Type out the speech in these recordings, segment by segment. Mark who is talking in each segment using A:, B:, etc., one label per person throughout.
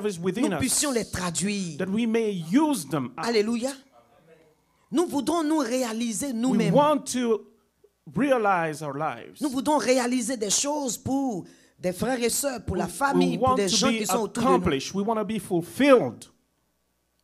A: whatever is within
B: nous
A: us,
B: puissions les traduire.
A: that we may use them.
B: Alléluia. Nous voudrons nous réaliser
A: We
B: nous-mêmes.
A: want to realize our lives.
B: Nous voudrons réaliser des choses pour des frères et sœurs, pour la
A: We
B: famille, pour
A: want
B: des
A: to
B: gens
A: be
B: qui sont autour de nous.
A: accomplished. We want to be fulfilled.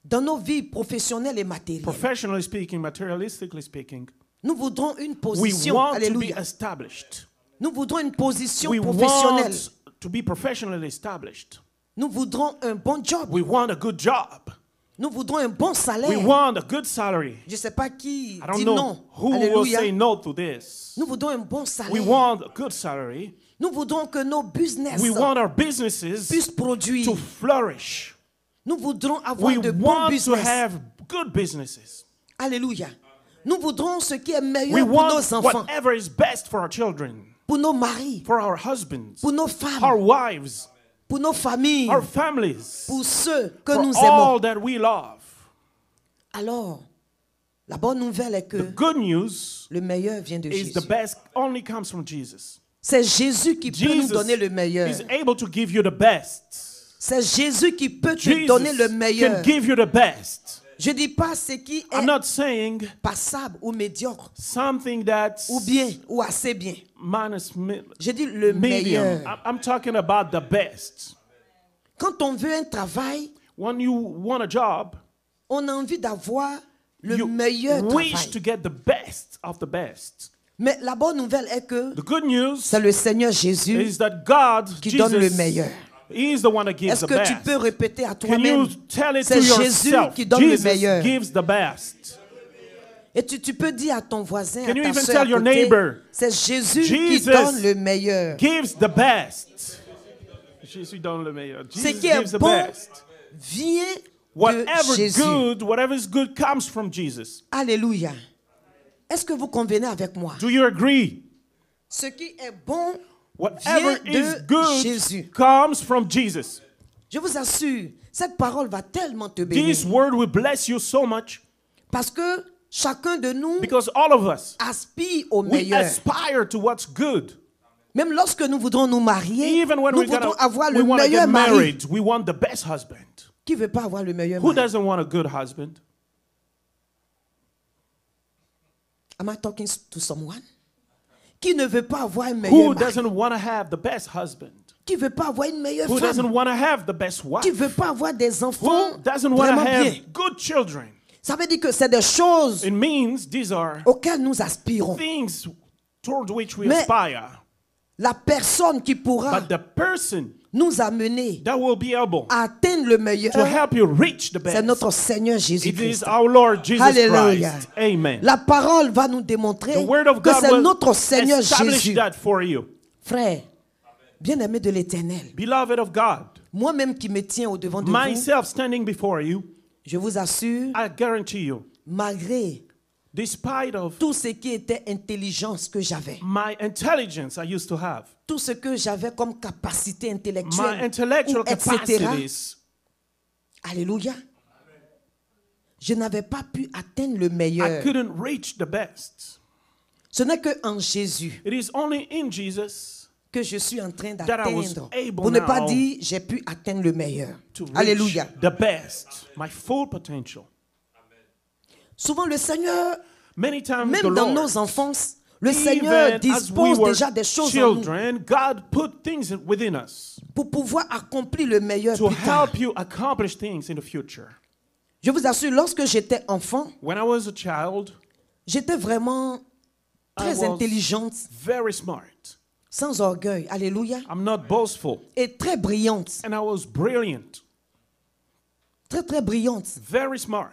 B: Dans nos vies professionnelles et matérielles.
A: Professionally speaking, materialistically speaking,
B: Nous voudrons une
A: we
B: position.
A: want to be
B: Alléluia.
A: established.
B: Nous voudrons une position
A: We
B: professionnelle.
A: want to be professionally established.
B: Nous voudrons un bon job.
A: We want a good job.
B: Nous voudrons un bon
A: We
B: salaire.
A: want a good salary.
B: Je ne sais pas qui
A: I don't
B: dit
A: know
B: non.
A: who will
B: Alléluia.
A: say no to this.
B: Nous voudrons un bon
A: We
B: salaire.
A: want a good salary.
B: Nous voudrons que nos business
A: We want our businesses
B: puissent produire.
A: to flourish.
B: Nous voudrons avoir
A: We
B: de bons
A: want to
B: business.
A: have good businesses.
B: Alléluia. Nous voudrons ce qui est
A: We
B: meilleur pour
A: want
B: nos enfants,
A: whatever is best for our children,
B: pour nos maris,
A: for our husbands,
B: pour nos femmes,
A: our wives,
B: pour nos familles,
A: our families,
B: pour ceux que
A: for
B: nous aimons.
A: all that we love.
B: Alors, la bonne nouvelle est que
A: The good news
B: le meilleur vient de
A: is the
B: Jésus.
A: best only comes from Jesus.
B: C'est Jésus qui peut nous
A: Jesus
B: donner le meilleur.
A: is able to give you the best.
B: C'est Jésus qui peut te
A: Jesus
B: donner le
A: can
B: meilleur.
A: give you the best.
B: Je ne dis pas ce qui
A: I'm
B: est
A: not saying
B: passable ou médiocre,
A: something that's
B: ou bien, ou assez bien.
A: minus
B: Je dis le
A: medium.
B: meilleur.
A: I'm talking about the best.
B: Quand on veut un travail,
A: When you want a job,
B: on a envie d'avoir le
A: you
B: meilleur
A: wish
B: travail.
A: to get the best of the best.
B: Mais la bonne nouvelle est que
A: The good news
B: c'est le Seigneur Jésus
A: is that God,
B: qui donne le
A: Jesus,
B: meilleur.
A: He is the one that gives
B: Est-ce
A: the
B: que tu
A: best.
B: peux répéter à
A: Can you
B: toi-même?
A: tell it
B: C'est
A: to
B: Jésus
A: yourself?
B: qui donne le
A: Jesus
B: meilleur.
A: gives the best.
B: Et tu peux dire à ton voisin,
A: Can you
B: à ta
A: even
B: soeur à
A: tell your
B: côté,
A: neighbor,
B: c'est Jésus qui
A: Jesus
B: donne le meilleur.
A: Gives the best. Jésus donne le meilleur.
B: Ce
A: Jesus
B: qui
A: gives
B: est
A: the
B: bon
A: best.
B: vient de
A: Whatever
B: Jésus.
A: good, whatever is good comes from Jesus.
B: Alléluia. Est-ce que vous convenez avec moi?
A: Do you agree?
B: Ce qui est bon
A: Whatever
B: vient
A: is
B: de
A: good
B: Jésus.
A: comes from Jesus.
B: Je vous assure, cette parole va tellement te
A: This
B: bénir.
A: word will bless you so much
B: Parce que chacun de nous
A: because all of us,
B: aspire au
A: we
B: meilleur.
A: aspire to what's good.
B: Même lorsque nous voudrons nous marier,
A: Even when
B: nous
A: we
B: voudrons avoir
A: we
B: le
A: want to
B: meilleur
A: get
B: mari.
A: married, we want the best husband.
B: Qui ne veut pas avoir le meilleur
A: Who
B: mari?
A: doesn't want a good husband?
B: Am I talking to someone? Qui ne veut pas avoir un meilleur
A: Who
B: mari?
A: doesn't want to have the best husband?
B: Qui ne veut pas avoir une meilleure
A: Who doesn't
B: femme?
A: want to have the best wife?
B: Qui ne veut pas avoir des enfants
A: Who doesn't want to
B: vraiment
A: have
B: bien?
A: good children?
B: Ça veut dire que c'est des choses
A: It means these are
B: auxquelles nous aspirons.
A: things toward which we
B: Mais-
A: aspire.
B: La personne qui pourra
A: But the person
B: nous amener
A: that will be able
B: à atteindre le meilleur,
A: to help you reach the
B: c'est
A: best,
B: notre Seigneur
A: it is
B: Jésus-Christ.
A: our Lord Jesus
B: Alléluia.
A: Christ. Amen.
B: La parole va nous démontrer
A: The word of
B: que
A: God
B: c'est
A: will
B: notre Seigneur
A: establish
B: Jésus.
A: that for you.
B: Frère, bien-aimé de l'Éternel,
A: Beloved of God,
B: moi-même qui me tiens au devant de vous,
A: myself standing before you,
B: je vous assure,
A: I guarantee you,
B: malgré
A: despite of
B: tout ce qui était intelligence que j'avais,
A: my intelligence I used to have,
B: tout ce que j'avais comme capacité
A: my
B: intellectuelle,
A: intellectual
B: ou etc.
A: capacities,
B: Alléluia. Je n'avais pas pu atteindre le
A: I
B: meilleur.
A: couldn't reach the best.
B: Ce n'est qu'en Jésus
A: It is only in Jesus
B: que je suis en train
A: I was
B: d'atteindre.
A: able
B: Pour ne pas
A: now
B: dire j'ai pu atteindre le meilleur.
A: to reach
B: Alléluia.
A: the best, my full potential.
B: Souvent le Seigneur,
A: Many times the
B: même dans
A: Lord,
B: nos enfances, le
A: even
B: Seigneur
A: as we
B: dispose
A: were
B: déjà des choses en nous
A: children, God put things within us
B: pour pouvoir accomplir le meilleur
A: to
B: plus tard.
A: help you accomplish things in the future.
B: Je vous assure, lorsque j'étais enfant,
A: When I was a child,
B: j'étais vraiment très
A: I was
B: intelligente,
A: very smart.
B: sans orgueil. Alléluia.
A: I'm not boastful.
B: Et très brillante.
A: And I was brilliant,
B: Très, très brillante.
A: very smart.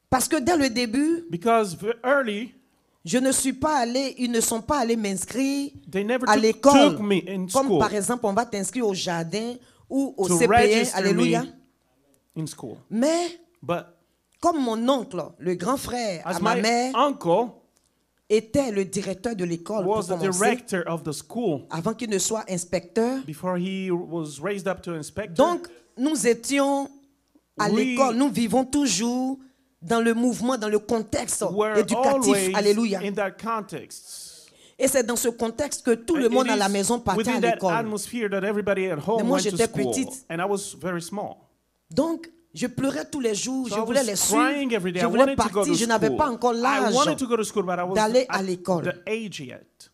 B: Parce que dès le début,
A: Because early,
B: ils ne sont pas allés m'inscrire
A: they never
B: à
A: took
B: l'école.
A: me in
B: Comme
A: school.
B: par exemple, on va t'inscrire au jardin ou au
A: To
B: CPN.
A: register
B: Alléluia.
A: me in school.
B: Mais
A: But
B: comme mon oncle, le grand frère
A: as
B: à ma
A: my
B: mère,
A: uncle
B: était le directeur de l'école pour
A: was the
B: commencer,
A: director of the school
B: avant qu'il ne soit inspecteur.
A: before he was raised up to inspector,
B: Donc, nous étions à
A: We
B: l'école. Nous vivons toujours dans le mouvement, dans le contexte
A: were
B: éducatif.
A: always
B: Alléluia.
A: in that context.
B: Et c'est dans ce contexte que tout le monde à la maison partait à
A: within that
B: l'école.
A: atmosphere that everybody at home
B: moi,
A: went to
B: j'étais
A: school.
B: petite.
A: And I was very small.
B: Donc, je pleurais tous les jours,
A: So
B: je
A: I
B: voulais
A: was
B: les
A: crying
B: suivre,
A: every day.
B: je
A: I
B: voulais
A: wanted to go
B: partir,
A: to
B: je n'avais
A: school.
B: pas encore
A: I
B: l'âge
A: wanted to go to school, but I was
B: d'aller à
A: at
B: l'école.
A: the age yet.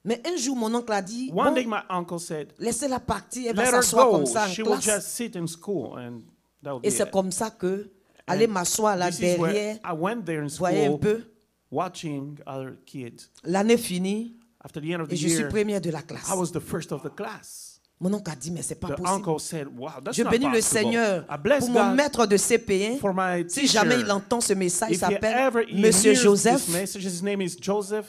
B: Mais un jour, mon oncle a dit,
A: One
B: bon,
A: day my uncle said,
B: laissez-la partir, elle va
A: let her
B: s'asseoir
A: go.
B: comme ça en
A: She will
B: classe.
A: just sit in school and that would be
B: Et c'est
A: it.
B: comme ça que, aller m'asseoir là
A: This is where
B: derrière,
A: I went there in
B: voyez un
A: school
B: peu,
A: watching other kids.
B: l'année finie,
A: After the end of the
B: et je suis
A: year,
B: première de la classe.
A: I was the first of the class.
B: Mon oncle a dit, mais c'est pas
A: The
B: possible.
A: uncle said, wow, that's
B: Je
A: not
B: bénis le
A: possible.
B: Seigneur
A: I bless
B: pour mon
A: God
B: maître de CP1.
A: for my
B: Si jamais il
A: teacher.
B: entend ce message, il
A: If he
B: s'appelle
A: ever
B: Monsieur
A: hears
B: Joseph.
A: this message, his name is Joseph.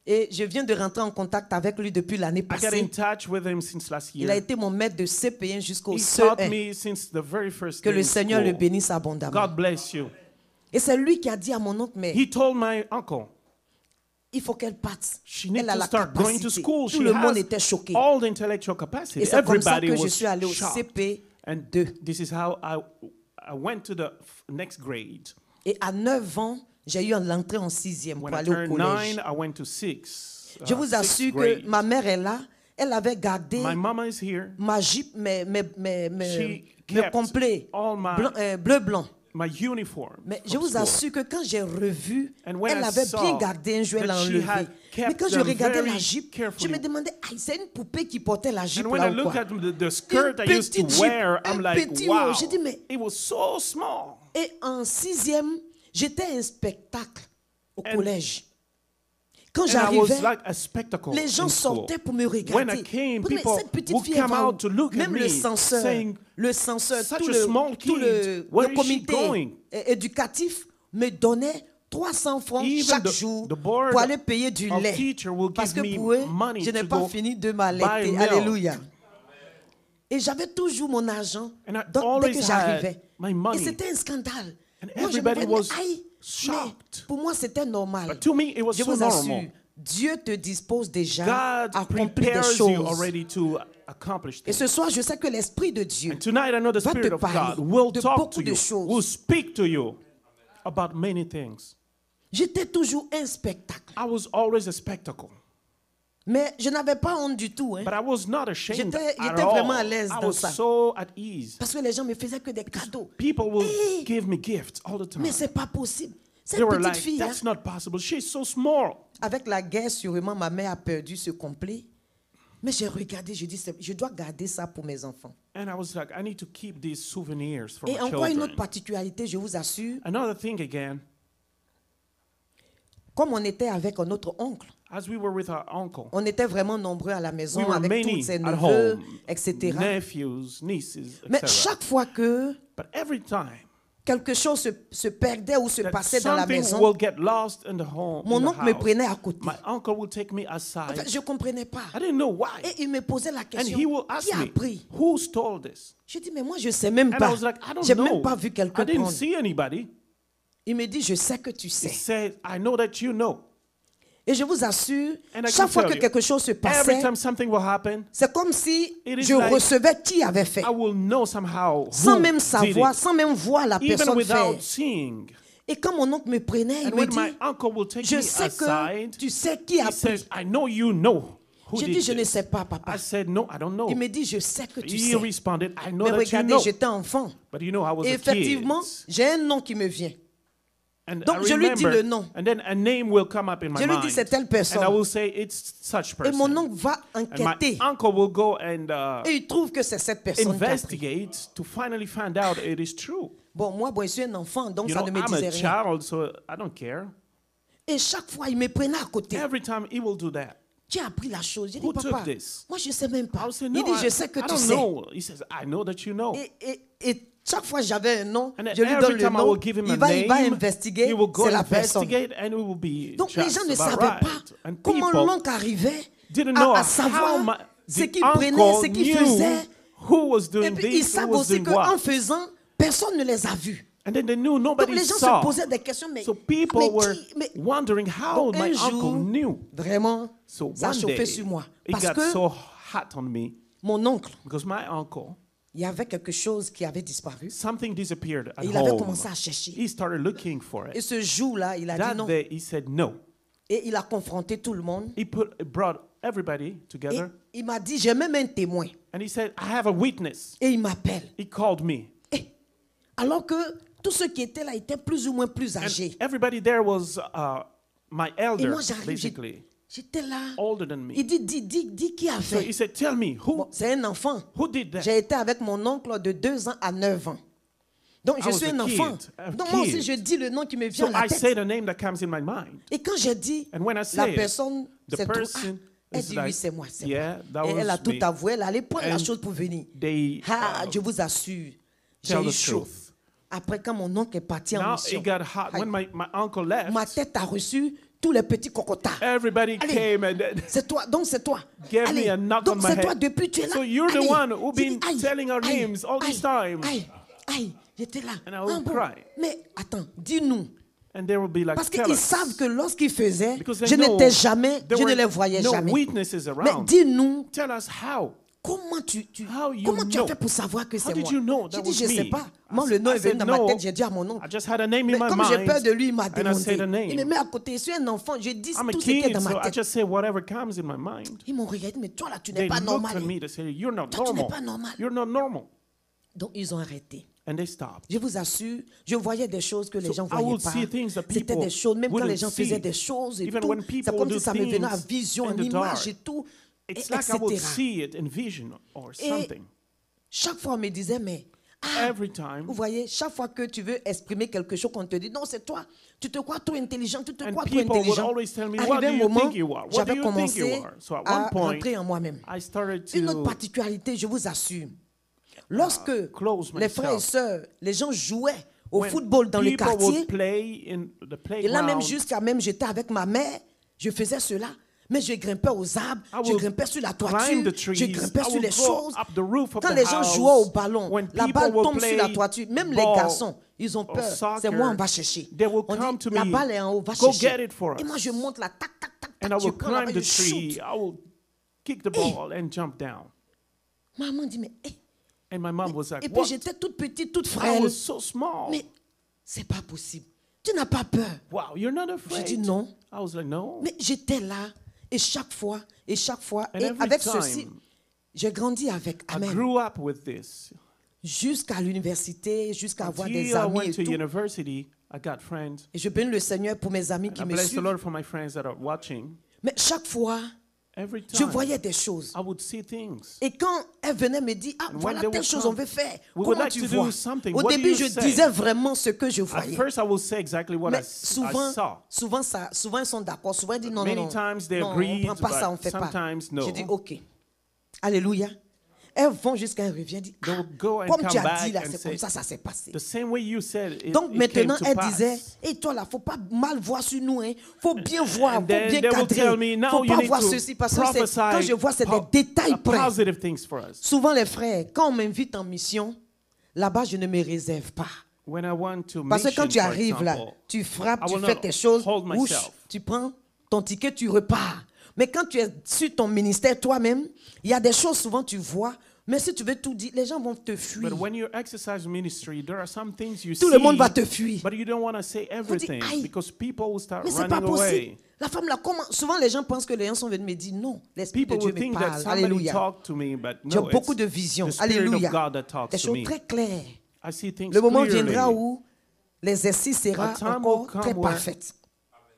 B: Et je viens de rentrer en contact avec lui depuis l'année
A: I got in
B: passée.
A: touch with him since last
B: Il a
A: year.
B: été mon maître de CP1 jusqu'au
A: He taught
B: CE1.
A: me since the very first
B: Que
A: day
B: le
A: in
B: Seigneur le
A: school.
B: bénisse abondamment.
A: God bless you.
B: Et c'est lui qui a dit à mon oncle, mais
A: He told my uncle,
B: il faut qu'elle parte.
A: she needs
B: Elle a
A: to
B: la
A: start going to
B: capacité.
A: school.
B: Tout
A: She
B: le monde
A: has
B: était choqué.
A: all the intellectual capacity.
B: Et c'est comme ça
A: Everybody
B: que je
A: was
B: suis allé au
A: shocked.
B: CP2.
A: And this is how I went to the next grade.
B: Et à 9 ans, j'ai eu l'entrée en 6e pour
A: When I
B: aller au
A: turned
B: collège.
A: 9, I went to 6.
B: Je vous assure que ma mère est là. Elle avait gardé
A: My mama is here.
B: ma jupe, mes
A: She kept
B: complets
A: all my
B: bleu-blanc.
A: my uniform.
B: Mais je
A: from
B: vous
A: school.
B: assure que quand j'ai revu,
A: And when
B: elle
A: I
B: avait
A: saw
B: bien gardé un jour, elle
A: that
B: l'a
A: she
B: enlevé.
A: had kept
B: Mais quand je
A: them
B: regardais
A: very
B: la jupe, je
A: carefully.
B: me demandais, ah, c'est une poupée qui portait la jupe
A: And when
B: là
A: I
B: ou
A: look
B: quoi?
A: at the skirt I used to
B: petite jupe,
A: wear, I'm
B: un
A: like,
B: petit
A: wow,
B: haut. J'ai dit, mais-
A: it was so small.
B: Et en 6e, j'étais un spectacle au
A: And-
B: collège. Quand
A: And I
B: j'arrivais,
A: was like a spectacle
B: les gens
A: in school.
B: sortaient pour me
A: When
B: regarder.
A: I came,
B: Mais
A: people
B: cette petite
A: would
B: fille,
A: come
B: elle va
A: out
B: où?
A: to look at
B: Même
A: me,
B: le censeur,
A: saying,
B: tout
A: "Such a small
B: tout
A: kid,
B: le
A: where is she
B: comité
A: going?"
B: éducatif me donnait 300 francs
A: Even
B: chaque
A: the
B: jour
A: board
B: pour aller payer du
A: of
B: lait.
A: teacher will
B: Parce
A: give
B: que
A: me
B: pour eux,
A: money
B: je n'ai
A: to
B: pas
A: go
B: fini de
A: buy
B: m'allaiter.
A: milk.
B: Alléluia. Et j'avais toujours mon argent
A: And I
B: dès
A: always
B: que
A: had
B: j'arrivais.
A: my
B: Et
A: money.
B: c'était un scandale.
A: And
B: Moi, je me
A: everybody
B: voyais,
A: was
B: aïe,
A: shocked.
B: mais pour moi, c'était normal.
A: But to me, it was
B: Je
A: so
B: vous assure,
A: normal.
B: Dieu te dispose déjà
A: God
B: à accomplir des
A: prepares
B: choses.
A: you already to accomplish
B: Et
A: things.
B: ce soir, je sais que l'Esprit de Dieu
A: And tonight, I know the
B: va te
A: Spirit of
B: parler
A: God will
B: de
A: talk
B: beaucoup
A: to
B: de
A: you,
B: choses.
A: will speak to you about many things.
B: J'étais toujours un spectacle.
A: I was always a spectacle,
B: Mais je n'avais pas honte du tout. Hein,
A: but I was not ashamed
B: J'étais
A: at
B: vraiment
A: all.
B: à l'aise
A: I
B: dans
A: was
B: ça.
A: so at ease.
B: parce que les gens me faisaient que des cadeaux.
A: People will
B: Hey,
A: give me gifts all the time.
B: mais c'est pas possible. Cette
A: They were
B: petite
A: like,
B: fille, hein,
A: that's not possible. She's so small.
B: avec la guerre, sûrement, ma mère a perdu ce complet. Mais j'ai regardé, je dis, je dois garder ça pour mes enfants.
A: And I was like, I need to keep these souvenirs for
B: Et
A: my
B: encore une
A: children.
B: autre particularité, je vous assure,
A: Another thing again,
B: comme on était avec notre oncle,
A: as we were with our uncle,
B: on était vraiment nombreux à la maison
A: we were
B: avec tous
A: many
B: ses
A: at
B: neveux,
A: home,
B: etc.
A: nephews, nieces,
B: Mais
A: etc.
B: chaque fois que
A: But every time
B: quelque chose se perdait ou se
A: that
B: passait dans la
A: something
B: maison,
A: will get lost in the home,
B: mon
A: in the
B: oncle me
A: house,
B: prenait à côté.
A: my uncle will take me
B: En
A: aside.
B: fait, je ne comprenais pas.
A: I didn't know why.
B: Et il me posait la
A: And
B: question,
A: he will ask
B: qui a
A: me,
B: pris?
A: who stole this?
B: Je dis, mais moi, je ne sais même
A: And I
B: pas.
A: was like, I don't
B: Je n'ai
A: know.
B: même pas vu quelqu'un
A: I didn't
B: prendre.
A: see anybody.
B: Il me dit, je sais que tu
A: He
B: sais.
A: said, I know that you know.
B: Et je vous assure,
A: And I
B: chaque
A: can
B: fois
A: tell
B: que
A: you,
B: quelque chose se
A: Every
B: passait,
A: time something will happen,
B: c'est comme si
A: It is
B: je
A: like-
B: recevais qui avait fait.
A: I will know somehow
B: Sans
A: who
B: même
A: did
B: savoir,
A: it,
B: sans même voir la
A: even
B: personne
A: without
B: faire.
A: seeing.
B: Et quand mon oncle me prenait, il
A: And
B: me
A: when
B: dit,
A: my uncle will take
B: je
A: me
B: sais que
A: aside,
B: tu sais qui a
A: he says,
B: pris.
A: I know you know who
B: J'ai
A: did
B: dit, je ne
A: this.
B: sais pas, papa.
A: I said, no, I don't know.
B: Il me dit, je sais que tu
A: He
B: sais.
A: responded, I know
B: Mais
A: that you
B: regardez,
A: know.
B: j'étais enfant.
A: But you know, I was
B: Et
A: a
B: effectivement,
A: kid.
B: j'ai un nom qui me vient.
A: And
B: Donc,
A: I
B: je lui dis
A: remember,
B: le nom.
A: And then a name will come up in my
B: Je lui
A: mind.
B: dis, c'est telle personne.
A: And I will say, it's such
B: Et
A: person.
B: mon oncle va
A: And my
B: enquêter.
A: uncle will go and
B: Et il trouve que c'est cette personne qui a pris.
A: investigate to finally find out it is true.
B: Bon, moi, bon, je suis un enfant, donc
A: You
B: ça
A: know,
B: ne me
A: I'm
B: disait
A: a
B: rien.
A: child, so I don't care.
B: Et chaque fois, il me prenait à côté.
A: Every time he will do that.
B: Qui a appris la chose? J'ai dit,
A: Who took
B: papa,
A: this?
B: moi, je ne sais même
A: I
B: pas.
A: will say,
B: Il
A: no,
B: dit, je sais que
A: I
B: tu
A: don't
B: sais.
A: know. He says, I know that you know.
B: Et chaque fois, j'avais un nom,
A: And then
B: je lui donne
A: every
B: le
A: time I
B: nom,
A: will give him a
B: il va
A: name,
B: investiguer,
A: he will go
B: c'est la personne.
A: investigate and it will be
B: Donc, les
A: just
B: gens ne
A: about
B: savaient
A: right.
B: pas
A: And
B: comment
A: people
B: l'oncle arrivait
A: didn't know
B: à
A: how
B: savoir ce
A: the
B: qu'il prenait, ce
A: uncle
B: qu'il
A: knew
B: faisait.
A: who was
B: Et
A: doing
B: puis, ils
A: this, who
B: savent
A: was
B: aussi
A: doing what.
B: qu'en faisant, personne ne les a vus.
A: And then they knew
B: Donc,
A: nobody
B: les gens se
A: saw.
B: posaient des questions, mais,
A: So people
B: mais
A: were
B: qui? Mais
A: wondering how
B: donc,
A: my
B: un
A: uncle
B: jour,
A: knew.
B: vraiment,
A: So
B: ça a
A: one
B: chauffé
A: day,
B: sur moi.
A: it
B: Parce
A: got
B: que
A: so hot on me
B: mon oncle,
A: because my uncle,
B: il y avait quelque chose qui avait disparu.
A: something disappeared at
B: Et il avait
A: home.
B: commencé à chercher.
A: He started looking for
B: Et
A: it.
B: ce jour-là, il a dit
A: That
B: non.
A: day he said no.
B: Et il a confronté tout le monde.
A: He brought everybody
B: Et
A: together.
B: il m'a dit, j'ai même un témoin.
A: And he said, I have a witness.
B: Et il m'appelle.
A: He called me.
B: Et alors que tous ceux qui étaient là étaient plus ou moins plus
A: And
B: âgés.
A: everybody there was my
B: Et
A: elder,
B: moi, j'arrive,
A: basically,
B: j'étais là.
A: older than me.
B: Il dit, dis qui a
A: So he
B: fait.
A: said, tell me,
B: Bon, c'est un enfant.
A: who did that?
B: J'ai été avec mon oncle de 2 ans à 9 ans. Donc,
A: I
B: je
A: was
B: suis
A: a
B: un enfant.
A: kid, a
B: Donc, moi aussi,
A: kid.
B: je dis le nom qui me vient
A: So
B: à la
A: I say
B: tête.
A: the name that comes in my mind.
B: Et quand j'ai dit,
A: And when I
B: la
A: say it,
B: personne,
A: the
B: c'est toi.
A: person
B: Elle
A: is
B: dit,
A: like,
B: oui, c'est moi, c'est
A: yeah, that
B: moi. Et elle a
A: was
B: tout
A: me.
B: avoué. Elle allait prendre la
A: And
B: chose pour venir.
A: They
B: Je vous assure, j'ai
A: tell
B: eu
A: the
B: chaud.
A: truth.
B: Après, quand mon oncle est parti en
A: Now
B: mission,
A: it got hot.
B: aïe,
A: When my uncle left,
B: ma tête a reçu tous les petits cocotas.
A: everybody
B: Allez.
A: came and
B: C'est toi, donc c'est toi.
A: Gave
B: Allez,
A: me a knock
B: donc
A: on my
B: c'est toi
A: head.
B: depuis tu es là.
A: So you're the
B: Allez.
A: one who
B: J'ai
A: been
B: dit, aïe,
A: telling our
B: aïe,
A: names all
B: aïe,
A: this time.
B: Aïe, j'étais là.
A: And I would
B: bon.
A: cry.
B: Mais attends, dis-nous.
A: And they would be like,
B: Parce
A: tell
B: qu'ils
A: us.
B: savent que lorsqu'ils faisaient,
A: Because they
B: je
A: know
B: n'étais jamais,
A: there
B: je ne
A: were
B: les voyais
A: no
B: jamais.
A: witnesses
B: Mais
A: around.
B: dis-nous,
A: Tell us how.
B: comment
A: How you
B: comment tu as
A: know?
B: fait pour savoir que
A: How
B: c'est
A: did
B: moi?
A: you know
B: J'ai
A: that
B: dit,
A: was
B: je ne sais
A: me?
B: pas.
A: I
B: Moi, le
A: said-
B: nom
A: I
B: est venu
A: said
B: dans ma
A: no.
B: tête, j'ai dit à mon nom.
A: I just had a name
B: Mais
A: in my
B: comme j'ai peur
A: mind.
B: de lui, il m'a
A: And I
B: démonté.
A: said the name.
B: Il me met à côté. Je suis un enfant, je dis
A: I'm a
B: tout ce qui est
A: kid,
B: dans
A: so
B: ma
A: I
B: tête.
A: just say whatever comes in my mind.
B: Ils m'ont regardé, mais toi là, tu n'es
A: They
B: pas
A: looked
B: normal.
A: at me to say, you're not
B: Toi, tu n'es
A: normal.
B: pas normal.
A: You're not normal.
B: Donc, ils ont arrêté.
A: And they stopped.
B: Je vous assure, je voyais des choses que les
A: So
B: gens ne
A: I
B: voyaient
A: would
B: pas.
A: see things that
B: C'était
A: people
B: des choses, même quand les
A: wouldn't
B: gens faisaient
A: see.
B: des choses et
A: Even
B: tout,
A: when people
B: c'est comme
A: would
B: si
A: do
B: ça me venait à
A: things
B: vision,
A: in
B: en
A: the
B: image
A: dark.
B: et tout,
A: It's
B: et
A: like I would
B: etc.
A: see it in vision or
B: Et
A: something.
B: chaque fois, on me disait, mais
A: Every time.
B: vous voyez, chaque fois que tu veux exprimer quelque chose, on te dit, non, c'est toi, tu te crois trop intelligent, tu te
A: And
B: crois trop
A: people would
B: intelligent.
A: always tell me,
B: Arrivé
A: what do
B: un
A: you
B: moment,
A: think you are? What do
B: j'avais
A: you think
B: commencé
A: you are? So at
B: à
A: one point,
B: rentrer en moi-même.
A: I started
B: Une autre
A: to
B: particularité, je vous assure, lorsque
A: close
B: les frères et
A: myself.
B: sœurs, les gens jouaient au
A: when
B: football dans le
A: people
B: quartier,
A: would play in the
B: et là même
A: playground,
B: jusqu'à même j'étais avec ma mère, je faisais cela, mais je grimpais aux arbres,
A: I
B: je
A: would
B: grimpais sur la
A: climb
B: toiture,
A: the trees,
B: je grimpais
A: I
B: sur
A: would
B: les
A: go
B: choses.
A: up the roof of
B: Quand
A: the
B: les gens
A: house.
B: jouaient au ballon,
A: When
B: la
A: people
B: balle
A: would
B: tombe sur la
A: play
B: toiture, même les
A: ball
B: garçons, ils ont
A: or
B: peur.
A: soccer,
B: C'est moi, on va chercher.
A: they will
B: On
A: come
B: dit,
A: to
B: la
A: me,
B: balle est en haut, va
A: go
B: chercher.
A: get it for
B: Et moi
A: us.
B: je monte là, tac, tac, tac,
A: And I
B: tac, je
A: will
B: prends la
A: climb
B: balle,
A: the
B: je
A: tree,
B: shoot.
A: I will kick the ball and jump down.
B: Maman dit, mais
A: And my mom was like,
B: et puis
A: what?
B: j'étais toute petite, toute
A: I
B: frêle.
A: was so small.
B: Mais c'est pas possible. Tu n'as pas peur.
A: Wow, you're not
B: J'ai
A: afraid?
B: dit non.
A: I was like, no.
B: Mais j'étais là, et chaque fois, et
A: And every
B: avec
A: time,
B: ceci, j'ai grandi avec.
A: I
B: Amen.
A: grew up with this.
B: Jusqu'à l'université, jusqu'à avoir des
A: Until I
B: amis
A: went
B: et
A: to
B: tout.
A: university, I got friends.
B: Et je bénis le Seigneur pour mes amis qui
A: I
B: me
A: bless the
B: suivent.
A: Lord for my friends that are watching.
B: Mais chaque fois,
A: Every
B: je
A: time,
B: voyais des choses.
A: I would see things.
B: Et quand elle venait me dire, ah,
A: And when
B: voilà
A: they
B: telle
A: would
B: chose,
A: come,
B: on veut faire.
A: we would
B: Comment
A: like
B: tu
A: to do
B: vois?
A: something.
B: Au
A: What do
B: début,
A: you
B: je
A: say?
B: disais vraiment ce que je
A: At
B: voyais.
A: first, I will say exactly what
B: Mais
A: I
B: souvent,
A: saw.
B: souvent, ils sont d'accord. Souvent, ils disent non, non,
A: Many
B: non.
A: times they
B: Non,
A: agreed,
B: on ne prend pas ça, on ne
A: but
B: fait pas.
A: sometimes no.
B: J'ai dit, OK. Alléluia. Elles vont jusqu'à un revient, dit,
A: They
B: ah,
A: will go and
B: comme
A: come
B: tu as
A: back
B: dit là,
A: and
B: c'est
A: say,
B: comme ça s'est passé.
A: The same way you said it,
B: Donc
A: it
B: maintenant,
A: came to
B: elle
A: pass.
B: disait, et toi là, faut pas mal voir sur nous, hein. Faut bien voir,
A: And
B: faut
A: then
B: bien
A: they will tell
B: cadrer.
A: me, now
B: Faut
A: you
B: pas
A: need
B: voir
A: to
B: ceci parce que
A: prophesy
B: quand je vois, c'est des détails près.
A: positive things for us.
B: Souvent les frères, quand on m'invite en mission, là-bas, je ne me réserve pas.
A: When I want to
B: Parce que
A: mission,
B: quand tu
A: for
B: arrives là,
A: example,
B: tu frappes,
A: I
B: tu
A: will
B: fais
A: not
B: tes choses,
A: hold
B: ouch,
A: myself.
B: tu prends ton ticket, tu repars. Mais quand tu es sur ton ministère toi-même, il y a des choses souvent tu vois, mais si tu veux tout dire, les gens vont te fuir.
A: But when you exercise ministry, there are some things you
B: Tout
A: see,
B: le monde va te fuir.
A: but you don't want to say everything
B: aïe.
A: because people will start
B: Mais c'est pas
A: running
B: possible.
A: away.
B: La femme là, comment? Souvent les gens pensent que les gens sont venus me dire non. L'Esprit de
A: People
B: Dieu
A: will
B: me
A: think that
B: parle.
A: somebody
B: Alléluia.
A: talked to me, but
B: J'ai
A: no,
B: beaucoup
A: it's
B: de visions.
A: the Spirit
B: Alléluia.
A: of God that talks
B: Des
A: to
B: choses
A: me.
B: très claires.
A: I see things
B: Le moment
A: clearly.
B: viendra où l'exercice sera
A: A time will
B: encore
A: come
B: très
A: where
B: parfait.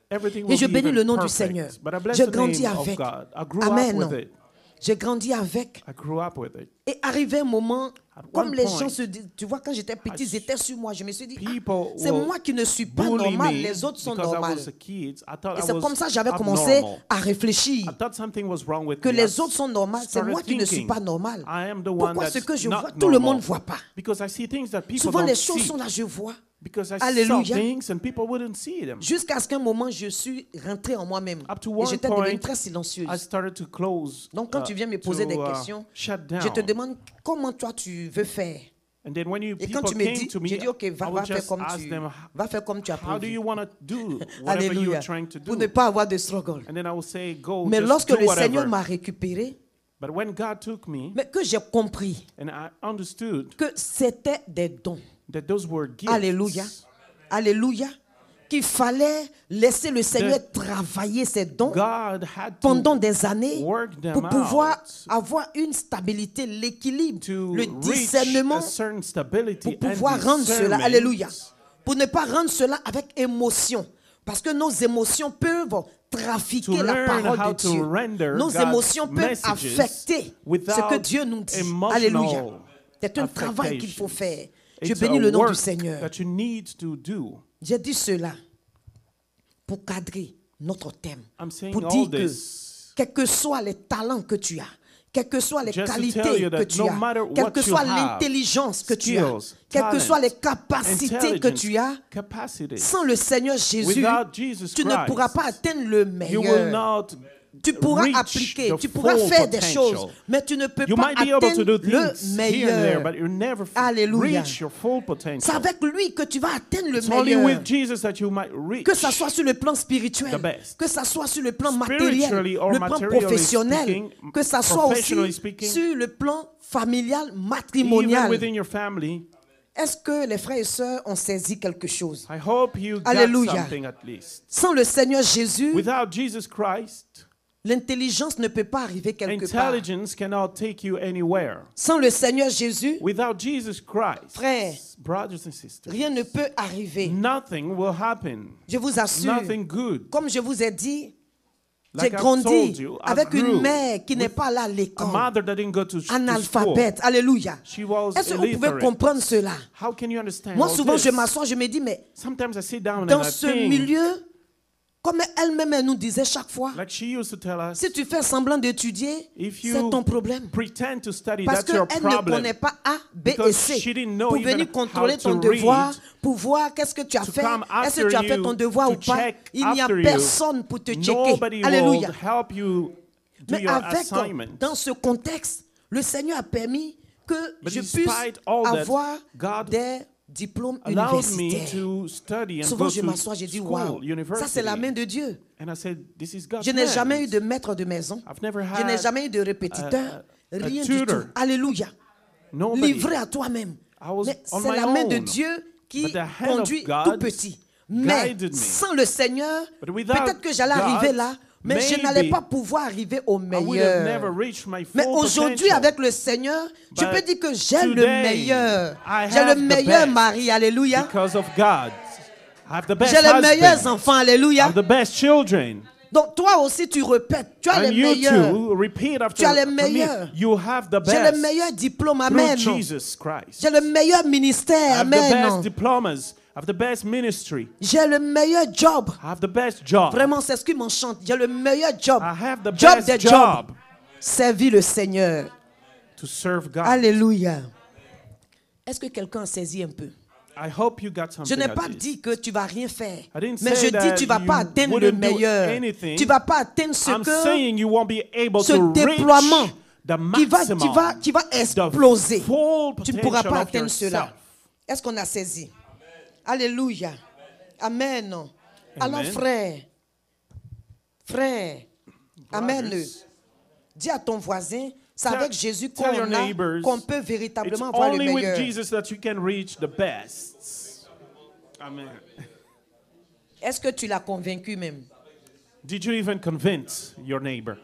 A: Everything
B: Et
A: will
B: je
A: be
B: bénis
A: even
B: le nom du
A: perfect.
B: Seigneur.
A: But I bless
B: J'ai
A: the
B: grandi
A: name of
B: avec.
A: God. I grew
B: Amen.
A: up with it.
B: J'ai grandi avec.
A: I grew up with it.
B: Et arrivé un moment,
A: At
B: comme
A: one
B: les
A: point,
B: gens se disent, tu vois, quand j'étais petit, ils étaient sur moi. Je me suis dit, ah,
A: People
B: c'est
A: will
B: moi qui ne suis pas
A: bully
B: normal,
A: me
B: les autres sont
A: because I
B: normales.
A: was a kid. I thought
B: Et
A: I
B: c'est
A: was
B: comme ça que j'avais commencé
A: abnormal.
B: à réfléchir.
A: I thought something was wrong with
B: Que
A: me.
B: les
A: I
B: autres sont normales, c'est
A: started
B: moi qui ne suis
A: thinking,
B: pas normal.
A: I am the one
B: Pourquoi ce
A: that's
B: que je
A: not
B: vois, tout le monde
A: normal.
B: ne voit pas.
A: Because I see things that people
B: Souvent
A: don't
B: les choses
A: see.
B: sont là, je vois.
A: Because I
B: Alléluia.
A: saw things and people wouldn't see them.
B: Jusqu'à ce qu'un moment, je suis rentrée en moi-même.
A: Up to
B: Et
A: one
B: j'étais
A: point,
B: devenue très silencieuse.
A: I started to close.
B: Donc quand tu viens me poser des questions,
A: shut down.
B: je te demande comment toi tu veux faire.
A: And then when
B: Et quand
A: people
B: tu me
A: came
B: dis,
A: to me,
B: j'ai dit, ok,
A: I
B: va
A: would
B: faire
A: just
B: comme
A: ask
B: tu,
A: them,
B: va faire comme tu as
A: how do
B: prévu.
A: you want to do whatever
B: Alléluia.
A: you're trying to
B: Pour
A: do?
B: ne pas avoir de struggle.
A: And then I will say, go,
B: Mais
A: just
B: lorsque
A: do
B: le
A: whatever.
B: Seigneur m'a récupéré,
A: But when God took me,
B: mais que j'ai compris
A: and I understood
B: que c'était des dons.
A: that those were gifts.
B: Alléluia. Alléluia. qu'il fallait laisser le Seigneur travailler ses dons
A: God had
B: pendant
A: to
B: des années
A: work them
B: pour pouvoir
A: out
B: avoir une stabilité, l'équilibre,
A: to
B: le
A: reach
B: discernement
A: a certain stability
B: pour
A: and
B: pouvoir rendre cela.
A: discernment.
B: Alléluia. Pour ne pas rendre cela avec émotion. Parce que nos émotions peuvent trafiquer
A: To
B: la
A: learn
B: parole
A: how
B: de
A: to
B: Dieu.
A: render
B: Nos
A: God's
B: émotions peuvent
A: messages
B: affecter ce
A: without
B: que Dieu nous dit.
A: emotional
B: Alléluia. C'est un travail qu'il faut
A: affectation.
B: faire. Je
A: It's
B: bénis
A: a
B: le nom du
A: work
B: Seigneur.
A: that you need to do.
B: J'ai dit cela pour cadrer notre thème.
A: I'm saying
B: Pour
A: all
B: dire que,
A: this
B: quels que soient les talents que tu as, quelles que soient les
A: just to
B: qualités
A: tell you
B: que
A: that
B: tu
A: no
B: as,
A: matter
B: quelle
A: what
B: que
A: you
B: soit
A: have,
B: l'intelligence que tu as,
A: skills,
B: quelles que
A: talent,
B: soient les capacités que tu as,
A: capacity,
B: sans le Seigneur Jésus,
A: without Jesus
B: tu ne
A: Christ,
B: pourras pas atteindre le
A: you will
B: meilleur.
A: not
B: Tu pourras
A: reach
B: appliquer,
A: the
B: tu pourras
A: full
B: faire des
A: potential.
B: choses, mais tu ne peux
A: You
B: pas
A: might be able to
B: atteindre
A: do
B: le
A: things here and there,
B: meilleur.
A: but you never
B: Alléluia.
A: reach your full
B: C'est
A: potential.
B: avec lui que tu vas atteindre le
A: It's only
B: meilleur.
A: with Jesus that you might reach.
B: Que ça soit sur le plan spirituel,
A: the best.
B: que ça soit sur le plan
A: Spiritually
B: matériel,
A: or
B: le plan
A: materially
B: professionnel,
A: speaking,
B: que ça soit
A: professionally
B: aussi
A: speaking,
B: sur le plan familial,
A: Even
B: matrimonial.
A: within your family,
B: Est-ce que les frères et sœurs ont saisi quelque chose?
A: I hope you got
B: Alléluia.
A: something at least.
B: Sans le Seigneur Jésus,
A: Without Jesus Christ,
B: l'intelligence ne peut pas arriver quelque part.
A: intelligence cannot take you anywhere.
B: Sans le Seigneur Jésus,
A: Without Jesus Christ,
B: Frères,
A: brothers and sisters,
B: rien ne peut arriver.
A: nothing will happen.
B: Je vous assure,
A: Nothing good.
B: comme je vous ai dit, j'ai
A: Like I've
B: grandi
A: told you, I
B: avec une
A: grew
B: mère qui n'est
A: with
B: pas là à
A: A
B: l'école,
A: mother that didn't go to school.
B: analphabète. Alléluia.
A: She was
B: Est-ce que vous pouvez
A: illiterate.
B: comprendre cela?
A: How can you understand
B: Moi,
A: all
B: souvent, je
A: this?
B: m'assois, je me dis, mais
A: Sometimes I sit down
B: dans
A: and I
B: ce
A: think,
B: milieu, comme elle-même, elle nous disait chaque fois,
A: like she used to tell us,
B: si tu fais semblant d'étudier,
A: if
B: c'est
A: you
B: ton problème.
A: pretend to study,
B: Parce
A: that's your
B: qu'elle ne
A: problem.
B: connaît pas A, B et
A: Because
B: C.
A: she didn't know
B: Pour
A: even
B: venir contrôler
A: how
B: ton
A: to
B: devoir,
A: read,
B: pour voir qu'est-ce que tu as
A: to
B: fait,
A: come
B: est-ce que
A: after
B: tu as fait
A: you,
B: ton devoir
A: to
B: ou pas.
A: check
B: Il n'y a
A: after you.
B: personne pour te checker.
A: Nobody will
B: Alléluia.
A: help you do
B: Mais
A: your
B: avec,
A: assignment.
B: dans ce contexte, le Seigneur a permis que
A: But
B: je
A: despite
B: puisse
A: all that,
B: avoir
A: God
B: des diplômes
A: allowed me
B: universitaires.
A: to study and
B: Souvent,
A: go
B: je
A: to
B: m'assois, je dis,
A: school,
B: waouh, ça
A: university.
B: c'est la main de Dieu.
A: And I said, this is God's
B: Je n'ai
A: hand.
B: jamais eu de maître de maison.
A: I've never
B: Je n'ai
A: had
B: jamais eu de répétiteur.
A: a
B: Rien du
A: tutor.
B: tout. Alléluia.
A: Nobody.
B: Livré à toi-même.
A: I was
B: Mais
A: on
B: c'est
A: my
B: la main de
A: own.
B: Dieu qui
A: But the hand of
B: conduit
A: God
B: tout petit. Mais
A: guided me.
B: sans le Seigneur,
A: But without
B: peut-être que j'allais
A: God,
B: arriver là, mais je n'allais
A: maybe
B: pas pouvoir arriver au
A: I would have never
B: meilleur.
A: reached my full
B: Mais aujourd'hui,
A: potential.
B: avec le Seigneur, je
A: But
B: peux dire que j'ai le
A: today,
B: meilleur.
A: I
B: J'ai
A: have
B: le
A: the
B: meilleur
A: best.
B: mari, alléluia.
A: Because of God. I have the best
B: J'ai les meilleurs
A: husband.
B: enfants,
A: I
B: alléluia.
A: have the best children.
B: Donc toi aussi, tu répètes, tu as
A: And
B: les
A: you
B: meilleurs.
A: too, repeat after
B: Tu as les
A: me.
B: meilleurs.
A: You have the
B: J'ai le
A: best.
B: meilleur diplôme,
A: Through
B: amen.
A: Jesus Christ.
B: J'ai le meilleur ministère,
A: I have the best
B: amen.
A: diplomas. I have the best ministry.
B: J'ai le meilleur job.
A: I have the best job.
B: Vraiment, c'est ce qui m'enchante. J'ai le meilleur job.
A: I have the
B: Job
A: best
B: des
A: job
B: jobs. Servir le Seigneur.
A: to serve God.
B: Alléluia. Est-ce que quelqu'un a saisi un peu?
A: I hope you got
B: Je
A: something
B: n'ai
A: out
B: pas
A: of this.
B: dit que tu vas rien faire.
A: I didn't
B: Mais
A: say
B: je dis
A: that
B: tu vas pas
A: you
B: atteindre le
A: wouldn't do
B: meilleur.
A: anything.
B: Tu vas pas atteindre ce
A: I'm
B: que
A: saying you won't be able
B: ce
A: to
B: déploiement
A: reach the
B: qui va
A: maximum,
B: exploser.
A: the full
B: Tu ne pourras
A: potential
B: pas
A: of
B: atteindre cela.
A: yourself.
B: Est-ce qu'on a saisi? Alléluia. Amen. Alors frère, Amen.
A: Brothers,
B: Dis à ton voisin, c'est
A: Tell-
B: avec Jésus
A: tell your
B: qu'on a,
A: neighbors,
B: qu'on peut
A: It's
B: véritablement voir le
A: only with
B: meilleur.
A: Jesus that you can reach the best. Amen.
B: Est-ce que tu l'as convaincu même?
A: Did you even convince your neighbor?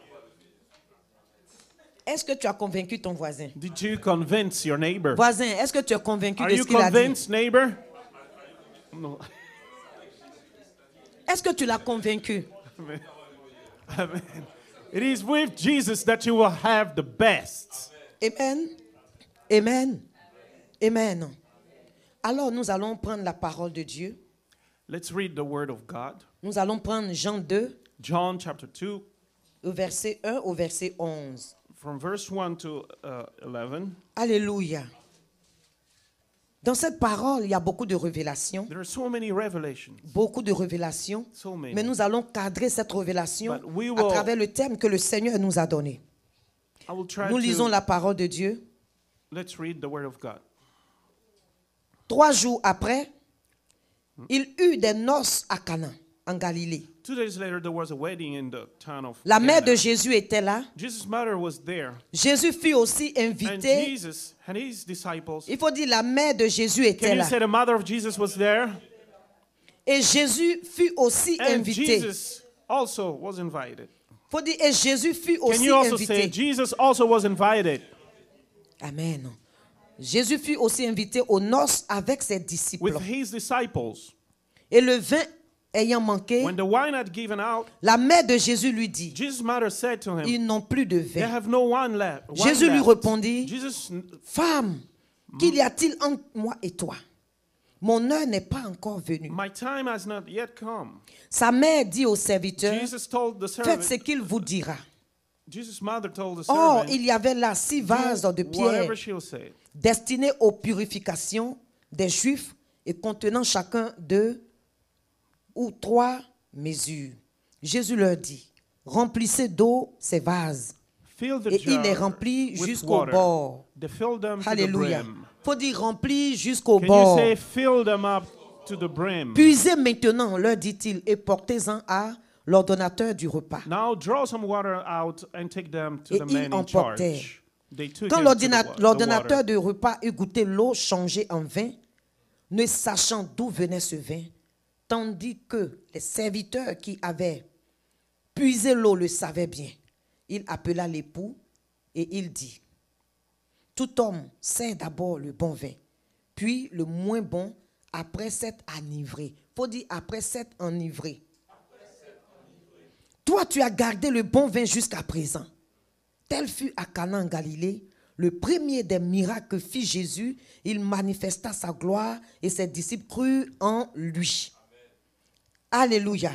B: Est-ce que tu as convaincu ton voisin?
A: Did you convince your neighbor?
B: Voisin, est-ce que tu es convaincu
A: Are
B: de
A: you
B: ce qu'il a dit?
A: convinced, neighbor? No.
B: Est-ce que tu l'as convaincu?
A: Amen. Amen. It is with Jesus that you will have the best.
B: Amen. Amen. Amen. Alors nous allons prendre la parole de Dieu.
A: Let's read the word of God.
B: Nous allons prendre Jean 2,
A: John chapter 2,
B: au verset 1 au verset 11.
A: from verse 1 to 11.
B: Alléluia. Dans cette parole, il y a beaucoup de révélations.
A: There are so many revelations.
B: Beaucoup de révélations.
A: So many.
B: Mais nous allons cadrer cette révélation
A: But we
B: à
A: will-
B: travers le thème que le Seigneur nous a donné.
A: I will try
B: Nous
A: to...
B: lisons la parole de Dieu.
A: Let's read the word of God.
B: 3 jours après, il eut des noces à Cana, en Galilée.
A: 2 days later, there was a wedding in the town of
B: La mère
A: Cana.
B: de Jésus était là.
A: Jesus' mother was there.
B: Jésus fut aussi
A: And
B: invité.
A: Jesus and his disciples.
B: Il faut dire la mère de Jésus était
A: Can you
B: là.
A: say the mother of Jesus was there?
B: Et Jésus fut aussi
A: And
B: invité.
A: Jesus also was invited.
B: Faut dire, et Jésus fut
A: Can
B: aussi
A: you also say
B: invité.
A: Jesus also was invited
B: Amen. Jésus fut aussi invité aux noces avec ses disciples.
A: with his disciples?
B: Et le vin ayant manqué,
A: When the wine had given out,
B: la mère de Jésus lui dit,
A: Jesus' mother said to him,
B: ils n'ont plus de
A: they
B: vin.
A: have no wine left.
B: Jésus lui répondit,
A: Jesus,
B: femme, qu'il y a-t-il entre moi et toi? Mon heure n'est pas encore venue.
A: my time has not yet come.
B: Sa mère dit au serviteur,
A: Jesus told the
B: faites ce
A: servant,
B: qu'il vous dira.
A: Jesus' mother told the
B: Or,
A: servant,
B: il y avait là 6 vases de
A: do
B: pierre
A: whatever she'll say.
B: destinés aux purifications des Juifs et contenant chacun 2 ou 3 mesures. Jésus leur dit, remplissez d'eau ces vases.
A: Fill the
B: Et il les
A: jar
B: remplit
A: with
B: jusqu'au
A: water.
B: bord.
A: They filled them to the
B: Alléluia.
A: brim.
B: Faut dire rempli jusqu'au
A: Can you
B: bord.
A: say fill them up to the brim?
B: Puisez maintenant, leur dit-il, et portez-en à l'ordonnateur du repas.
A: Now draw some water out and take them to
B: Et
A: the
B: ils
A: man in
B: emportèrent.
A: charge. They took
B: Quand
A: him to the
B: l'ordonnateur
A: water.
B: du repas eut goûté l'eau changée en vin, ne sachant d'où venait ce vin, tandis que les serviteurs qui avaient puisé l'eau le savaient bien, il appela l'époux et il dit, tout homme sert d'abord le bon vin, puis le moins bon après s'être enivré. Faut dire après s'être enivré. Toi, tu as gardé le bon vin jusqu'à présent. Tel fut à Cana en Galilée, le premier des miracles que fit Jésus. Il manifesta sa gloire et ses disciples crurent en lui. Alléluia.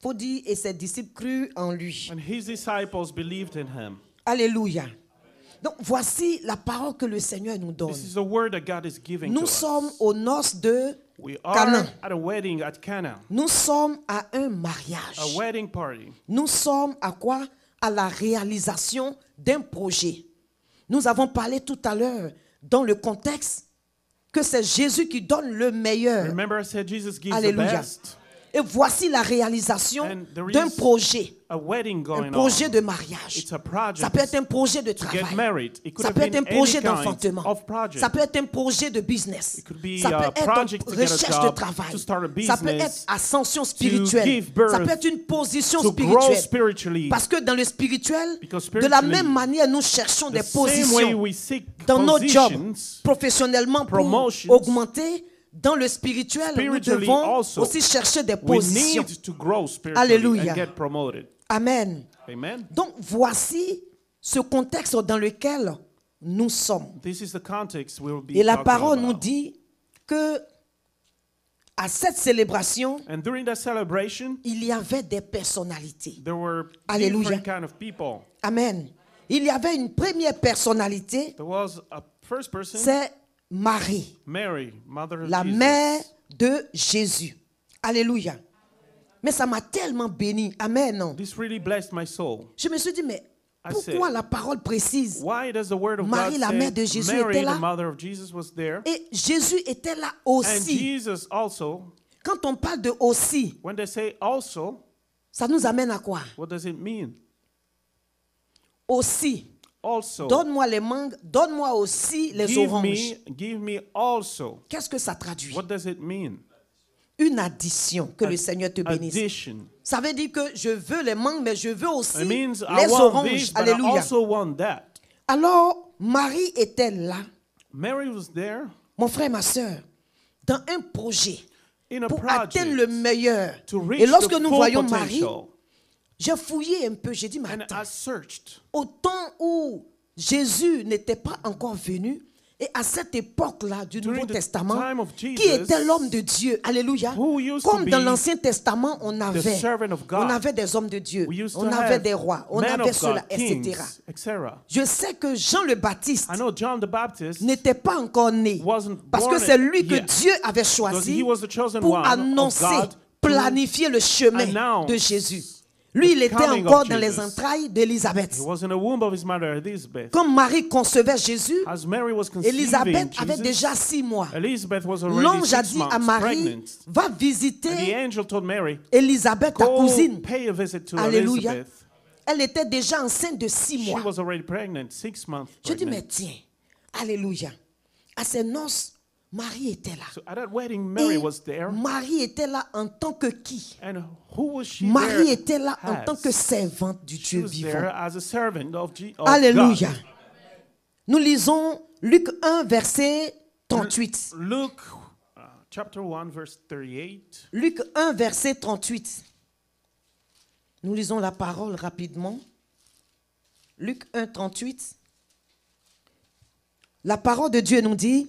B: Faut dire, et ses disciples crurent en lui.
A: And his disciples believed in him.
B: Alléluia. Donc voici la parole que le Seigneur nous donne.
A: This is the word that God is giving
B: Nous
A: to
B: sommes
A: us.
B: aux noces de
A: We
B: Cana.
A: are at a wedding at Cana,
B: Nous sommes à un mariage.
A: a wedding party.
B: Nous sommes à quoi? À la réalisation d'un projet. Nous avons parlé tout à l'heure dans le contexte que c'est Jésus qui donne le meilleur.
A: Remember I said Jesus gives the
B: Alléluia.
A: best.
B: Et voici la réalisation
A: And there
B: d'un
A: is
B: projet.
A: A wedding
B: Un
A: going
B: projet
A: on.
B: de mariage.
A: It's a project
B: Ça peut être un projet de
A: to
B: travail.
A: get married. It could
B: Ça
A: have
B: peut être
A: been
B: un projet
A: any kind
B: d'enfantement.
A: of project.
B: Ça peut être un projet de business.
A: It could be
B: Ça peut
A: a
B: être
A: project
B: une
A: to get a
B: recherche de
A: job,
B: travail.
A: to start a
B: Ça peut
A: business,
B: être ascension spirituelle.
A: give birth,
B: Ça peut être une position
A: to grow
B: spirituelle.
A: spiritually.
B: Parce que dans le spirituel,
A: Because
B: de la
A: spiritually,
B: même manière, nous cherchons des
A: the same way
B: positions
A: we seek
B: dans nos jobs,
A: positions,
B: professionnellement pour
A: promotions,
B: augmenter. Dans le spirituel, nous
A: spiritually
B: devons
A: also,
B: aussi chercher des
A: we
B: positions.
A: need to grow spiritually
B: Alléluia.
A: and get promoted.
B: Amen.
A: Amen.
B: Donc voici ce contexte dans lequel nous sommes.
A: This is the context we will be
B: Et la
A: talking
B: parole nous
A: about.
B: dit que à cette célébration,
A: And during that celebration,
B: il y avait des personnalités.
A: there were
B: Alléluia.
A: different kind of people.
B: Amen. Il y avait une première personnalité,
A: There was a first person,
B: c'est Marie,
A: Mary, mother of
B: la
A: Jesus.
B: mère de Jésus. Alléluia. Mais ça m'a tellement béni. Amen.
A: This really blessed my soul.
B: Je me suis dit, mais
A: I
B: pourquoi
A: said,
B: la parole précise?
A: Why does the word of
B: Marie,
A: God
B: la
A: say
B: mère de Jésus,
A: Mary,
B: était là?
A: the mother of Jesus, was there?
B: Et Jésus était là
A: And
B: aussi.
A: Jesus also,
B: Quand on parle de aussi,
A: when they say also,
B: ça nous amène à quoi?
A: what does it mean?
B: Aussi.
A: Also,
B: Donne-moi les mangues, donne-moi aussi les oranges.
A: give me also.
B: Qu'est-ce que ça traduit?
A: What does it mean?
B: Une addition. Que le Seigneur te bénisse.
A: Addition.
B: Ça veut dire que je veux les mangues, mais je veux aussi
A: It means I
B: les
A: want
B: oranges.
A: this, but I
B: Alléluia.
A: also want that.
B: Alors, Marie était là,
A: Mary was there
B: mon frère, ma soeur, dans un projet
A: in a
B: pour
A: project
B: atteindre le meilleur.
A: to reach
B: Et lorsque
A: the
B: nous
A: full
B: voyons Marie,
A: potential.
B: j'ai fouillé un peu, j'ai dit, mais
A: And
B: attends,
A: I searched.
B: au temps où Jésus n'était pas encore venu, et à cette époque-là du
A: During
B: Nouveau
A: the
B: Testament,
A: time of Jesus,
B: qui était l'homme de Dieu? Alléluia.
A: who used to
B: Comme dans
A: be
B: l'Ancien Testament, on avait,
A: servant of God.
B: on avait des hommes de Dieu,
A: We used
B: on
A: to
B: avait
A: have
B: des rois, on
A: men
B: avait
A: of
B: cela,
A: God, kings,
B: etc.
A: etc.
B: Je sais que Jean le Baptiste
A: I know John the Baptist
B: n'était pas encore né,
A: wasn't
B: parce que
A: born
B: c'est lui que
A: yet,
B: Dieu avait
A: because
B: choisi
A: he was the chosen
B: pour
A: one
B: annoncer,
A: of God to
B: planifier le chemin
A: announce
B: de Jésus. Lui, il
A: the
B: était
A: coming
B: encore
A: of
B: dans les
A: Jesus.
B: entrailles d'Élisabeth.
A: He was in the womb of his mother Elizabeth.
B: Quand Marie concevait Jésus,
A: As Mary was conceiving
B: Élisabeth avait
A: Jesus,
B: déjà 6 mois.
A: Elizabeth was already
B: L'ange a
A: 6
B: dit à
A: months
B: Marie,
A: pregnant.
B: va
A: And the
B: visiter
A: angel told Mary,
B: Élisabeth, ta
A: go
B: cousine.
A: pay a visit to
B: Alléluia.
A: Elizabeth.
B: Elle était déjà enceinte de 6
A: She
B: mois.
A: was already pregnant, 6 months
B: Je dis,
A: pregnant.
B: mais tiens, alléluia. À ces noces, Marie était là.
A: So at that wedding, Mary
B: Et
A: was there.
B: Marie était là en tant que qui?
A: And who was she
B: Marie
A: there
B: était là en
A: as?
B: tant que servante du
A: She
B: Dieu
A: was
B: vivant.
A: there as a servant of God.
B: Alléluia. Nous lisons Luc 1, verset 38.
A: Luke chapter 1, verse 38.
B: Luc 1, verset 38. Nous lisons la parole rapidement. Luc 1, 38. La parole de Dieu nous dit,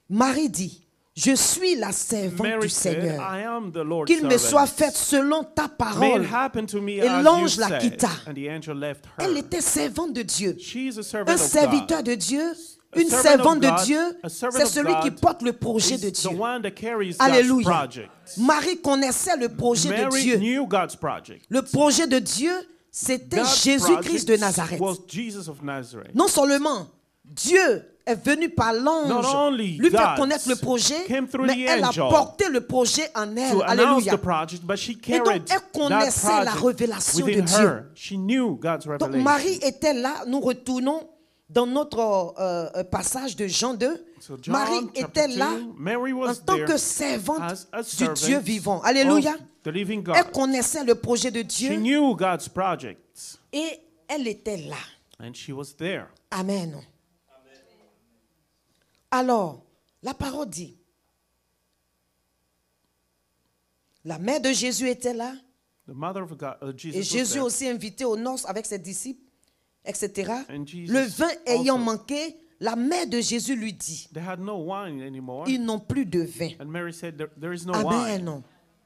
B: Marie dit, je suis la servante
A: Mary
B: du
A: said,
B: Seigneur.
A: I am the Lord's
B: Qu'il me soit
A: servant.
B: fait selon ta
A: May it
B: parole.
A: happen to me
B: Et
A: as
B: l'ange
A: you
B: la
A: said.
B: quitta.
A: And the angel left her.
B: Elle était servante de Dieu.
A: She's a servant
B: Un
A: of
B: serviteur
A: God.
B: de Dieu,
A: A
B: une
A: servant
B: servante
A: of
B: de
A: God,
B: Dieu,
A: a servant
B: c'est
A: of
B: celui qui
A: God
B: porte le projet de
A: is the
B: Dieu.
A: one that carries God's
B: Alléluia.
A: project.
B: Marie connaissait le projet de
A: Mary
B: Dieu.
A: knew God's project.
B: Le projet de Dieu, c'était
A: God's
B: Jésus-Christ de
A: project
B: Nazareth.
A: was Jesus of Nazareth.
B: Non seulement Dieu est venu par
A: Not
B: l'ange
A: only
B: lui faire
A: God
B: connaître le projet,
A: came through
B: mais
A: the
B: elle a
A: angel
B: porté le projet en elle.
A: to announce
B: Alléluia.
A: the project, but she
B: Et donc,
A: carried
B: elle
A: that
B: connaissait la
A: project
B: révélation de
A: within
B: Dieu.
A: her. She knew God's
B: Donc
A: revelation.
B: Marie était là, nous retournons dans notre passage de Jean 2.
A: So John,
B: Marie
A: chapter
B: était là
A: 2, Mary
B: en
A: was
B: tant
A: there
B: que servante
A: as a
B: du
A: servant
B: Dieu vivant. Alléluia.
A: of the living God.
B: Elle connaissait le projet de
A: She
B: Dieu
A: knew God's project,
B: et elle était là.
A: and she was there.
B: Amen. Alors, la parole dit, la mère de Jésus était là,
A: The mother of God, Jesus
B: et
A: was
B: Jésus
A: there.
B: aussi invité aux noces avec ses disciples, etc.
A: And Jesus
B: Le vin ayant
A: also.
B: manqué, la mère de Jésus lui dit,
A: They had no wine anymore.
B: ils n'ont plus de vin.
A: And Mary said, there is no wine.
B: Amen.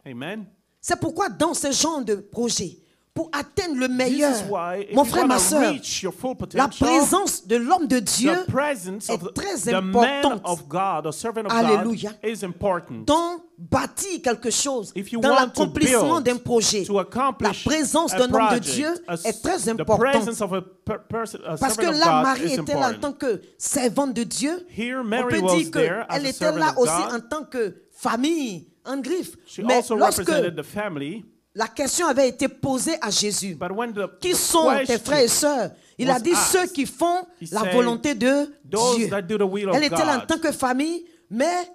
A: Amen.
B: C'est pourquoi dans ce genre de projet, pour atteindre le
A: This
B: meilleur,
A: is why, if
B: mon
A: you
B: frère,
A: want
B: ma
A: to
B: soeur,
A: reach your full
B: la
A: potential,
B: présence de l'homme de Dieu
A: the presence of
B: est très
A: the man
B: importante.
A: of God, a servant of
B: Alléluia.
A: God, is important.
B: Dans bâtir quelque chose,
A: If you
B: dans
A: want to
B: l'accomplissement
A: build,
B: d'un projet,
A: to
B: la
A: accomplish
B: présence
A: a
B: d'un homme de
A: project,
B: Dieu est très
A: the
B: importante.
A: presence of a person, a
B: Parce que
A: servant of
B: là,
A: God
B: Marie
A: is
B: était là en
A: important.
B: tant que servante de Dieu.
A: Here,
B: On
A: Mary
B: peut
A: was
B: dire
A: there as
B: qu'elle
A: a
B: était
A: servant
B: là
A: of
B: aussi
A: God.
B: en tant que famille, en griffe.
A: She
B: Mais
A: also
B: lorsque
A: represented the family.
B: la question avait été posée à Jésus,
A: But when
B: qui
A: the
B: sont tes
A: question
B: frères et sœurs? Il a
A: was
B: dit
A: asked,
B: ceux qui font
A: he
B: la
A: said,
B: volonté de
A: those
B: Dieu.
A: that do the will of
B: Elle était là en
A: God.
B: tant que famille, mais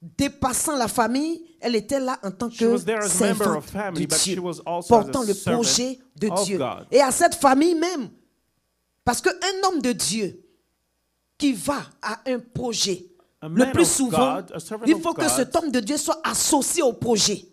B: dépassant la famille, elle était là en tant
A: She
B: que
A: was there as a member
B: servante
A: of family,
B: de
A: but she
B: Dieu,
A: was also
B: portant
A: as a
B: le
A: servant
B: projet de
A: of
B: Dieu.
A: God.
B: Et à cette famille même, parce qu'un homme de Dieu qui va à un projet,
A: A
B: le
A: man
B: plus
A: of
B: souvent,
A: God, a servant
B: il
A: of
B: faut que
A: God,
B: cet homme de Dieu soit associé au projet.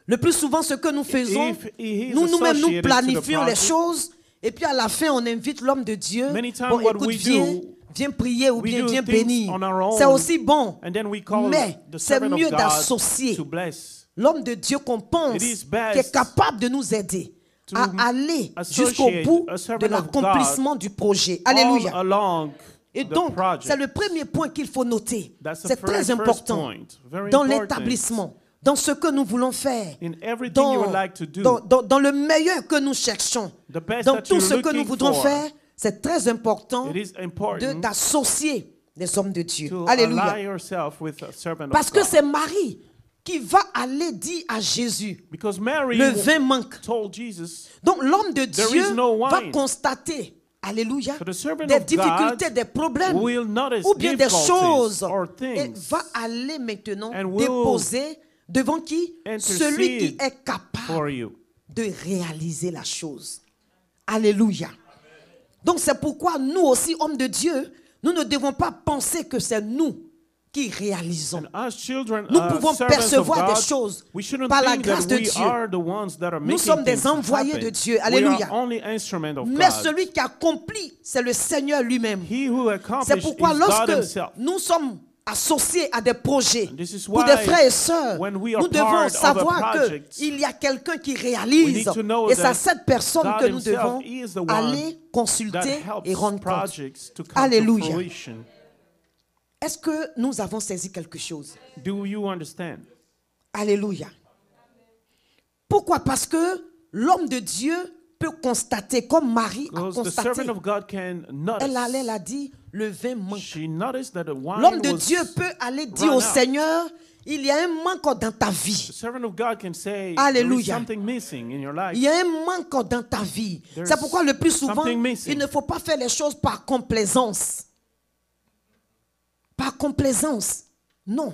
B: Le plus souvent, ce que nous faisons,
A: if he is
B: nous-mêmes, nous
A: associated to the
B: planifions les
A: project,
B: choses, et puis à la fin, on invite l'homme de Dieu.
A: Many times
B: Bon,
A: what
B: écoute,
A: we
B: viens,
A: do,
B: viens prier ou
A: we
B: bien
A: do
B: viens
A: things
B: bénir.
A: on our own,
B: C'est aussi bon.
A: and then we call
B: Mais
A: the
B: c'est
A: servant
B: mieux
A: of God
B: d'associer
A: to bless.
B: l'homme de Dieu qu'on pense,
A: It is
B: qui
A: best
B: est capable de nous aider
A: to
B: à aller jusqu'au
A: associate
B: bout
A: a servant
B: de
A: of
B: l'accomplissement du projet.
A: All
B: Alléluia.
A: along
B: Et
A: the
B: donc,
A: project.
B: c'est le premier point qu'il faut noter.
A: That's the
B: C'est très
A: first
B: important
A: point. Very
B: dans
A: important.
B: l'établissement, dans ce que nous voulons faire,
A: In everything you
B: dans,
A: would like to do,
B: dans le meilleur que nous cherchons,
A: the best
B: dans
A: that
B: tout
A: you're
B: ce que nous
A: looking
B: voudrons
A: for,
B: faire, c'est très important
A: it is important
B: d'associer les hommes de Dieu.
A: to
B: Alléluia.
A: ally yourself with a servant
B: Parce
A: of
B: que
A: God.
B: c'est Marie qui va aller dire à Jésus,
A: Because Mary
B: le vin manque.
A: told Jesus,
B: Donc l'homme de
A: There
B: Dieu
A: is no
B: va
A: wine.
B: constater, alléluia,
A: So the servant
B: des
A: of
B: difficultés,
A: God
B: des problèmes,
A: will notice
B: ou bien des
A: difficulties
B: choses,
A: or
B: et
A: things
B: va aller maintenant
A: and will
B: déposer devant qui? Celui qui
A: intercede
B: est capable
A: for you.
B: de réaliser la chose. Alléluia. Donc c'est pourquoi nous aussi, hommes de Dieu, nous ne devons pas penser que c'est nous qui réalisons.
A: And as children,
B: Nous pouvons
A: servants of
B: percevoir
A: God,
B: des choses
A: we shouldn't
B: par la
A: think
B: grâce
A: that
B: de
A: we
B: Dieu.
A: are the ones that are
B: Nous
A: making
B: sommes des
A: things
B: envoyés
A: happen.
B: de Dieu.
A: We
B: Alléluia.
A: are only instrument of
B: Mais
A: God.
B: celui qui accomplit, c'est le Seigneur lui-même.
A: He who
B: C'est
A: accomplished
B: pourquoi
A: is God
B: lorsque
A: himself.
B: nous sommes associés à des projets
A: And this is
B: pour des
A: why
B: frères et sœurs,
A: when we are
B: nous devons
A: part of a
B: savoir
A: project,
B: qu'il y a quelqu'un qui
A: we
B: réalise.
A: need to know
B: Et c'est
A: that
B: à cette personne
A: God
B: que nous
A: himself
B: devons
A: is the one
B: aller
A: that
B: consulter et
A: helps
B: rendre compte.
A: projects to come
B: Alléluia.
A: to fruition.
B: Est-ce que nous avons saisi quelque chose?
A: Do you understand?
B: Alléluia. Pourquoi? Parce que l'homme de Dieu peut constater, comme Marie a
A: Because the
B: constaté.
A: servant of God can
B: Elle allait,
A: notice.
B: l'a dit, le vin manque.
A: She noticed that the wine
B: L'homme de
A: was
B: Dieu peut aller dire
A: run
B: au
A: out.
B: Seigneur, il y a un manque dans ta
A: The
B: vie.
A: servant of God can say, there is
B: Alléluia.
A: something missing in your life.
B: Il y a un manque dans ta vie.
A: There's
B: C'est pourquoi le plus souvent,
A: something missing.
B: il ne faut pas faire les choses par complaisance. Par complaisance. Non.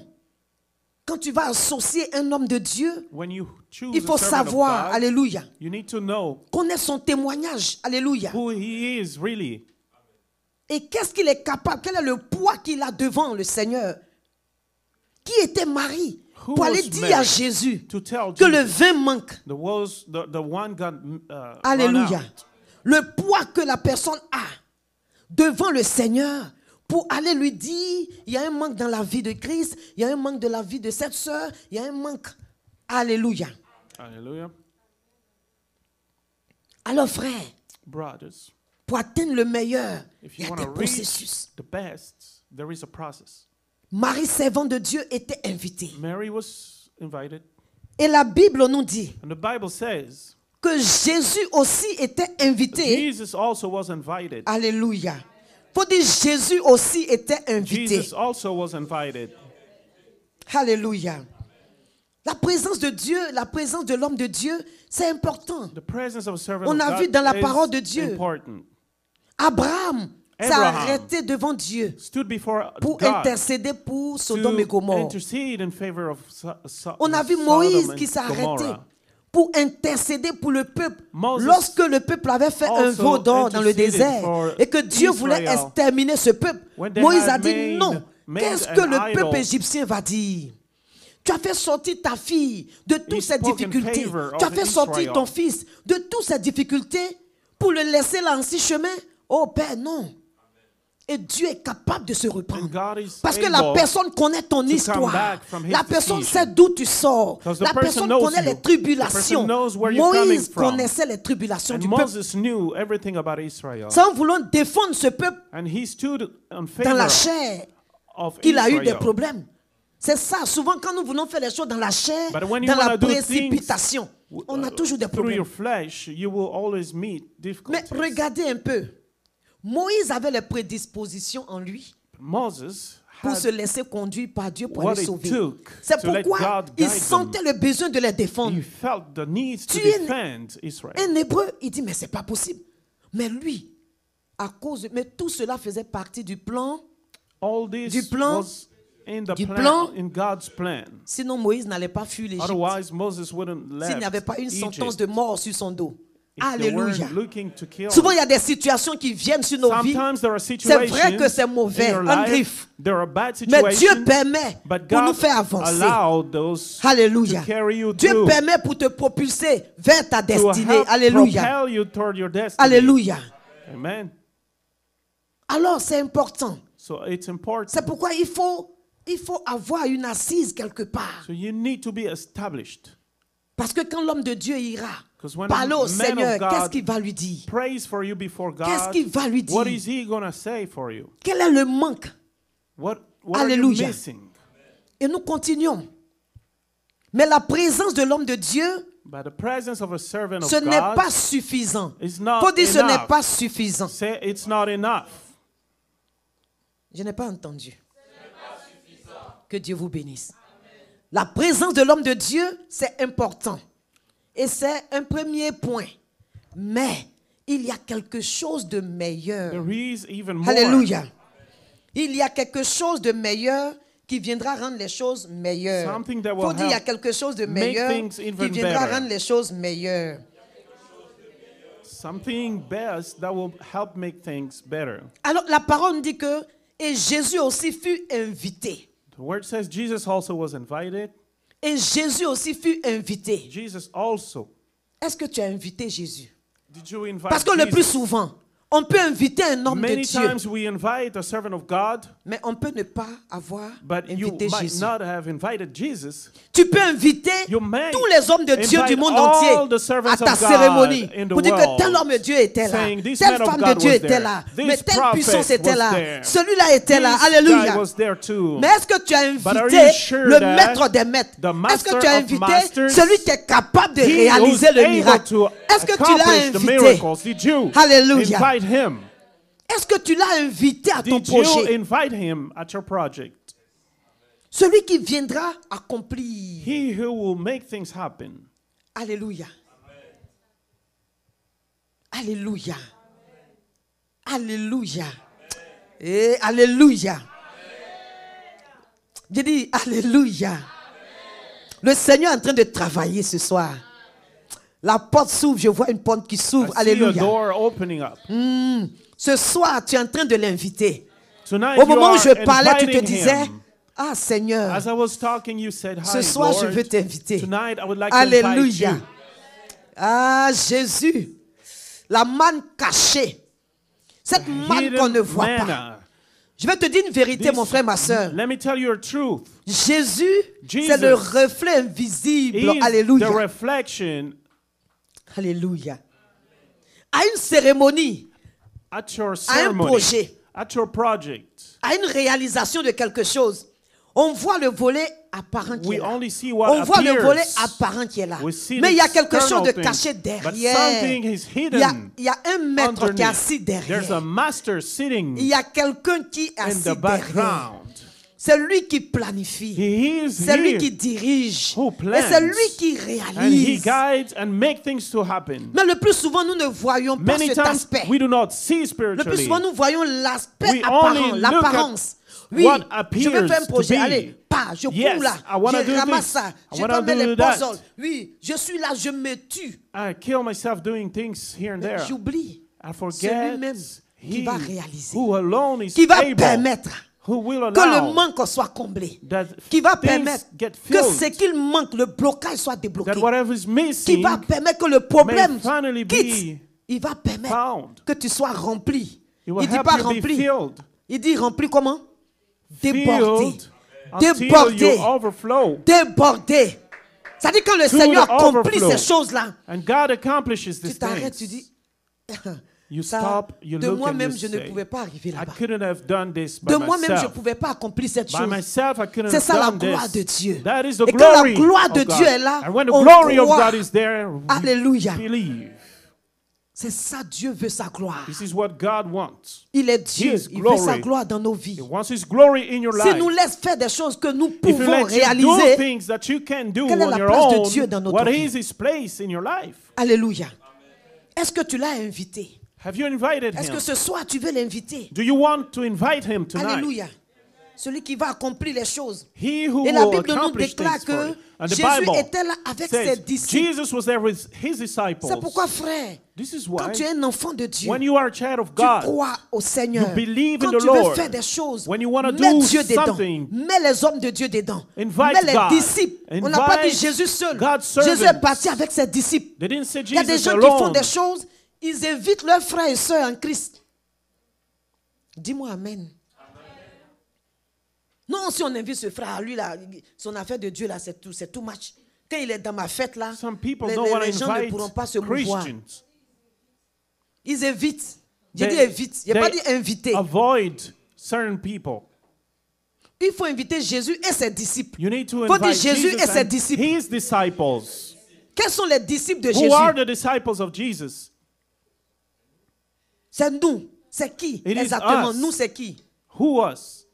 B: Quand tu vas associer un homme de Dieu,
A: When you choose
B: il faut
A: a servant of
B: savoir,
A: God,
B: alléluia,
A: you need to know
B: connaître son témoignage, alléluia.
A: who he is really.
B: Et qu'est-ce qu'il est capable, quel est le poids qu'il a devant le Seigneur. Qui était Marie
A: Who
B: pour aller
A: was
B: dire
A: Mary
B: à Jésus
A: to tell
B: que le
A: Jesus
B: vin manque.
A: the one got run
B: Alléluia.
A: out.
B: Le poids que la personne a devant le Seigneur pour aller lui dire, il y a un manque dans la vie de Christ, il y a un manque de la vie de cette sœur, il y a un manque. Alléluia.
A: Hallelujah.
B: Alors frère,
A: Brothers,
B: pour atteindre le meilleur,
A: if
B: il y
A: you
B: a
A: want
B: des
A: to reach
B: processus.
A: the best, there is a process.
B: Marie, servante de Dieu, était invitée.
A: Mary was invited.
B: Et la Bible nous dit
A: And the Bible says
B: que Jésus aussi était invité.
A: Jesus also was invited.
B: Alléluia. Faut dire Jésus aussi était invité.
A: Jesus also was invited.
B: Alléluia. La présence de Dieu, la présence de l'homme de Dieu, c'est important.
A: The presence of a servant
B: On
A: of
B: a
A: God
B: vu dans la
A: is
B: parole de Dieu.
A: important.
B: Abraham s'est
A: Abraham
B: arrêté devant Dieu
A: Stood before
B: pour
A: God
B: intercéder pour Sodome et
A: to
B: Gomorrhe.
A: intercede in favor of
B: On a vu
A: Sodom
B: Moïse
A: and
B: qui s'est arrêté
A: Gomorrah.
B: pour intercéder pour le peuple.
A: Moses
B: Lorsque le peuple avait fait un
A: also
B: veau d'or dans le
A: interceded
B: désert
A: for
B: et que Dieu voulait
A: Israel.
B: exterminer ce peuple,
A: When they
B: Moïse a
A: had
B: dit non.
A: made
B: Qu'est-ce que
A: an
B: le peuple
A: idol,
B: égyptien va dire? Tu as fait sortir ta fille de toutes ces
A: spoke in
B: difficultés.
A: favor
B: Tu as
A: of
B: fait sortir
A: Israel.
B: ton fils de toutes ces difficultés pour le laisser là en si chemin. Oh Père, non. Et Dieu est capable de se
A: And
B: reprendre.
A: God is
B: Parce que la
A: able
B: personne connaît ton
A: come
B: histoire.
A: back from his
B: La personne
A: decision.
B: sait d'où tu sors.
A: Because the
B: La
A: person
B: personne
A: knows
B: connaît
A: you.
B: les
A: The
B: tribulations.
A: person knows where you're coming
B: Moïse
A: from.
B: connaissait les tribulations
A: And
B: du peuple.
A: Moses knew everything about Israel.
B: Sans vouloir défendre ce peuple
A: And he stood in
B: dans la
A: favor
B: chair,
A: of
B: qu'il a eu des
A: Israel.
B: problèmes. C'est ça, souvent quand nous voulons faire les choses dans la chair,
A: But when you
B: dans la
A: wanna do
B: précipitation, on a toujours des
A: Through
B: problèmes.
A: your flesh, you will always meet
B: Mais
A: difficulties.
B: regardez un peu. Moïse avait les prédispositions en lui
A: Moses
B: pour
A: had
B: se laisser conduire par Dieu pour
A: what
B: aller
A: it
B: sauver.
A: took
B: C'est
A: to let
B: pourquoi
A: God
B: il
A: guide them.
B: sentait le besoin de les défendre.
A: He felt the need to
B: Tu es-
A: defend Israel.
B: Un hébreu, il dit, mais c'est pas possible. Mais lui, mais tout cela faisait partie du plan.
A: All this
B: du plan-
A: was in the
B: du
A: plan,
B: plan-
A: in God's plan.
B: Sinon, Moïse n'allait pas fuir l'Égypte.
A: Otherwise, Moses wouldn't
B: S'il
A: left
B: n'y avait pas une
A: Egypt
B: sentence de mort sur son dos.
A: if they
B: Alléluia.
A: weren't looking to kill
B: Souvent,
A: him.
B: il y a des situations qui viennent sur nos vies.
A: Sometimes there are
B: C'est
A: situations
B: vrai que c'est mauvais,
A: in your
B: en
A: life,
B: griffe.
A: there are bad
B: Mais Dieu
A: situations,
B: permet
A: but
B: pour nous
A: God
B: faire avancer.
A: allowed those
B: Alléluia.
A: to carry you
B: Dieu
A: through,
B: permet pour te propulser vers ta
A: to
B: destinée.
A: help
B: Alléluia.
A: propel you toward your destiny.
B: Alléluia.
A: Amen.
B: Alors, c'est important.
A: So it's important.
B: C'est pourquoi il faut avoir une assise quelque part.
A: So you need to be established.
B: Parce que quand l'homme de Dieu ira
A: 'Cause when
B: parler
A: a
B: au
A: man
B: Seigneur,
A: of God
B: qu'est-ce qu'il va lui dire?
A: Praise for you before God.
B: Qu'est-ce qu'il va lui
A: What
B: dire?
A: is he going to say for you?
B: Quel est le manque?
A: What are you
B: Alléluia.
A: missing?
B: Et nous continuons. Mais la présence de l'homme de Dieu,
A: By the presence of a servant of
B: ce n'est
A: God,
B: pas suffisant.
A: it's not
B: Faut dire ce n'est
A: enough.
B: pas suffisant.
A: Say it's not enough.
B: Je n'ai pas entendu. Que Dieu vous bénisse. La présence de l'homme de Dieu, c'est important. Et c'est un premier point. Mais il y a quelque chose de meilleur.
A: There is even more.
B: Alléluia. Il y a quelque chose de meilleur qui viendra rendre les choses meilleures.
A: Something that
B: Il
A: will
B: faut dire il y a
A: help
B: quelque chose de
A: make
B: meilleur
A: things
B: qui
A: even
B: viendra
A: better.
B: rendre les choses meilleures.
A: Something best that will help make things better.
B: Alors la parole nous dit que et Jésus aussi fut invité.
A: The word says Jesus also was invited.
B: Et Jésus aussi fut invité.
A: Jesus also.
B: Est-ce que tu as invité Jésus?
A: Did you invite
B: Parce que le
A: Jesus?
B: plus souvent, on peut inviter un homme de
A: Many
B: Dieu,
A: times we invite a servant of God,
B: mais on peut ne pas avoir
A: but you
B: invité
A: might
B: Jésus.
A: not have invited Jesus.
B: Tu peux inviter
A: You may
B: tous les hommes de Dieu du
A: invite
B: monde
A: all
B: entier
A: the servants
B: à ta
A: of God
B: cérémonie
A: in the
B: pour dire que
A: world,
B: tel homme de Dieu était là,
A: saying, "This
B: telle
A: man of
B: femme de
A: God
B: Dieu
A: was
B: était
A: there.
B: là,
A: This
B: mais telle
A: prophet
B: puissance était
A: was
B: là,
A: there.
B: celui-là était là,
A: This guy
B: alléluia.
A: was there too.
B: Mais est-ce que tu as
A: But are
B: invité
A: you sure
B: le
A: that
B: maître des maîtres?
A: the
B: Est-ce que
A: master
B: tu as
A: of
B: invité
A: masters,
B: celui qui est capable de
A: He
B: réaliser
A: who's
B: le
A: able
B: miracle?
A: to
B: Est-ce que tu l'as
A: accomplish the
B: invité?
A: miracles? Did you
B: Alléluia.
A: invite him?
B: Est-ce que tu l'as invité à ton
A: Did you
B: projet?
A: invite him at your project?
B: Celui qui viendra accomplir.
A: He who will make things happen.
B: Alléluia. Alléluia. Alléluia. Et alléluia. J'ai dit alléluia. Le Seigneur est en train de travailler ce soir. La porte s'ouvre, je vois une porte qui s'ouvre.
A: I see a
B: Alléluia.
A: door opening up.
B: Ce soir, tu es en train de l'inviter.
A: Tonight
B: Au
A: you
B: moment où
A: are
B: je parlais, tu te
A: inviting
B: disais,
A: him.
B: ah Seigneur,
A: As I was talking, you said,
B: ce
A: "Hi,
B: soir je
A: Lord.
B: veux t'inviter.
A: Tonight I would like to invite
B: Alléluia.
A: you."
B: Ah Jésus, la manne cachée. Cette manne qu'on ne
A: Hidden
B: voit pas.
A: manna.
B: Je vais te dire une vérité,
A: This-
B: mon frère, ma soeur.
A: Let me tell you a truth.
B: Jésus,
A: Jesus
B: c'est le reflet invisible.
A: He is
B: Alléluia.
A: the reflection
B: Alléluia. À une cérémonie,
A: at your
B: à un
A: ceremony,
B: projet,
A: at your project.
B: à une réalisation de quelque chose, on voit le volet apparent qui est
A: We
B: là.
A: only see what
B: On voit le volet
A: appears.
B: apparent qui est là.
A: We see
B: Mais
A: the
B: il y a quelque chose de
A: external
B: caché
A: thing,
B: derrière.
A: but something is hidden
B: Il y a un maître qui est assis
A: There's a
B: derrière.
A: master sitting
B: Il y a quelqu'un qui est
A: in
B: assis
A: the
B: derrière.
A: background.
B: C'est lui qui planifie.
A: He is
B: C'est lui
A: here
B: qui dirige.
A: who
B: Et
A: plans.
B: c'est lui qui
A: and he
B: réalise.
A: guides and make things to happen.
B: Mais le plus souvent, nous ne voyons pas
A: Many
B: cet
A: times
B: aspect.
A: we do not see
B: Le plus
A: spiritually.
B: souvent, nous voyons l'aspect
A: We
B: apparent,
A: only look
B: l'apparence. Oui,
A: what
B: je veux faire un
A: appears
B: projet.
A: to be.
B: Allez, pas, je
A: Yes,
B: cours là,
A: I wanna do
B: je ramasse
A: this.
B: ça,
A: I
B: je
A: wanna
B: dois mettre
A: do
B: les
A: that.
B: puzzles. Oui, je suis là, je me tue.
A: I kill myself doing things here and there.
B: J'oublie
A: I forget
B: celui-même qui
A: he
B: va réaliser,
A: who alone is
B: qui va
A: able,
B: permettre
A: who will
B: que le
A: allow
B: manque soit comblé,
A: that
B: qui va
A: things
B: permettre
A: get
B: que
A: filled,
B: ce qu'il manque, le blocage soit débloqué,
A: that whatever is
B: qui
A: missing
B: va permettre que le problème
A: may finally
B: quitte.
A: be
B: Il va permettre
A: found.
B: que tu sois rempli.
A: It will
B: Il dit
A: help
B: pas
A: you be
B: rempli.
A: filled.
B: Il dit rempli comment? Débordé.
A: Filled until
B: Débordé.
A: you overflow.
B: Débordé. Ça dit quand le
A: To
B: Seigneur
A: the
B: accomplit
A: overflow.
B: ces choses-là,
A: And God accomplishes
B: tu
A: these
B: t'arrêtes, tu
A: things.
B: dis,
A: You
B: ça,
A: stop, you
B: de
A: look and
B: moi-même,
A: you
B: je ne
A: say,
B: pouvais pas arriver
A: I
B: là-bas.
A: couldn't have done this by
B: De moi-même, je ne
A: myself.
B: pouvais pas accomplir cette
A: By
B: chose.
A: myself, I couldn't
B: C'est
A: have
B: ça la
A: done
B: gloire de
A: this.
B: Dieu.
A: That is the
B: Et quand la
A: glory
B: gloire de
A: of
B: Dieu
A: God.
B: est là,
A: And when the
B: on
A: glory of
B: croit.
A: God is there, we
B: Alléluia.
A: believe.
B: C'est ça, Dieu veut sa gloire.
A: This is what God wants.
B: Il est Dieu,
A: His
B: il veut sa
A: glory.
B: gloire dans nos vies.
A: He wants His glory in your
B: S'il
A: life.
B: nous laisse faire des choses que nous
A: If you
B: pouvons
A: let you do
B: réaliser,
A: things that you can do
B: quelle est
A: on
B: la
A: your
B: place de
A: own,
B: Dieu dans notre
A: what
B: vie?
A: is His place in your life?
B: Alléluia. Est-ce que tu l'as invité?
A: Have you invited
B: Est-ce que
A: Him?
B: ce soir tu veux l'inviter?
A: Do you want to invite Him tonight?
B: Alléluia. Celui qui va accomplir les choses.
A: He who
B: Et la
A: will
B: Bible nous
A: accomplish
B: déclare
A: things for
B: que
A: you. And the
B: Jésus
A: Bible
B: était là avec ses
A: says
B: disciples.
A: Jesus was there with His disciples.
B: C'est pourquoi, frère,
A: This is
B: quand
A: why
B: tu es un enfant de Dieu,
A: when you are a child of
B: tu
A: God,
B: crois au Seigneur.
A: you believe in
B: Quand
A: the
B: tu veux
A: Lord.
B: faire des choses,
A: When you wanna
B: mets
A: do
B: Dieu dedans.
A: something,
B: Mets les hommes de Dieu dedans.
A: invite
B: Mets les
A: God.
B: disciples. On n'a pas dit
A: Invite
B: Jésus seul.
A: God's
B: Jésus est
A: servants.
B: parti avec ses disciples.
A: they didn't say
B: Il y a des
A: Jesus
B: gens qui font
A: alone.
B: des choses, ils invitent leurs frères et sœurs en Christ. Dis-moi Amen. Non, si on invite ce frère, lui là, son affaire de Dieu là, c'est tout match. Quand il est dans ma fête là,
A: Some people
B: les
A: don't want to
B: gens ne
A: invite
B: pourront pas se mouvoir.
A: Christians.
B: Ils évitent. J'ai dit
A: They-
B: évite, il n'y a pas dit
A: they
B: inviter.
A: Avoid certain people.
B: Il faut inviter Jésus et ses disciples.
A: You need to
B: Faut dire
A: invite
B: Jésus
A: Jesus
B: et ses
A: and
B: disciples.
A: His disciples.
B: Quels sont les disciples de
A: Who are
B: Jésus?
A: the disciples of Jesus?
B: C'est nous. C'est qui
A: It is
B: exactement?
A: us.
B: Nous, c'est qui?
A: Who us?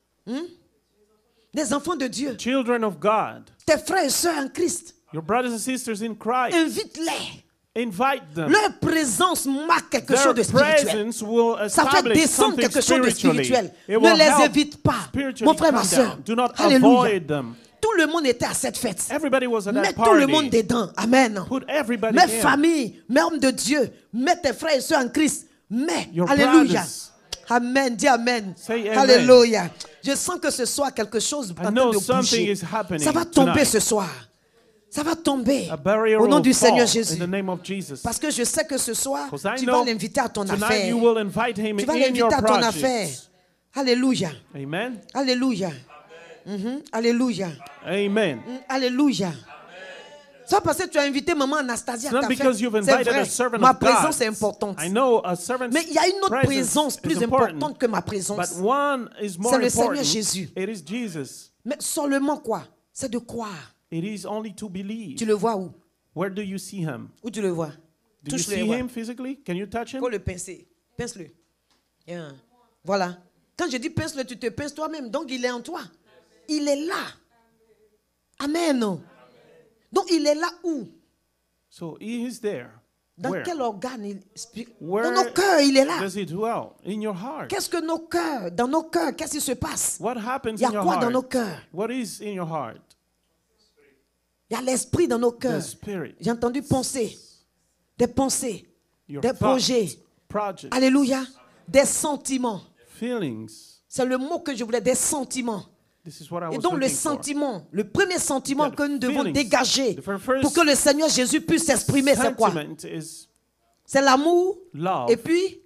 B: Des enfants de Dieu.
A: Children of God.
B: Tes frères et sœurs en Christ.
A: Your brothers and sisters in Christ.
B: Invite-les.
A: Invite them.
B: Leur présence marque quelque chose de
A: Their
B: spirituel.
A: presence will
B: Ça fait
A: establish
B: descendre
A: something
B: quelque chose de
A: spiritually.
B: spirituel.
A: It
B: Ne
A: will
B: les
A: help
B: évite pas.
A: spiritually
B: Mon frère, ma
A: come
B: soeur.
A: down. Do not
B: Alléluia.
A: avoid them.
B: Tout le monde était à cette fête.
A: Everybody was at
B: Mets
A: that
B: tout le monde
A: party.
B: dedans. Amen.
A: Put everybody
B: Mets
A: in.
B: famille, mets homme de Dieu, mets tes frères et sœurs en Christ. Mets.
A: Your
B: Alléluia.
A: brothers.
B: Amen. Dis Amen.
A: Say amen.
B: Alléluia. Je sens que ce soir quelque chose est en train
A: know
B: de
A: something
B: bouger.
A: is happening
B: Ça va tomber
A: tonight.
B: ce soir. Ça va tomber.
A: A barrier
B: Au nom
A: will
B: du
A: fall
B: Seigneur
A: in
B: Jésus.
A: the name of Jesus.
B: Parce que je sais que ce soir,
A: 'Cause I
B: tu
A: know
B: vas l'inviter à ton
A: Tonight
B: affaire.
A: you will invite him
B: Tu vas
A: in your
B: l'inviter à ton affaire.
A: project.
B: Alléluia.
A: Amen.
B: Alléluia. Alléluia.
A: Amen.
B: Alléluia. C'est pas parce que tu as invité maman Anastasia
A: It's
B: à
A: not
B: ta
A: because
B: fête.
A: you've
B: C'est
A: invited
B: vrai.
A: a servant
B: Ma
A: of God.
B: présence est importante.
A: I know a servant's
B: Mais il y a une autre présence
A: presence
B: plus
A: is important.
B: importante que ma présence.
A: But one is more
B: C'est le Seigneur
A: important.
B: Jésus.
A: It is Jesus.
B: Mais seulement quoi? C'est de croire.
A: It is only to believe.
B: Tu le vois où?
A: Where do you see him?
B: Où tu le vois?
A: Do you see
B: Touche-le.
A: him physically? Can you touch
B: Il
A: him?
B: faut le pincer. Pince-le. Bien. Voilà. Quand je dis pince-le, tu te pinces toi-même. Donc il est en toi. Il est là. Amen. Donc il est là où?
A: So he is there.
B: Dans
A: Where?
B: quel organe
A: Where
B: dans nos cœurs, il est là.
A: does it dwell? In your heart.
B: Qu'est-ce que nos cœurs, dans nos cœurs, qu'est-ce qui se passe?
A: What happens
B: Il y a
A: in your
B: quoi dans nos
A: heart?
B: cœurs?
A: What is in your heart?
B: Il y a l'esprit dans nos
A: The
B: cœurs.
A: spirit,
B: J'ai entendu penser, des pensées,
A: your
B: des
A: thoughts,
B: projets.
A: projects,
B: Alléluia. Des sentiments.
A: feelings.
B: C'est le mot que je voulais, des sentiments.
A: This is what I
B: Et
A: was
B: donc le
A: looking for.
B: sentiment, le premier sentiment
A: The
B: que nous devons
A: feelings.
B: dégager
A: The first
B: pour que le Seigneur Jésus puisse s'exprimer, c'est quoi?
A: Sentiment is
B: C'est l'amour
A: love
B: et puis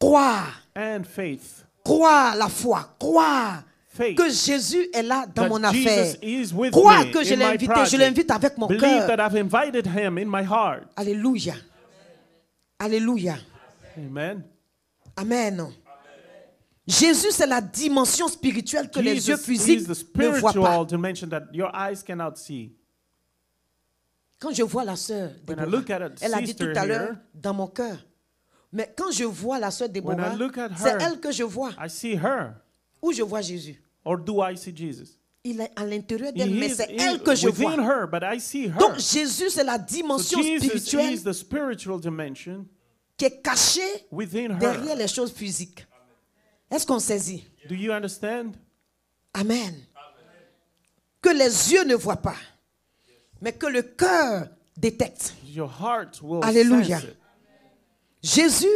B: croire.
A: and faith.
B: Croire la foi, croire
A: Faith.
B: que Jésus est là dans
A: That
B: mon affaire.
A: Jesus is with
B: Croire
A: me
B: que je
A: in
B: l'ai
A: my
B: invité, je
A: project.
B: l'invite avec mon
A: Believe
B: cœur.
A: that I've invited him in my heart.
B: Alléluia. Alléluia.
A: Amen.
B: Amen. Jésus, c'est la dimension spirituelle que les yeux
A: Jesus
B: physiques
A: is the
B: ne voient pas.
A: spiritual dimension that your eyes cannot see.
B: Quand je vois la sœur
A: When I
B: Déborah,
A: look at a
B: elle a dit tout
A: sister
B: à l'heure
A: here,
B: dans mon cœur. Mais quand je vois la sœur Déborah,
A: When I look at
B: c'est
A: her,
B: elle que je vois.
A: I see her.
B: Où je vois Jésus.
A: Or do I see Jesus?
B: Il est à l'intérieur
A: He
B: d'elle, mais
A: is
B: c'est elle que je
A: within
B: vois.
A: her, but I see her.
B: Donc Jésus, c'est la
A: So
B: dimension
A: Jesus
B: spirituelle
A: is the spiritual dimension
B: qui est cachée
A: within
B: derrière
A: her.
B: les choses physiques. Est-ce qu'on saisit?
A: Do you understand?
B: Amen. Que les yeux ne voient pas, mais que le cœur détecte.
A: Your heart will
B: Alléluia.
A: sense it.
B: Jésus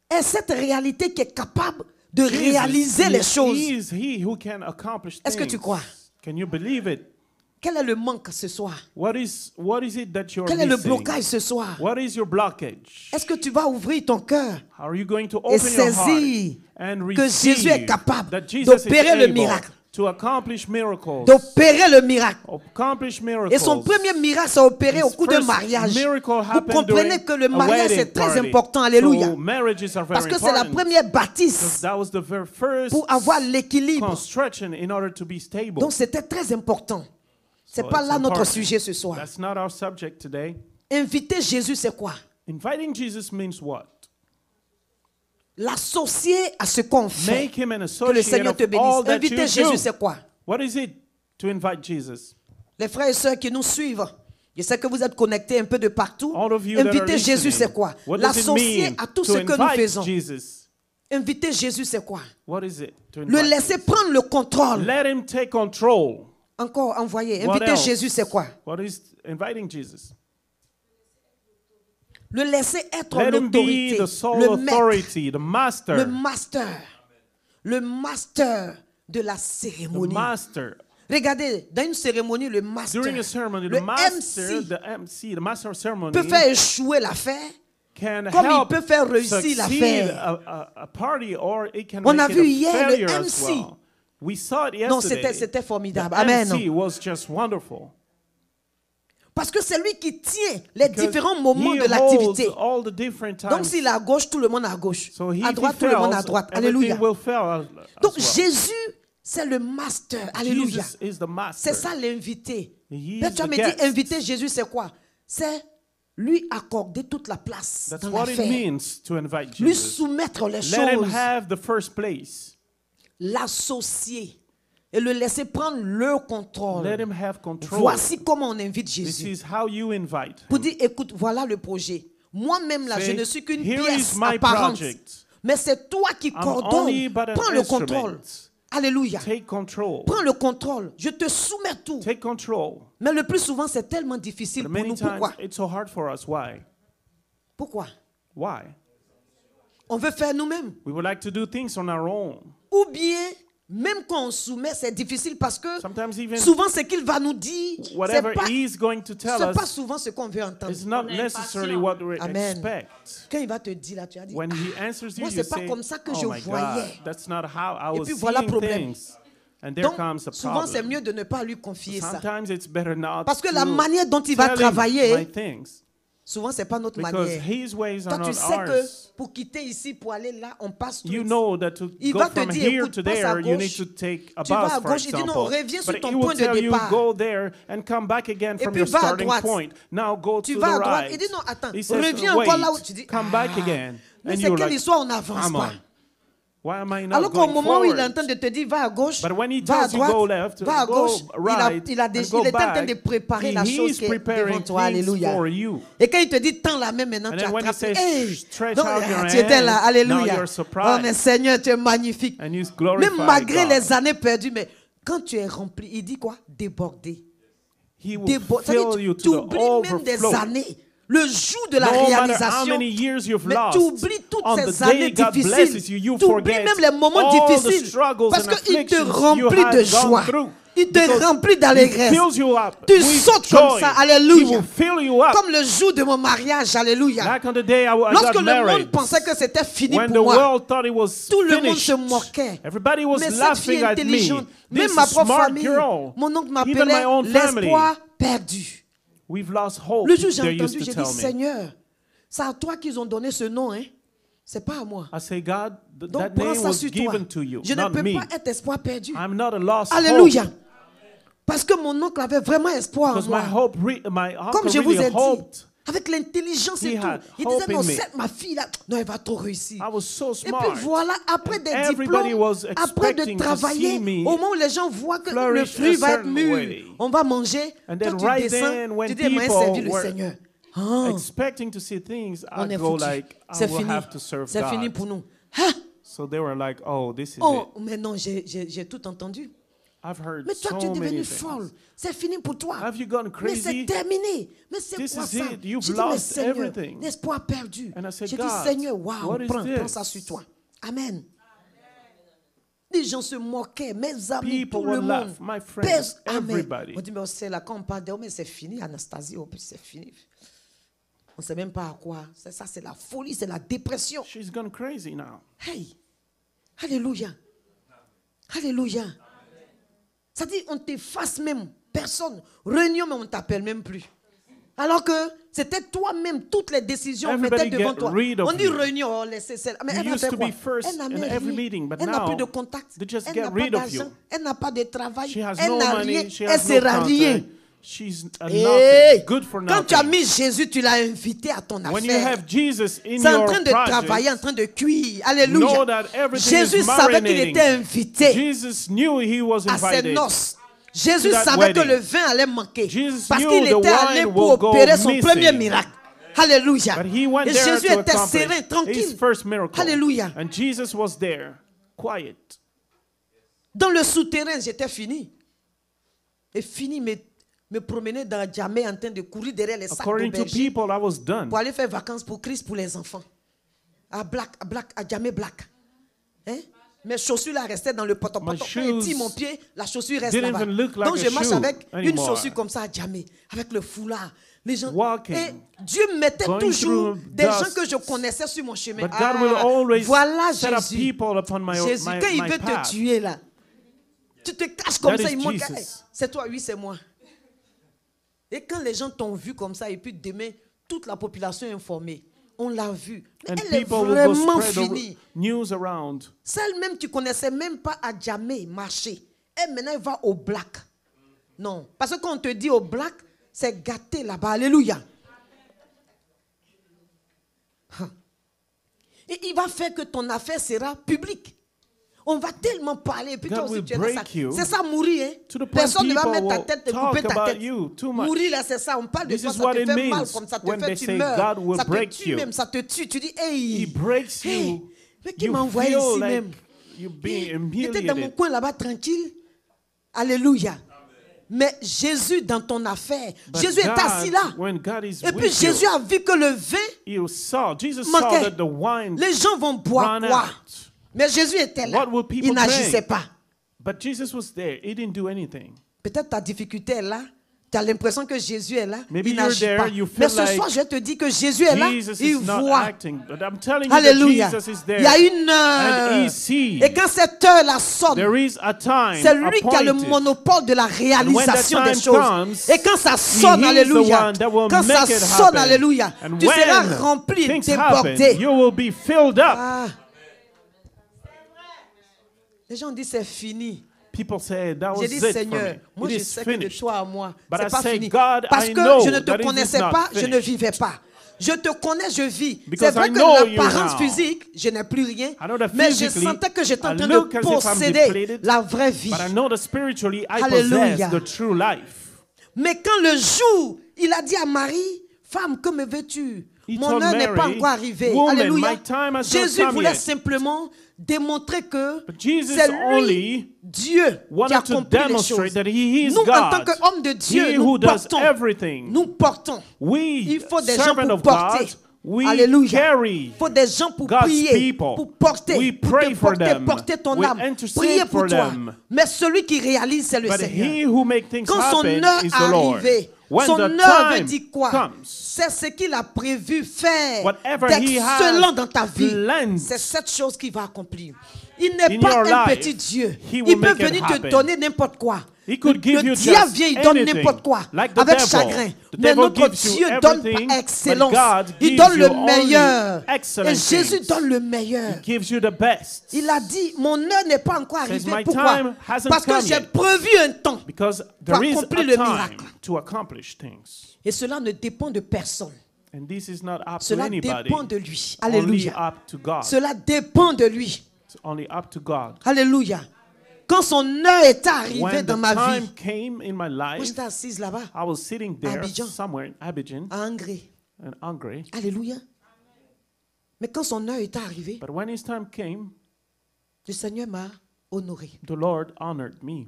B: est cette réalité qui est capable de
A: Jesus
B: réaliser les choses.
A: is he who can accomplish
B: Est-ce que
A: things.
B: tu crois?
A: Can you believe it?
B: Quel est le manque ce soir?
A: What is it that you're
B: Quel est le
A: missing?
B: blocage ce soir?
A: What is your blockage?
B: Est-ce que tu vas ouvrir ton cœur
A: Are you going to
B: et
A: open your heart
B: saisir
A: and
B: que Jésus est
A: receive
B: capable
A: that Jesus
B: d'opérer
A: is
B: le
A: able
B: miracle?
A: to accomplish miracles?
B: D'opérer le miracle.
A: Accomplish miracles.
B: Et son premier miracle s'est opéré au
A: His
B: cours d'un
A: first
B: mariage.
A: miracle
B: Vous
A: happened
B: comprenez
A: during
B: que le
A: a
B: mariage
A: wedding
B: est très
A: party.
B: important. Alléluia.
A: So marriages are very
B: Parce que c'est la
A: important.
B: première bâtisse
A: That was the very first
B: pour avoir l'équilibre.
A: construction in order to be stable.
B: Donc c'était très important. C'est
A: So
B: pas
A: it's
B: là notre
A: important.
B: sujet ce soir.
A: That's not our subject today.
B: Inviter Jésus, c'est quoi?
A: Inviting Jesus means what?
B: L'associer à ce qu'on fait.
A: Make him an
B: Que le
A: associate
B: Seigneur te
A: of all
B: bénisse.
A: that
B: Inviter
A: you
B: Jésus,
A: do.
B: c'est quoi?
A: What is it to invite Jesus?
B: Les frères et sœurs qui nous suivent, je sais que vous êtes connectés un peu de partout.
A: All of you that are
B: Inviter Jésus,
A: listening,
B: c'est quoi?
A: what does it
B: L'associer
A: mean
B: à tout
A: to
B: ce que nous
A: invite
B: faisons.
A: Jesus?
B: Inviter Jésus, c'est quoi?
A: What is it to
B: Le
A: invite?
B: laisser prendre le contrôle.
A: Let him take control.
B: Encore envoyer.
A: What
B: Inviter
A: else?
B: Jésus, c'est quoi?
A: What is inviting Jesus?
B: Le laisser être
A: Let him be
B: l'autorité.
A: the sole
B: Le maître.
A: authority, the master.
B: Le master. Le master de la
A: The
B: cérémonie.
A: master.
B: Regardez, dans une cérémonie, le master,
A: During a ceremony,
B: le
A: the master,
B: MC
A: the master of ceremony
B: peut faire échouer l'affaire,
A: can
B: comme il
A: help
B: peut faire réussir
A: succeed
B: l'affaire.
A: a party, or it can
B: On
A: make
B: a
A: it
B: vu
A: a
B: hier le
A: failure as
B: MC.
A: well. We saw it
B: Non,
A: yesterday.
B: c'était formidable.
A: The
B: Amen.
A: MC was just wonderful.
B: Parce que c'est lui qui tient les
A: Because
B: différents moments
A: he
B: de l'activité.
A: holds all the different times.
B: Donc s'il est à gauche, tout le monde est à gauche.
A: So he,
B: À
A: if
B: droite,
A: he
B: tout le monde est à
A: fails,
B: droite.
A: everything
B: Alléluia.
A: will fail as
B: Donc
A: well.
B: Jésus, c'est le master. Alléluia.
A: Jesus is the master.
B: C'est ça l'invité.
A: He
B: Mais
A: is
B: tu vas
A: the
B: me
A: guest.
B: dire, inviter Jésus, c'est quoi? C'est lui accorder toute la place
A: That's
B: dans
A: what it
B: l'affaire.
A: means to invite
B: Lui
A: Jesus.
B: soumettre les
A: Let him
B: choses.
A: have the first place.
B: L'associer et le laisser prendre le contrôle.
A: Let him have control.
B: Voici comment on invite
A: This
B: Jésus.
A: is how you invite
B: Pour
A: him.
B: dire, écoute, voilà le projet. Moi-même, là,
A: Say,
B: je ne suis qu'une
A: here
B: pièce
A: is my
B: apparente.
A: project.
B: Mais c'est toi qui
A: I'm
B: coordonnes.
A: only but an
B: Prends le
A: instrument.
B: contrôle. Alléluia.
A: Take control.
B: Prends le contrôle. Je te soumets tout.
A: Take control.
B: Mais le plus souvent, c'est tellement difficile
A: But
B: pour
A: many
B: nous.
A: times
B: Pourquoi?
A: it's so hard for us. Why?
B: Pourquoi?
A: Why?
B: On veut faire nous-mêmes.
A: We would like to do things on our own.
B: Ou bien, même quand on soumet, c'est difficile parce que
A: Sometimes even
B: souvent, ce qu'il va nous dire, c'est
A: whatever
B: pas,
A: he's going to tell
B: c'est pas
A: us
B: souvent ce qu'on veut entendre.
A: is not necessarily what we
B: Amen.
A: expect.
B: Quand il va te dire là, tu as dit,
A: When he answers you,
B: moi,
A: you
B: c'est pas
A: say,
B: comme ça que
A: oh
B: je
A: my God,
B: voyais.
A: that's not how I
B: Et
A: was
B: puis voilà le
A: seeing
B: problème.
A: things. And there
B: Donc,
A: comes a
B: souvent, c'est
A: problem.
B: mieux de ne pas lui confier ça.
A: Sometimes it's better not
B: Parce que
A: to
B: la manière dont il va
A: tell him
B: travailler,
A: my things,
B: souvent, c'est pas notre
A: because
B: manière.
A: his ways are
B: Toi, tu
A: not
B: sais
A: ours.
B: que pour quitter ici, pour aller là, on passe tout.
A: You know that to
B: Il
A: go
B: va te
A: from
B: dire,
A: here
B: écoute,
A: to
B: passe à
A: there, you need
B: gauche.
A: to take a
B: Tu vas
A: bus,
B: à
A: for
B: gauche, il dit non,
A: example.
B: reviens sur
A: But
B: ton
A: he will
B: point de
A: tell you,
B: départ.
A: go there and come back again
B: Et
A: from
B: puis
A: your
B: va à
A: starting
B: droite.
A: point. Now go
B: Tu
A: to
B: vas
A: the
B: à droite.
A: right.
B: Il dit non, attends,
A: He says,
B: reviens
A: wait,
B: encore là où tu dis,
A: come back
B: ah,
A: again.
B: mais
A: And
B: c'est
A: you're
B: quelle
A: like,
B: histoire, on n'avance
A: come
B: pas.
A: on. Why am I not
B: Alors qu'au
A: going
B: moment où il est en
A: forward?
B: train de te dire va à gauche,
A: But when he
B: va à
A: tells you go
B: droite,
A: left,
B: va à
A: go
B: gauche,
A: right,
B: il est en train de
A: back,
B: préparer la chose
A: he's
B: qui est devant
A: preparing
B: toi.
A: things
B: Alléluia.
A: for you.
B: Et quand il te dit tends la main maintenant,
A: And
B: tu
A: then when he
B: attrapes.
A: says,
B: Hey!
A: stretch
B: Donc,
A: out your
B: tu étais là,
A: hands,
B: alléluia.
A: now you're
B: Oh
A: surprised.
B: mais Seigneur, tu es magnifique.
A: And you glorify
B: Même malgré
A: God.
B: les années perdues, mais quand tu es rempli, il dit quoi? Débordé.
A: He will
B: C'est-à-dire,
A: fill you
B: tu
A: to the
B: oublies même des
A: overflow.
B: années. Le jour de la
A: No matter how
B: réalisation,
A: many years you've
B: mais
A: lost,
B: tu oublies toutes
A: on
B: ces
A: the
B: années
A: day God
B: difficiles.
A: blesses you, you
B: Tu oublies
A: forget
B: même les moments
A: all the
B: difficiles.
A: struggles
B: Parce
A: and
B: qu'il te
A: afflictions you
B: remplit
A: had
B: de
A: gone
B: joie.
A: through.
B: Il te
A: Because
B: remplit
A: He
B: d'allégresse.
A: fills you up
B: Tu
A: with
B: sautes comme
A: joy.
B: ça.
A: He
B: Alléluia.
A: will fill you up.
B: Comme le jour de mon mariage. Alléluia.
A: Like on the day I
B: Lorsque
A: got
B: le
A: married,
B: monde pensait que c'était fini
A: when the
B: pour moi,
A: world thought it was
B: tout le monde
A: finished,
B: se moquait.
A: everybody was
B: Mais cette
A: laughing
B: fille
A: at me.
B: intelligente, même
A: This
B: ma propre
A: smart
B: famille,
A: girl,
B: mon oncle
A: even my
B: m'appelait
A: own family,
B: l'espoir perdu.
A: we've lost hope.
B: Le jour où j'ai
A: They used
B: entendu,
A: to
B: j'ai
A: tell
B: dit,
A: me.
B: Seigneur, c'est à toi qu'ils ont donné ce nom, hein? C'est pas à moi.
A: I say, God,
B: Donc
A: that
B: prends
A: name
B: ça
A: was
B: sur toi.
A: given to you,
B: Je ne
A: not
B: peux
A: me.
B: pas être espoir perdu.
A: I'm not a lost
B: Alléluia.
A: hope.
B: Parce que mon oncle avait vraiment espoir en
A: Because
B: moi.
A: my
B: Comme
A: uncle
B: je vous
A: really
B: ai dit,
A: hoped.
B: avec l'intelligence et
A: He
B: tout.
A: had
B: Il
A: hope
B: disait, non,
A: in me.
B: cette ma fille là, non, elle va trop réussir.
A: I was so
B: Et
A: smart.
B: puis voilà, après des
A: Everybody
B: diplômes,
A: was
B: après de
A: expecting to
B: travailler,
A: see me
B: au moment où les gens voient que le
A: flourish
B: fruit
A: a
B: va être
A: certain
B: mûr,
A: way.
B: on va manger,
A: And
B: toi
A: then
B: tu
A: right
B: descends,
A: then, when
B: tu dis, moi,
A: people
B: servi le
A: were
B: Seigneur. Ah,
A: Expecting to see things,
B: on
A: I
B: est
A: go
B: foutu.
A: like, I
B: C'est
A: will
B: fini.
A: have to serve
B: C'est fini
A: God.
B: pour nous. Ah,
A: So they were like, oh, this is
B: oh,
A: it.
B: mais non, j'ai tout entendu.
A: I've heard
B: Mais toi, tu es
A: so
B: devenu
A: many
B: folle.
A: things.
B: C'est fini pour toi.
A: Have you gone
B: Mais c'est
A: crazy?
B: terminé. Mais c'est
A: This
B: quoi
A: is
B: ça?
A: it. You've
B: J'ai dit, mais
A: lost
B: Seigneur,
A: everything.
B: l'espoir perdu.
A: And I said,
B: J'ai dit,
A: God,
B: Seigneur, waouh,
A: what is
B: prends ça
A: this?
B: sur toi. Amen. Les gens se moquaient, mes amis,
A: People
B: tout le
A: will
B: monde.
A: laugh. My friends,
B: Pèse. Amen.
A: everybody.
B: On dit, mais c'est là, quand on parle de, oh, mais c'est fini, Anastasie, oh, puis c'est fini. On ne sait même pas à quoi. Ça, c'est la folie, c'est la dépression.
A: She's gone crazy now.
B: Hey, alléluia. Alléluia. Ça dit, on t'efface même. Personne. Réunion, mais on ne t'appelle même plus. Alors que c'était toi-même, toutes les décisions, on mettait
A: Everybody
B: devant
A: get
B: toi.
A: rid of
B: On dit
A: you.
B: réunion, oh, laissez celle. Mais
A: You
B: elle a
A: used
B: fait
A: to
B: quoi?
A: be first
B: Elle n'a
A: in
B: même
A: every
B: rien.
A: meeting, but
B: Elle n'a
A: now
B: plus de contact.
A: they just
B: Elle
A: get
B: n'a pas
A: rid of you.
B: d'argent. Elle n'a pas de travail.
A: She has
B: Elle
A: no
B: n'a
A: money.
B: rien.
A: She
B: Elle
A: has
B: ne sera
A: no
B: rien.
A: contact. She's
B: Hey,
A: nothing. Good for
B: quand tu as
A: nothing.
B: mis Jésus, tu l'as invité à ton
A: When you
B: affaire.
A: have Jesus in
B: C'est en
A: your
B: train de travailler, en
A: project,
B: train de cuire.
A: know
B: Alléluia.
A: that everything
B: Jésus
A: is
B: savait qu'il
A: marinating.
B: était invité
A: Jesus knew he was
B: à ses
A: invited.
B: noces. Jésus
A: that
B: savait que
A: wedding.
B: le vin allait manquer.
A: Jesus
B: Parce
A: knew
B: qu'il
A: the
B: était allé
A: wine
B: pour
A: will go
B: opérer son
A: missing.
B: premier miracle. Alléluia.
A: But he went
B: Et
A: there
B: Jésus
A: to
B: était
A: accomplish
B: serein,
A: his
B: tranquille.
A: first miracle.
B: Alléluia.
A: And Jesus was there, quiet.
B: Dans le souterrain, j'étais fini. Et fini me promener dans Djamé en train de courir derrière les sacs
A: According to
B: d'aubergines
A: people, I was done.
B: pour aller faire vacances pour Christ pour les enfants. À Djamé Black. Hein? Mes chaussures là restaient dans le potopoto.
A: My
B: Quand je tire
A: shoes
B: mon pied, la chaussure reste
A: didn't
B: là-bas.
A: even look like
B: Donc
A: a
B: je marche
A: shoe
B: avec une
A: anymore.
B: chaussure comme ça à Djamé, avec le foulard. Les gens,
A: Walking,
B: et Dieu mettait
A: going
B: toujours
A: through
B: des gens
A: dust.
B: que je connaissais sur mon chemin.
A: But God will always
B: Voilà
A: set up
B: Jésus.
A: people upon my,
B: Jésus,
A: my,
B: quand il
A: my
B: veut
A: path.
B: te tuer là, tu te caches comme
A: That
B: ça,
A: is
B: il manque.
A: Jesus.
B: Hey, c'est toi, oui, c'est moi. Et quand les gens t'ont vu comme ça, et puis demain, toute la population est informée. On l'a vu. Mais
A: And
B: elle est
A: people will go
B: vraiment
A: spread
B: finie.
A: the news around.
B: Celle-même, tu connaissais même pas à jamais marcher. Et maintenant, elle va au black. Non. Parce que quand on te dit au black, c'est gâté là-bas. Alléluia. Et il va faire que ton affaire sera publique. On va tellement parler. Et puis toi
A: God
B: aussi,
A: will
B: tu es dans ça.
A: break you
B: C'est ça, mourir. Hein?
A: to the point
B: Personne ne va
A: people
B: mettre ta
A: will
B: tête, te
A: talk
B: couper ta
A: about
B: tête.
A: you too much.
B: Mourir, là, c'est ça. On parle de
A: This
B: toi,
A: is
B: ça
A: what
B: te
A: it
B: fait mal
A: means
B: comme ça te
A: when
B: fait,
A: they
B: tu
A: say
B: meurs.
A: God will
B: Ça te
A: break
B: tue
A: you.
B: même, ça te tue. Tu dis,
A: He
B: hey,
A: breaks
B: hey,
A: you.
B: mais qui
A: You
B: m'a envoyé
A: feel
B: ici
A: like
B: même?
A: you're being
B: J'étais dans mon
A: humiliated.
B: coin là-bas tranquille. Alléluia. Mais Jésus dans ton affaire,
A: But
B: Jésus est assis là.
A: when God is
B: Et puis
A: with
B: Jésus
A: you,
B: a vu que le vin,
A: Jesus
B: manquait.
A: saw that the wine
B: les gens vont boire
A: ran
B: quoi?
A: out.
B: Mais Jésus était là.
A: What will people
B: Il n'agissait
A: drink?
B: pas.
A: But Jesus was there. He didn't do anything.
B: Peut-être ta difficulté est là. Tu as l'impression que Jésus est là.
A: Maybe
B: Il
A: you're
B: n'agit
A: there,
B: pas.
A: you feel
B: Mais ce
A: like
B: soir, je te dis que Jésus est là.
A: Jesus
B: Il
A: is not
B: voit.
A: acting. But I'm telling you
B: Alléluia.
A: that Jesus is there.
B: Il y a une
A: And
B: heure.
A: he sees.
B: Et quand cette heure-là sonne,
A: There is a time
B: c'est lui qui a le
A: appointed.
B: monopole de la réalisation
A: And when
B: des
A: that
B: choses.
A: time comes,
B: Et quand ça sonne,
A: he is the
B: alléluia.
A: one that will
B: Quand ça
A: make it
B: sonne,
A: happen.
B: alléluia.
A: And
B: Tu seras
A: when
B: rempli et
A: things happen,
B: débordé.
A: you will be filled up.
B: Ah. Les gens disent c'est fini.
A: People say that was
B: J'ai dit
A: it for
B: Seigneur,
A: me.
B: moi
A: It
B: je
A: is
B: sais que de
A: finished.
B: toi à moi,
A: But
B: c'est
A: I
B: pas
A: say,
B: fini.
A: God,
B: Parce
A: I
B: que
A: know
B: je ne
A: that
B: te
A: it is
B: connaissais
A: not
B: pas, je ne
A: finished.
B: vivais pas. Je te connais, je vis. C'est
A: Because
B: vrai
A: I
B: que
A: know you
B: l'apparence
A: now.
B: physique, je n'ai plus rien.
A: I know that
B: Mais je
A: physically,
B: sentais que j'étais en
A: I
B: train
A: look
B: de
A: as if I'm
B: posséder
A: depleted,
B: la vraie vie.
A: But I know that spiritually I
B: Hallelujah.
A: possess the true life.
B: Mais quand le jour, il a dit à Marie, femme, que me veux-tu?
A: He
B: Mon
A: told
B: heure n'est pas
A: Mary,
B: encore arrivée.
A: "Woman,
B: Alléluia.
A: my time has not
B: Jésus
A: come
B: voulait
A: yet."
B: simplement démontrer que
A: But Jesus
B: c'est lui,
A: only
B: Dieu, qui
A: wanted to
B: accomplit les
A: demonstrate
B: choses.
A: that he is
B: Nous, en tant
A: God.
B: qu'hommes de Dieu,
A: He
B: nous
A: who does
B: portons.
A: everything.
B: Nous portons.
A: We,
B: Il faut des gens
A: servants
B: pour
A: of
B: porter.
A: God, we
B: Alléluia.
A: carry
B: Il faut des gens pour
A: God's
B: prier,
A: people.
B: pour porter,
A: We
B: pour
A: pray
B: te
A: for
B: porter,
A: them.
B: porter ton
A: We
B: âme,
A: intercede
B: prier pour
A: for
B: toi.
A: them.
B: Mais celui qui réalise, c'est le
A: But
B: Seigneur.
A: he who makes things
B: Quand son
A: happen
B: heure
A: is the Lord.
B: arrivée,
A: When
B: son
A: the
B: heure veut
A: time
B: dire quoi?
A: comes,
B: C'est ce qu'il a prévu faire
A: Whatever he has
B: d'excellent dans ta vie.
A: planned
B: C'est cette chose qu'il va accomplir. Il n'est
A: in
B: pas
A: your
B: un
A: life,
B: petit Dieu.
A: he will
B: Il peut
A: make it
B: venir te
A: happen.
B: donner n'importe quoi.
A: He could give
B: Le
A: you
B: diable
A: just
B: vient, il donne
A: anything,
B: n'importe quoi,
A: like the
B: avec
A: devil.
B: chagrin.
A: The
B: Mais
A: devil
B: notre
A: gives you
B: Dieu donne
A: everything,
B: par excellence.
A: but God
B: Il
A: gives
B: donne
A: you
B: le
A: only
B: meilleur.
A: excellent
B: Et Jésus
A: things.
B: donne le meilleur.
A: He gives you the best.
B: Il a dit, mon heure n'est pas encore
A: Says,
B: arrivée.
A: "My
B: Pourquoi?
A: time hasn't
B: Parce que
A: come
B: j'ai
A: yet."
B: prévu un temps.
A: Because there is
B: accomplir
A: a
B: le
A: time
B: miracle.
A: to accomplish things.
B: Et cela ne dépend de personne.
A: And this is not up to
B: Cela
A: anybody.
B: dépend de lui.
A: Only
B: Alléluia.
A: up to God.
B: Cela dépend de lui.
A: It's only up to God.
B: Alléluia. Quand son heure est arrivée
A: When
B: dans
A: the
B: ma
A: time
B: vie,
A: came in my
B: moi
A: life,
B: j'étais assise là-bas,
A: I was sitting there
B: Abidjan.
A: somewhere in Abidjan
B: à Angré.
A: and hungry.
B: Alléluia. Mais quand son heure est arrivée,
A: But when his time came,
B: le Seigneur m'a honoré.
A: the Lord honored me.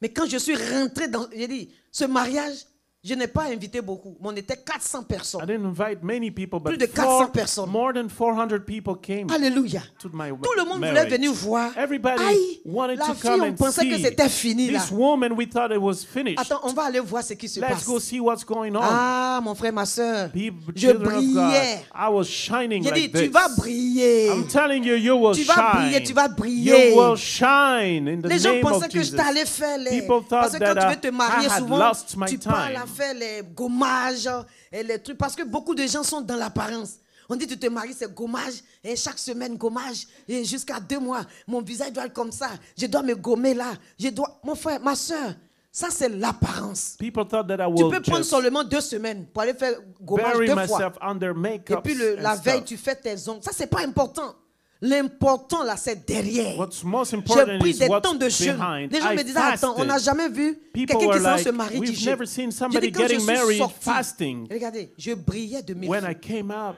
B: Mais quand je suis rentrée dans... J'ai dit, ce mariage, je n'ai pas invité beaucoup. Mais on était 400
A: I
B: personnes.
A: didn't invite many people,
B: Plus
A: but
B: de 400 personnes.
A: more than 400 people came
B: Alléluia.
A: to my
B: Tout le monde voulait
A: marriage.
B: venir voir.
A: Everybody
B: Aïe,
A: wanted
B: la
A: to
B: fille,
A: come
B: on
A: and
B: pensait que
A: see.
B: c'était fini là.
A: This woman, we thought it was finished.
B: Attends, on va aller voir ce qui se
A: Let's
B: passe.
A: go see what's going on.
B: Ah, mon frère, ma soeur,
A: People,
B: je
A: children of God,
B: brillais.
A: I was shining
B: J'ai dit,
A: like
B: tu
A: this.
B: vas briller.
A: I'm telling you, you will
B: Tu vas briller,
A: shine.
B: tu vas briller.
A: You will shine in the
B: Les gens
A: name
B: pensaient
A: of
B: que je
A: Jesus.
B: t'allais faire les...
A: People thought
B: Parce que quand
A: that
B: tu veux te marier,
A: I had
B: souvent,
A: lost my
B: tu parles à
A: time.
B: faire les gommages et les trucs. Parce que beaucoup de gens sont dans l'apparence. On dit, tu te maries, c'est gommage. Et chaque semaine, gommage. Et jusqu'à 2 mois, mon visage doit être comme ça. Je dois me gommer là. Je dois... Mon frère, ma soeur, ça c'est l'apparence.
A: People thought that I
B: Tu
A: would
B: peux prendre
A: just
B: seulement 2 semaines pour aller faire gommage
A: bury
B: 2 fois.
A: myself under
B: Et
A: makeup
B: puis la veille, tu fais tes ongles. Ça, c'est pas important. L'important, là, c'est derrière.
A: What's most
B: J'ai
A: important
B: pris
A: is
B: des
A: what's
B: temps de jeûne.
A: behind.
B: Les gens
A: I
B: me disaient, attends, on
A: fasted.
B: n'a jamais vu
A: People
B: quelqu'un
A: were
B: qui s'en
A: like,
B: se marie du
A: we've
B: jeûne.
A: never seen
B: J'ai
A: somebody
B: dit, quand je
A: getting
B: suis
A: married
B: sortie,
A: fasting.
B: regardez, je brillais de mes
A: When
B: yeux.
A: I came up,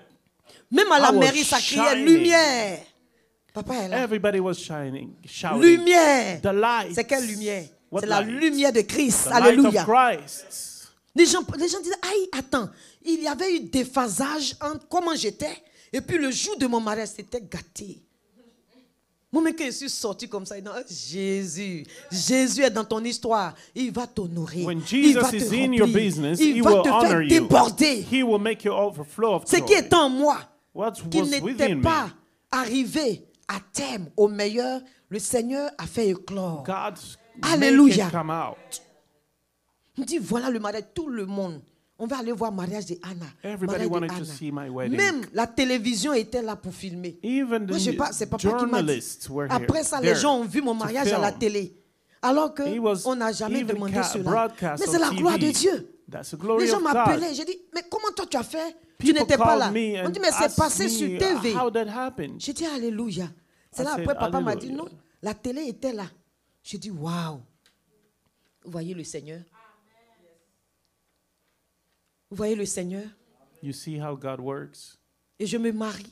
B: Même à la
A: I was
B: mairie, ça criait
A: shining.
B: lumière. Papa est là.
A: everybody was shining, shouting.
B: Lumière.
A: The light.
B: C'est quelle lumière?
A: What
B: C'est la
A: light?
B: lumière de Christ.
A: The light
B: Alléluia.
A: of Christ.
B: Les gens disaient, aïe, attends, il y avait eu des phasages entre comment j'étais et puis le jour de mon mariage, c'était gâté. Moi, même quand je suis sorti comme ça, il dit, oh, Jésus est dans ton histoire. Il va t'honorer.
A: When
B: Il va
A: Jesus
B: te
A: is in your
B: remplir.
A: business,
B: Il
A: he
B: va
A: will
B: te faire
A: honor you.
B: déborder.
A: He will make you overflow of
B: Ce qui
A: joy.
B: est en moi,
A: What
B: qui
A: was
B: n'était
A: within me,
B: pas arrivé à terme, au meilleur, le Seigneur a fait éclore.
A: God
B: Alléluia.
A: make it come out.
B: Il dit, voilà le mariage, tout le monde. On va aller voir le mariage de Anna.
A: Everybody
B: Mariage de
A: wanted to
B: Anna.
A: see my wedding.
B: Même la télévision était là pour filmer.
A: Even the
B: Moi, je sais pas, c'est papa qui m'a dit.
A: journalists were here.
B: Après ça, les
A: there
B: gens ont vu mon
A: to
B: mariage à la
A: film.
B: télé. Alors
A: He was
B: qu'on n'a jamais
A: even
B: demandé cela.
A: broadcast
B: Mais c'est
A: on
B: la gloire de
A: TV.
B: Dieu.
A: That's the glory
B: Les gens
A: of God.
B: m'appelaient. J'ai dit, mais comment toi tu as fait? Tu
A: People
B: n'étais pas
A: called
B: là.
A: me
B: On
A: and
B: dit, mais c'est
A: asked
B: passé sur
A: me,
B: TV.
A: how that happened.
B: J'ai dit, alléluia. C'est
A: I
B: là
A: said,
B: après, papa m'a dit,
A: Alléluia.
B: non, la télé était là. J'ai dit, waouh. Vous voyez le Seigneur? Vous voyez le Seigneur?
A: You see how God works.
B: Et je me marie.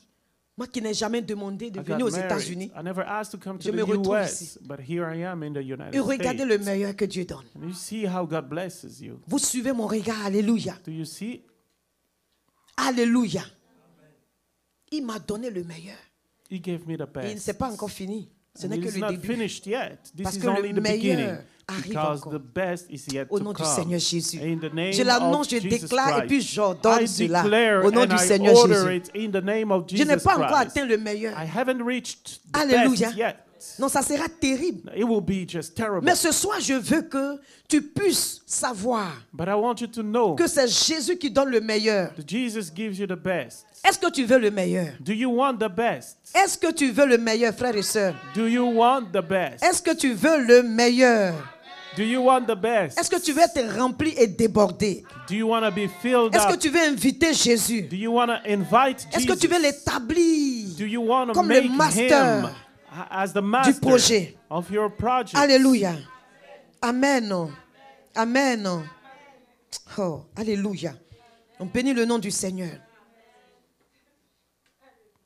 B: Moi qui n'ai jamais demandé de
A: I
B: venir
A: got
B: aux
A: married.
B: États-Unis.
A: I never asked to come
B: Je
A: to
B: me
A: the
B: retrouve
A: US,
B: ici.
A: but here I am in the United
B: Et regardez
A: States.
B: le meilleur que Dieu donne.
A: And you see how God blesses you.
B: Vous suivez mon regard, alléluia.
A: Do you see?
B: Alléluia. Il m'a donné le meilleur.
A: He gave me the
B: Et il ne
A: best.
B: s'est pas encore fini. Ce
A: And
B: n'est que
A: it's
B: le
A: not
B: début.
A: finished yet. This
B: Parce
A: is
B: que le
A: only the
B: meilleur
A: beginning.
B: arrive
A: Because
B: encore.
A: the best is yet
B: Au
A: to
B: nom du
A: come.
B: Seigneur Jésus.
A: In the name
B: Je l'annonce,
A: of
B: je
A: Jesus
B: déclare et puis
A: Christ.
B: j'ordonne
A: I
B: cela.
A: declare
B: Au nom
A: and
B: du
A: I
B: Seigneur
A: order
B: Jésus.
A: it in the name of
B: Je n'ai
A: Jesus
B: pas encore
A: Christ.
B: atteint le meilleur.
A: I haven't reached the
B: Alléluia.
A: best yet.
B: Non, ça sera terrible.
A: It will be just terrible.
B: Mais ce soir, je veux que tu puisses savoir
A: But I want you to know
B: que c'est Jésus qui donne le meilleur.
A: that Jesus gives you the best.
B: Est-ce que tu veux le meilleur?
A: Do you want the best?
B: Est-ce que tu veux le meilleur, frères et sœurs?
A: Do you want the best?
B: Est-ce que tu veux le meilleur?
A: Do you want the best?
B: Est-ce que tu veux être rempli et débordé?
A: Do you want to be filled
B: Est-ce que
A: up?
B: tu veux inviter Jésus?
A: Do you want to invite
B: Est-ce que tu veux
A: Jesus?
B: l'établir
A: Do you want to
B: comme le
A: make
B: master
A: him as the
B: du
A: master
B: projet?
A: of your project?
B: Alléluia. Amen. Amen. Oh, alléluia. On bénit le nom du Seigneur.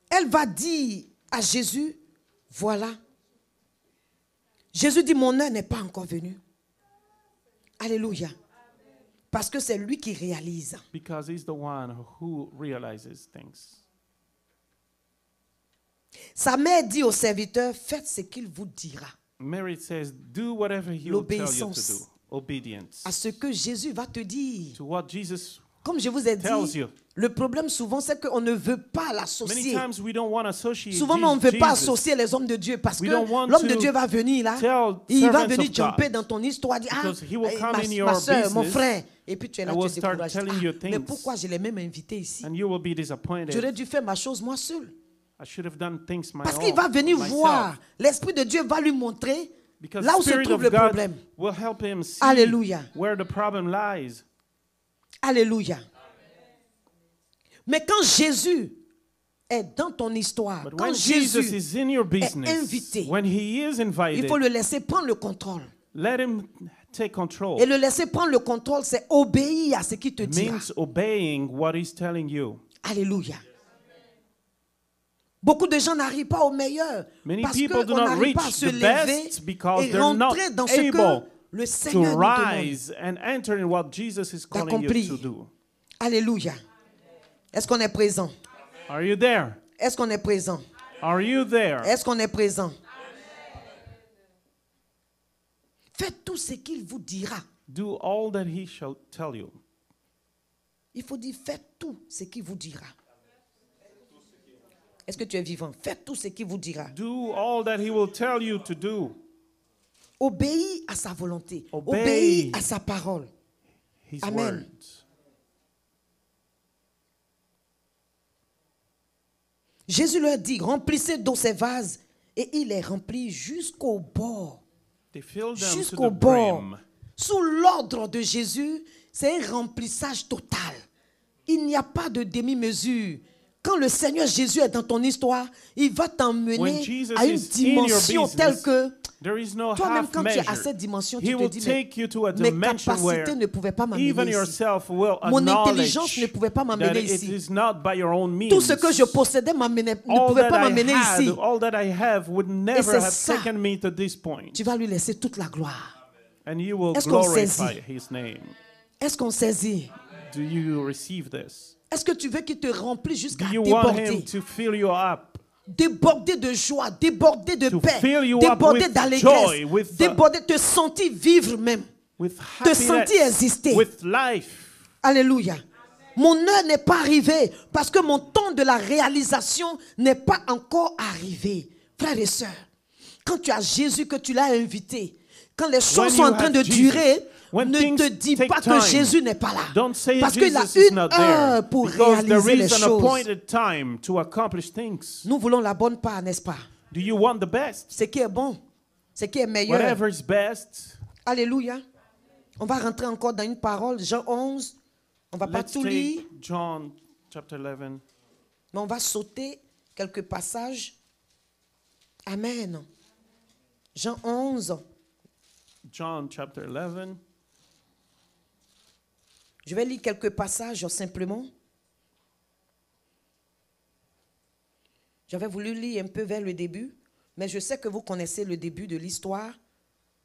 B: Elle va dire à Jésus, voilà. Jésus dit, mon heure n'est pas encore venue. Alléluia. Parce que c'est lui qui réalise.
A: Because he's the one who realizes things.
B: Sa mère dit au serviteur, faites ce qu'il vous dira.
A: Mary says, do whatever he will tell you to
B: L'obéissance.
A: do. Obedience.
B: À ce que Jésus va te dire.
A: To what Jesus
B: Comme je vous ai
A: tells
B: dit,
A: you.
B: le problème souvent c'est qu'on ne veut pas
A: Many
B: l'associer.
A: times we don't want to associate
B: Souvent on ne veut pas
A: Jesus.
B: associer les hommes de Dieu parce que
A: We don't want
B: l'homme de
A: to
B: Dieu va venir là,
A: tell
B: il va
A: servants
B: venir
A: of
B: jumper
A: God.
B: dans ton histoire, dire ah,
A: Because he will come in
B: ma
A: your
B: soeur, mon
A: business
B: frère, et puis tu es là,
A: and
B: tu
A: will
B: es
A: start
B: découragé.
A: telling you
B: Mais
A: things.
B: pourquoi je l'ai même invité ici?
A: And you will be disappointed.
B: J'aurais dû faire ma chose moi seul.
A: I should have done things
B: Parce qu'il va venir voir, l'Esprit de Dieu va lui montrer
A: Because
B: là où
A: the
B: se
A: Spirit
B: trouve
A: of
B: le
A: God
B: problème.
A: will help him see
B: Alléluia.
A: where the problem lies.
B: Alléluia. Mais quand Jésus est dans ton histoire,
A: But
B: quand
A: when Jesus
B: Jésus
A: is in your business,
B: invité,
A: when he is
B: il
A: invited,
B: faut le laisser prendre le contrôle.
A: let him take control.
B: Et le laisser prendre le contrôle, c'est obéir à ce qu'il te dira.
A: Means obeying what he's telling you.
B: Alléluia. Beaucoup de gens n'arrivent pas au meilleur
A: Many
B: parce
A: people do
B: qu'on
A: not
B: n'arrive pas à
A: reach
B: se
A: the
B: lever
A: best because
B: et
A: they're not
B: rentrer dans ce que
A: able
B: le
A: to
B: Seigneur nous demande.
A: rise and enter in what Jesus is calling you
B: D'accomplir.
A: to do.
B: Alléluia. Est-ce qu'on est présent?
A: Are you there?
B: Est-ce qu'on est présent?
A: Are you there?
B: Est-ce qu'on est présent? Faites tout ce qu'il vous dira.
A: Do all that he shall tell you.
B: Il faut dire faites tout ce qu'il vous dira. Est-ce que tu es vivant? Faites tout ce qu'il vous dira.
A: Do all that he will tell you to do.
B: Obéis à sa volonté.
A: Obey.
B: Obéis à sa parole.
A: His
B: Amen.
A: words.
B: Jésus leur dit, remplissez d'eau ces vases. Et il les remplit jusqu'au bord.
A: They fill them to
B: Jusqu'au
A: the
B: bord.
A: brim.
B: Sous l'ordre de Jésus, c'est un remplissage total. Il n'y a pas de demi-mesure. Quand le Seigneur Jésus est dans ton histoire, il va
A: When
B: t'emmener
A: Jesus
B: à une
A: is in your
B: dimension
A: business,
B: telle que
A: there is no
B: toi-même,
A: half
B: quand tu es à
A: measure.
B: cette dimension,
A: He
B: tu te
A: will
B: dis,
A: take you to a
B: mes
A: dimension where
B: capacités ne pouvaient pas m'amener
A: even
B: ici.
A: yourself will
B: Mon
A: acknowledge
B: intelligence ne pouvait pas
A: that
B: m'amener
A: it
B: ici.
A: is not by your own means.
B: Tout ce que je possédais ne
A: All
B: pouvait
A: that
B: pas
A: I
B: m'amener
A: had,
B: ici.
A: all that I have would never
B: c'est
A: have
B: ça.
A: taken me to this point.
B: Tu vas lui laisser toute la gloire.
A: And you will
B: Est-ce qu'on
A: glorify
B: saisit?
A: his name.
B: Est-ce qu'on saisit?
A: Do you receive this?
B: Est-ce que tu veux qu'il te remplisse
A: Do
B: jusqu'à
A: you want
B: déborder?
A: him to fill you up?
B: Déborder de joie, déborder de
A: To
B: paix,
A: fill you up
B: déborder
A: with
B: d'allégresse,
A: joy, with,
B: déborder, te sentir vivre même,
A: With
B: te sentir
A: happiness,
B: exister.
A: with life.
B: Alléluia. Mon heure n'est pas arrivée parce que mon temps de la réalisation n'est pas encore arrivé. Frères et sœurs, quand tu as Jésus, que tu l'as invité, quand les choses
A: When
B: sont en
A: you
B: train
A: have
B: de
A: Jesus,
B: durer,
A: when
B: ne
A: things
B: te dis
A: take
B: pas que
A: time,
B: Jésus n'est pas là.
A: Don't say
B: Parce qu'il a
A: Jesus is
B: une
A: not
B: heure
A: there.
B: pour
A: Because there
B: réaliser les
A: is an
B: choses.
A: appointed time to accomplish things.
B: Nous voulons la bonne part, n'est-ce pas?
A: Do you want the best?
B: Ce qui est bon, ce qui est meilleur.
A: Whatever is best.
B: Alléluia. On va rentrer encore dans une parole, Jean 11. On ne va pas
A: Let's
B: tout lire,
A: take John chapter 11.
B: mais on va sauter quelques passages. Amen. Jean 11.
A: John chapter 11.
B: Je vais lire quelques passages simplement. J'avais voulu lire un peu vers le début, mais je sais que vous connaissez le début de l'histoire,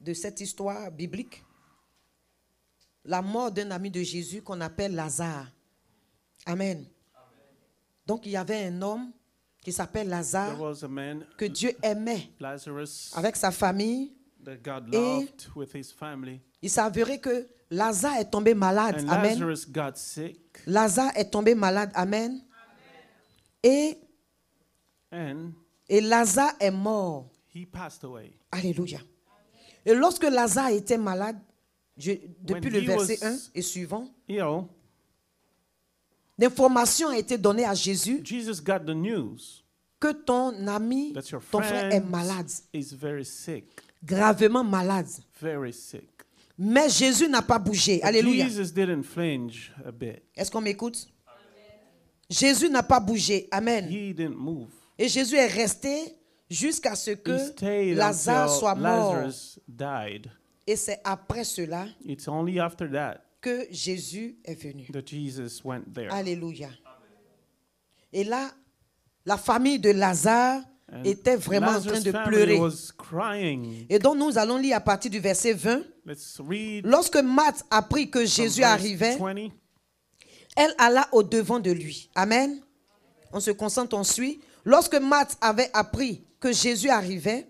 B: de cette histoire biblique. La mort d'un ami de Jésus qu'on appelle Lazare. Amen. Donc il y avait un homme qui s'appelle
A: There
B: Lazare,
A: was a man,
B: que Dieu aimait
A: Lazarus,
B: avec sa famille.
A: that God
B: Et
A: loved with his family.
B: il s'avérait que Lazare est tombé malade.
A: And
B: Amen.
A: Lazarus got sick.
B: Lazare est tombé malade. Amen. Et Lazare est mort.
A: He passed away.
B: Alléluia. Et lorsque Lazare était malade, depuis le
A: he
B: verset
A: was
B: 1 et suivant,
A: Ill,
B: l'information a été donnée à Jésus
A: Jesus got the news
B: que ton ami,
A: that your
B: ton frère est
A: friend
B: malade,
A: is very sick.
B: gravement malade.
A: Very sick.
B: Mais Jésus n'a pas bougé. Alléluia.
A: Jesus didn't flinch a bit.
B: Est-ce qu'on m'écoute? Jésus n'a pas bougé. Amen.
A: He didn't move.
B: Et Jésus est resté jusqu'à ce
A: He
B: que
A: stayed
B: Lazare
A: until
B: soit mort.
A: Lazarus died.
B: Et c'est après cela
A: It's only after that
B: que Jésus est venu.
A: that Jesus went there.
B: Alléluia. Et là, la famille de Lazare
A: And
B: était vraiment en train
A: Lazarus'
B: de
A: family
B: pleurer.
A: was crying.
B: Et donc nous allons lire à partir du verset 20.
A: Let's read
B: Lorsque Marthe apprit que
A: from
B: Jésus
A: verse
B: arrivait,
A: 20.
B: elle alla au devant de lui. Amen. On se concentre, on suit. Lorsque Marthe avait appris que Jésus arrivait,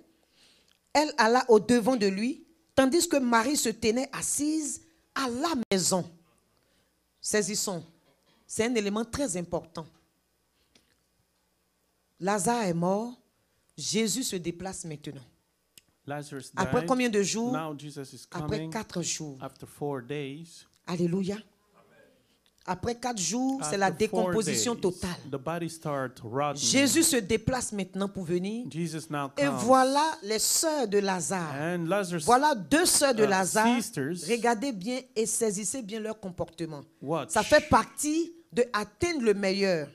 B: elle alla au devant de lui, tandis que Marie se tenait assise à la maison. Saisissons. C'est un élément très important. Lazare est mort. Jésus se déplace maintenant.
A: Lazarus
B: Après
A: died.
B: combien de jours?
A: Now Jesus is
B: Après
A: coming
B: 4 jours.
A: after 4 days.
B: Alléluia. Après 4 jours, c'est la
A: After 4
B: décomposition
A: days,
B: totale.
A: the body start rotting.
B: Jésus se déplace maintenant pour venir.
A: Jesus now
B: Et
A: comes.
B: voilà les sœurs de Lazare.
A: And Lazarus,
B: Voilà 2 sœurs de Lazare.
A: sisters.
B: Regardez bien et saisissez bien leur comportement.
A: watch,
B: Ça fait partie de atteindre le meilleur.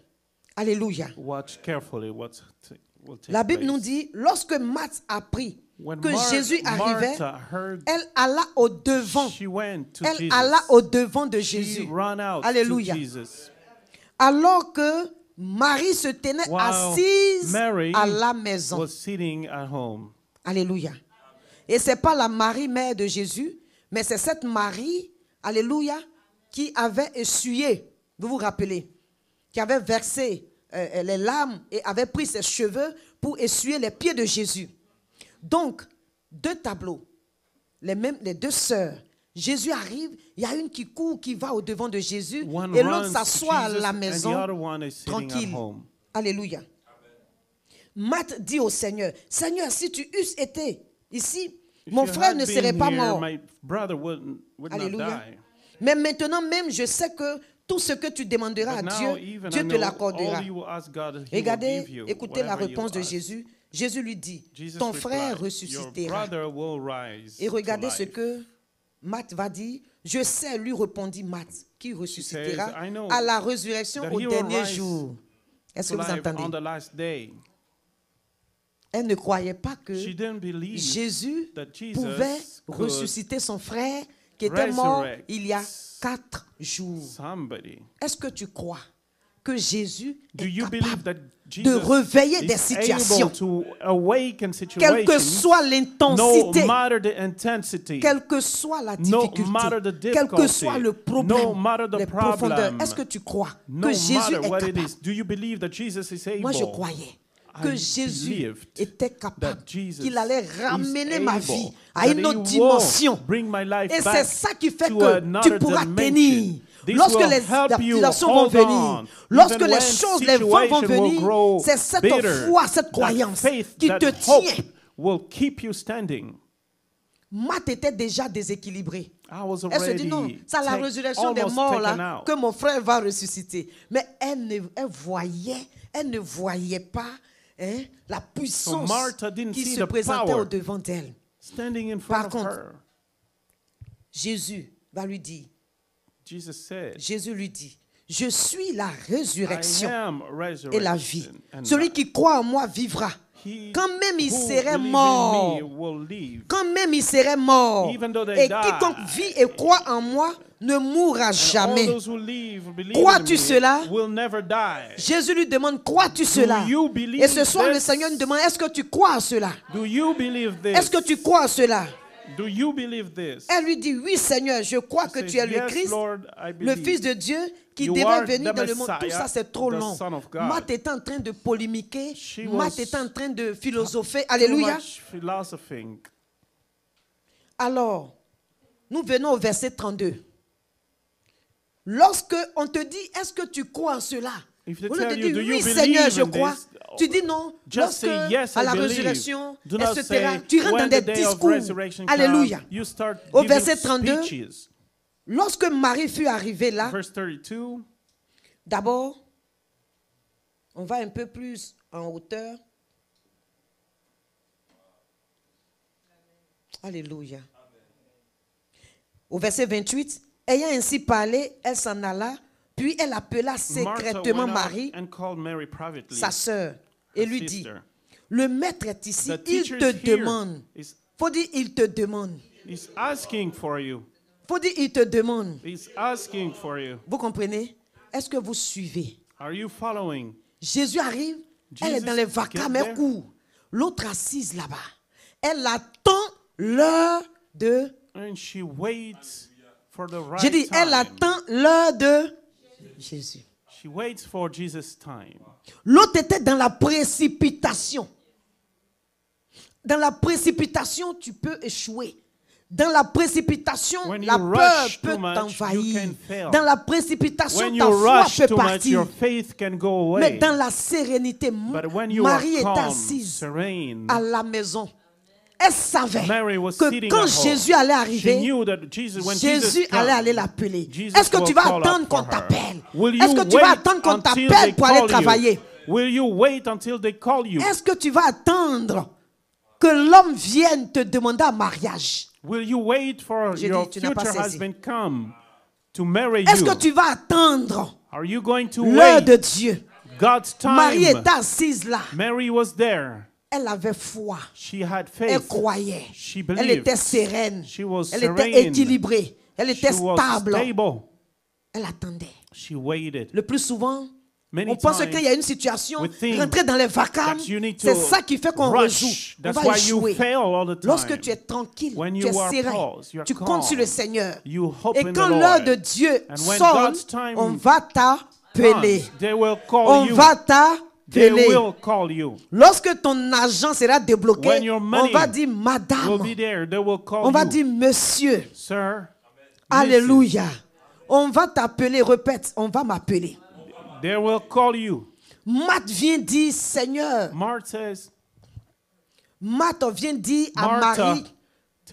B: Alléluia.
A: watch carefully what will take
B: La Bible
A: place.
B: nous dit, lorsque Marthe apprit
A: When
B: que Jésus arrivait,
A: Martha heard,
B: elle alla au devant.
A: she went to
B: Elle
A: Jesus.
B: alla au devant de
A: She
B: Jésus.
A: ran out
B: Alléluia.
A: to Jesus.
B: Alors que Marie se tenait
A: While
B: assise
A: Mary
B: à la maison.
A: was sitting at home.
B: Alléluia. Et ce n'est pas la Marie, mère de Jésus, mais c'est cette Marie, alléluia, qui avait essuyé, vous vous rappelez, qui avait versé les larmes et avait pris ses cheveux pour essuyer les pieds de Jésus. Donc, 2 tableaux, les 2 sœurs. Jésus arrive, il y a une qui court, qui va au devant de Jésus,
A: One
B: et l'autre
A: runs to
B: s'assoit à
A: Jesus,
B: la
A: and the
B: maison,
A: other one is sitting
B: tranquille.
A: at home.
B: Alléluia. Marthe dit au Seigneur, Seigneur, si tu eusses été ici,
A: If
B: mon
A: you
B: frère
A: had
B: ne
A: been
B: serait pas
A: here,
B: mort.
A: my brother would
B: Alléluia.
A: not die.
B: Mais maintenant même, je sais que tout ce que tu demanderas à
A: But now,
B: Dieu,
A: even
B: Dieu
A: I
B: te
A: know
B: l'accordera.
A: all you will ask God, He will
B: Regardez,
A: give you
B: écoutez la
A: whatever you
B: réponse de
A: ask.
B: Jésus. Jésus lui dit,
A: Jesus
B: ton
A: replied,
B: frère
A: Your
B: ressuscitera.
A: brother will rise
B: Et regardez
A: to
B: ce
A: life.
B: que Marthe va dire. Je sais, lui répondit Marthe, qui ressuscitera
A: says, I know
B: à la résurrection
A: that
B: au
A: he will
B: dernier
A: rise
B: jour. Est-ce
A: to
B: que vous
A: life
B: entendez?
A: on the last day.
B: Elle ne croyait pas que
A: She didn't believe
B: Jésus
A: that Jesus
B: pouvait
A: could
B: ressusciter son frère qui était mort
A: resurrect
B: il y a 4 jours.
A: somebody.
B: Est-ce que tu crois que Jésus
A: Do
B: est
A: you believe
B: capable
A: that
B: de
A: Jesus
B: réveiller des
A: is
B: situations,
A: able to awaken
B: quelle que
A: situations,
B: soit
A: no
B: l'intensité,
A: matter the intensity,
B: quelle que soit la
A: no
B: difficulté,
A: matter the
B: quel que soit le
A: difficulty,
B: problème,
A: no matter the
B: les profondeurs?
A: problem,
B: Est-ce que tu crois
A: no
B: que Jésus
A: matter
B: est
A: what it
B: capable?
A: is, do you believe that Jesus is able?
B: Moi, je croyais que
A: I
B: Jésus
A: believed
B: était capable,
A: that Jesus
B: qu'il allait
A: is
B: ramener ma
A: able,
B: vie à
A: that
B: une
A: he
B: autre
A: will
B: dimension.
A: bring my life
B: Et c'est
A: back
B: ça qui fait
A: to
B: que
A: another
B: tu pourras
A: dimension.
B: tenir.
A: This
B: Lorsque
A: will
B: les
A: help you
B: situations vont
A: hold
B: venir,
A: on.
B: lorsque
A: Even
B: les
A: when
B: choses, les vents vont
A: situation will
B: venir,
A: grow
B: c'est cette
A: bitter,
B: foi, cette
A: that
B: croyance
A: faith,
B: qui
A: that
B: te
A: hope
B: tient.
A: will keep you standing.
B: Marthe était déjà déséquilibrée.
A: I was
B: Elle se dit
A: already
B: non, c'est à la résurrection des
A: almost
B: morts
A: taken
B: là
A: out.
B: que mon frère va ressusciter. Mais elle ne voyait pas la
A: So
B: puissance
A: Martha didn't
B: qui
A: see
B: se
A: the
B: présentait
A: power
B: au devant d'elle.
A: standing in
B: Par
A: front of
B: contre,
A: her.
B: Jésus va lui dire,
A: Jesus said,
B: Jésus lui dit, je suis la
A: I
B: résurrection
A: am
B: et la vie.
A: resurrection and
B: Celui
A: life.
B: qui croit en moi vivra.
A: He
B: Quand même il
A: who
B: serait
A: believes in
B: mort.
A: me will live.
B: Quand même il serait mort.
A: Even though they
B: Et quiconque
A: die.
B: vit et croit en moi ne mourra
A: All
B: jamais.
A: those who believe
B: Crois-tu
A: in me
B: cela?
A: will never die.
B: Jésus lui demande, crois-tu cela?
A: you believe
B: Et ce soir, le
A: this?
B: Seigneur nous demande, est-ce que tu crois à cela?
A: Do you believe this?
B: Est-ce que tu crois à cela?
A: Do you believe this?
B: Elle lui dit, oui Seigneur, je crois que
A: Says,
B: tu es le
A: yes,
B: Christ,
A: Lord, I
B: le
A: believe.
B: Fils de Dieu qui
A: You
B: devait
A: are
B: venir
A: the
B: dans le monde. Tout
A: Messiah,
B: ça, c'est trop
A: the
B: long.
A: Son of God.
B: Marthe était en train de polémiquer.
A: She
B: Marthe
A: was
B: était en train de philosopher.
A: Too
B: Alléluia.
A: much philosophing.
B: Alors, nous venons au verset 32. Lorsque on te dit, est-ce que tu crois en cela?
A: If they
B: Au lieu de
A: tell you,
B: dire,
A: do you
B: oui
A: believe
B: Seigneur, je
A: in
B: crois.
A: this?
B: Tu dis non.
A: Just
B: Lorsque
A: say, yes,
B: à
A: I
B: la
A: believe.
B: résurrection,
A: Do not
B: etc.
A: say,
B: Tu rentres dans
A: when
B: des
A: the day of
B: discours.
A: resurrection comes,
B: Alléluia.
A: you start
B: Au
A: giving
B: verset 32,
A: speeches.
B: lorsque Marie fut arrivée là,
A: Verse 32,
B: d'abord, on va un peu plus en hauteur. Alléluia. Au verset 28, ayant ainsi parlé, elle s'en alla, puis elle appela
A: Martha
B: secrètement
A: went out
B: Marie,
A: and called Mary privately,
B: sa sœur, et
A: her
B: lui dit,
A: sister.
B: le maître est ici,
A: The
B: il
A: teacher
B: te
A: is here.
B: demande.
A: He's
B: Faut dire, il te demande.
A: asking for you.
B: Faut dire, il te demande.
A: He's asking for you.
B: Vous comprenez? Est-ce que vous suivez?
A: Are you following?
B: Jésus arrive, elle est
A: Jesus
B: dans les
A: get
B: vacarmes,
A: there.
B: elle court. L'autre assise là-bas. Elle attend l'heure de...
A: And she waits for the right
B: J'ai dit,
A: time.
B: elle attend l'heure de Jésus.
A: She waits for Jesus' time.
B: L'autre était dans la précipitation. Dans la précipitation, tu peux échouer. Dans la précipitation,
A: When
B: la
A: you
B: peur
A: rush
B: peut
A: too much,
B: t'envahir.
A: you can fail.
B: Dans la précipitation,
A: When
B: ta
A: you
B: foi
A: rush
B: peut
A: too much,
B: partir.
A: your faith can go
B: Mais
A: away.
B: dans la sérénité,
A: But when you
B: Marie
A: are
B: est
A: calm,
B: assise
A: serene,
B: à la maison. Elle savait
A: Mary was
B: que
A: sitting
B: quand
A: at home.
B: Jésus allait
A: She
B: arriver,
A: knew that Jesus, when
B: Jésus
A: Jesus
B: allait
A: comes,
B: aller l'appeler.
A: Jesus
B: Est-ce que
A: will
B: tu vas
A: call out
B: attendre qu'on
A: for her.
B: t'appelle?
A: Will
B: Est-ce
A: you
B: que tu vas
A: wait
B: attendre qu'on
A: until
B: t'appelle
A: they
B: pour aller
A: call
B: travailler?
A: you? Will you wait until they call you?
B: Est-ce que tu vas attendre que l'homme vienne te demander en mariage?
A: Will you wait for
B: J'ai
A: your
B: dit, tu n'as pas
A: future
B: saisi.
A: husband come to marry
B: Est-ce
A: you?
B: que tu vas attendre
A: Are you going to
B: l'heure
A: wait
B: de Dieu?
A: God's
B: Marie
A: time?
B: était assise là.
A: Mary was there.
B: Elle avait foi.
A: She had
B: Elle
A: faith.
B: croyait.
A: She
B: Elle
A: believed.
B: était sereine.
A: She was
B: Elle
A: serene.
B: était équilibrée. Elle était
A: She was
B: stable.
A: stable.
B: Elle attendait.
A: She waited.
B: Le plus souvent,
A: Many
B: on pense que
A: times
B: quand il y a une situation,
A: we think
B: rentrer dans les vacarmes,
A: that you need to
B: c'est ça qui fait qu'on
A: rush.
B: rejoue. On
A: That's
B: va
A: why you
B: échouer.
A: fail all the time.
B: Lorsque tu es tranquille,
A: When
B: tu
A: you
B: es
A: are
B: serein,
A: paused, you are
B: tu comptes sur le
A: calm.
B: Seigneur.
A: You hope
B: Et
A: in
B: quand
A: the
B: l'heure
A: Lord.
B: de Dieu
A: And when
B: sonne,
A: God's time
B: on va t'appeler.
A: comes, they will call
B: On
A: you.
B: va
A: They
B: t'appeler.
A: will call you.
B: Lorsque ton argent sera débloqué,
A: When your
B: on
A: money
B: va dire
A: Will
B: madame,
A: be there. They will call
B: on va
A: you.
B: dire monsieur.
A: Sir.
B: Alléluia. On va t'appeler, répète, on va m'appeler.
A: Mrs. They will call you.
B: Matt vient dire, Seigneur,
A: Martha says,
B: Matt vient dire à
A: Martha
B: Marie,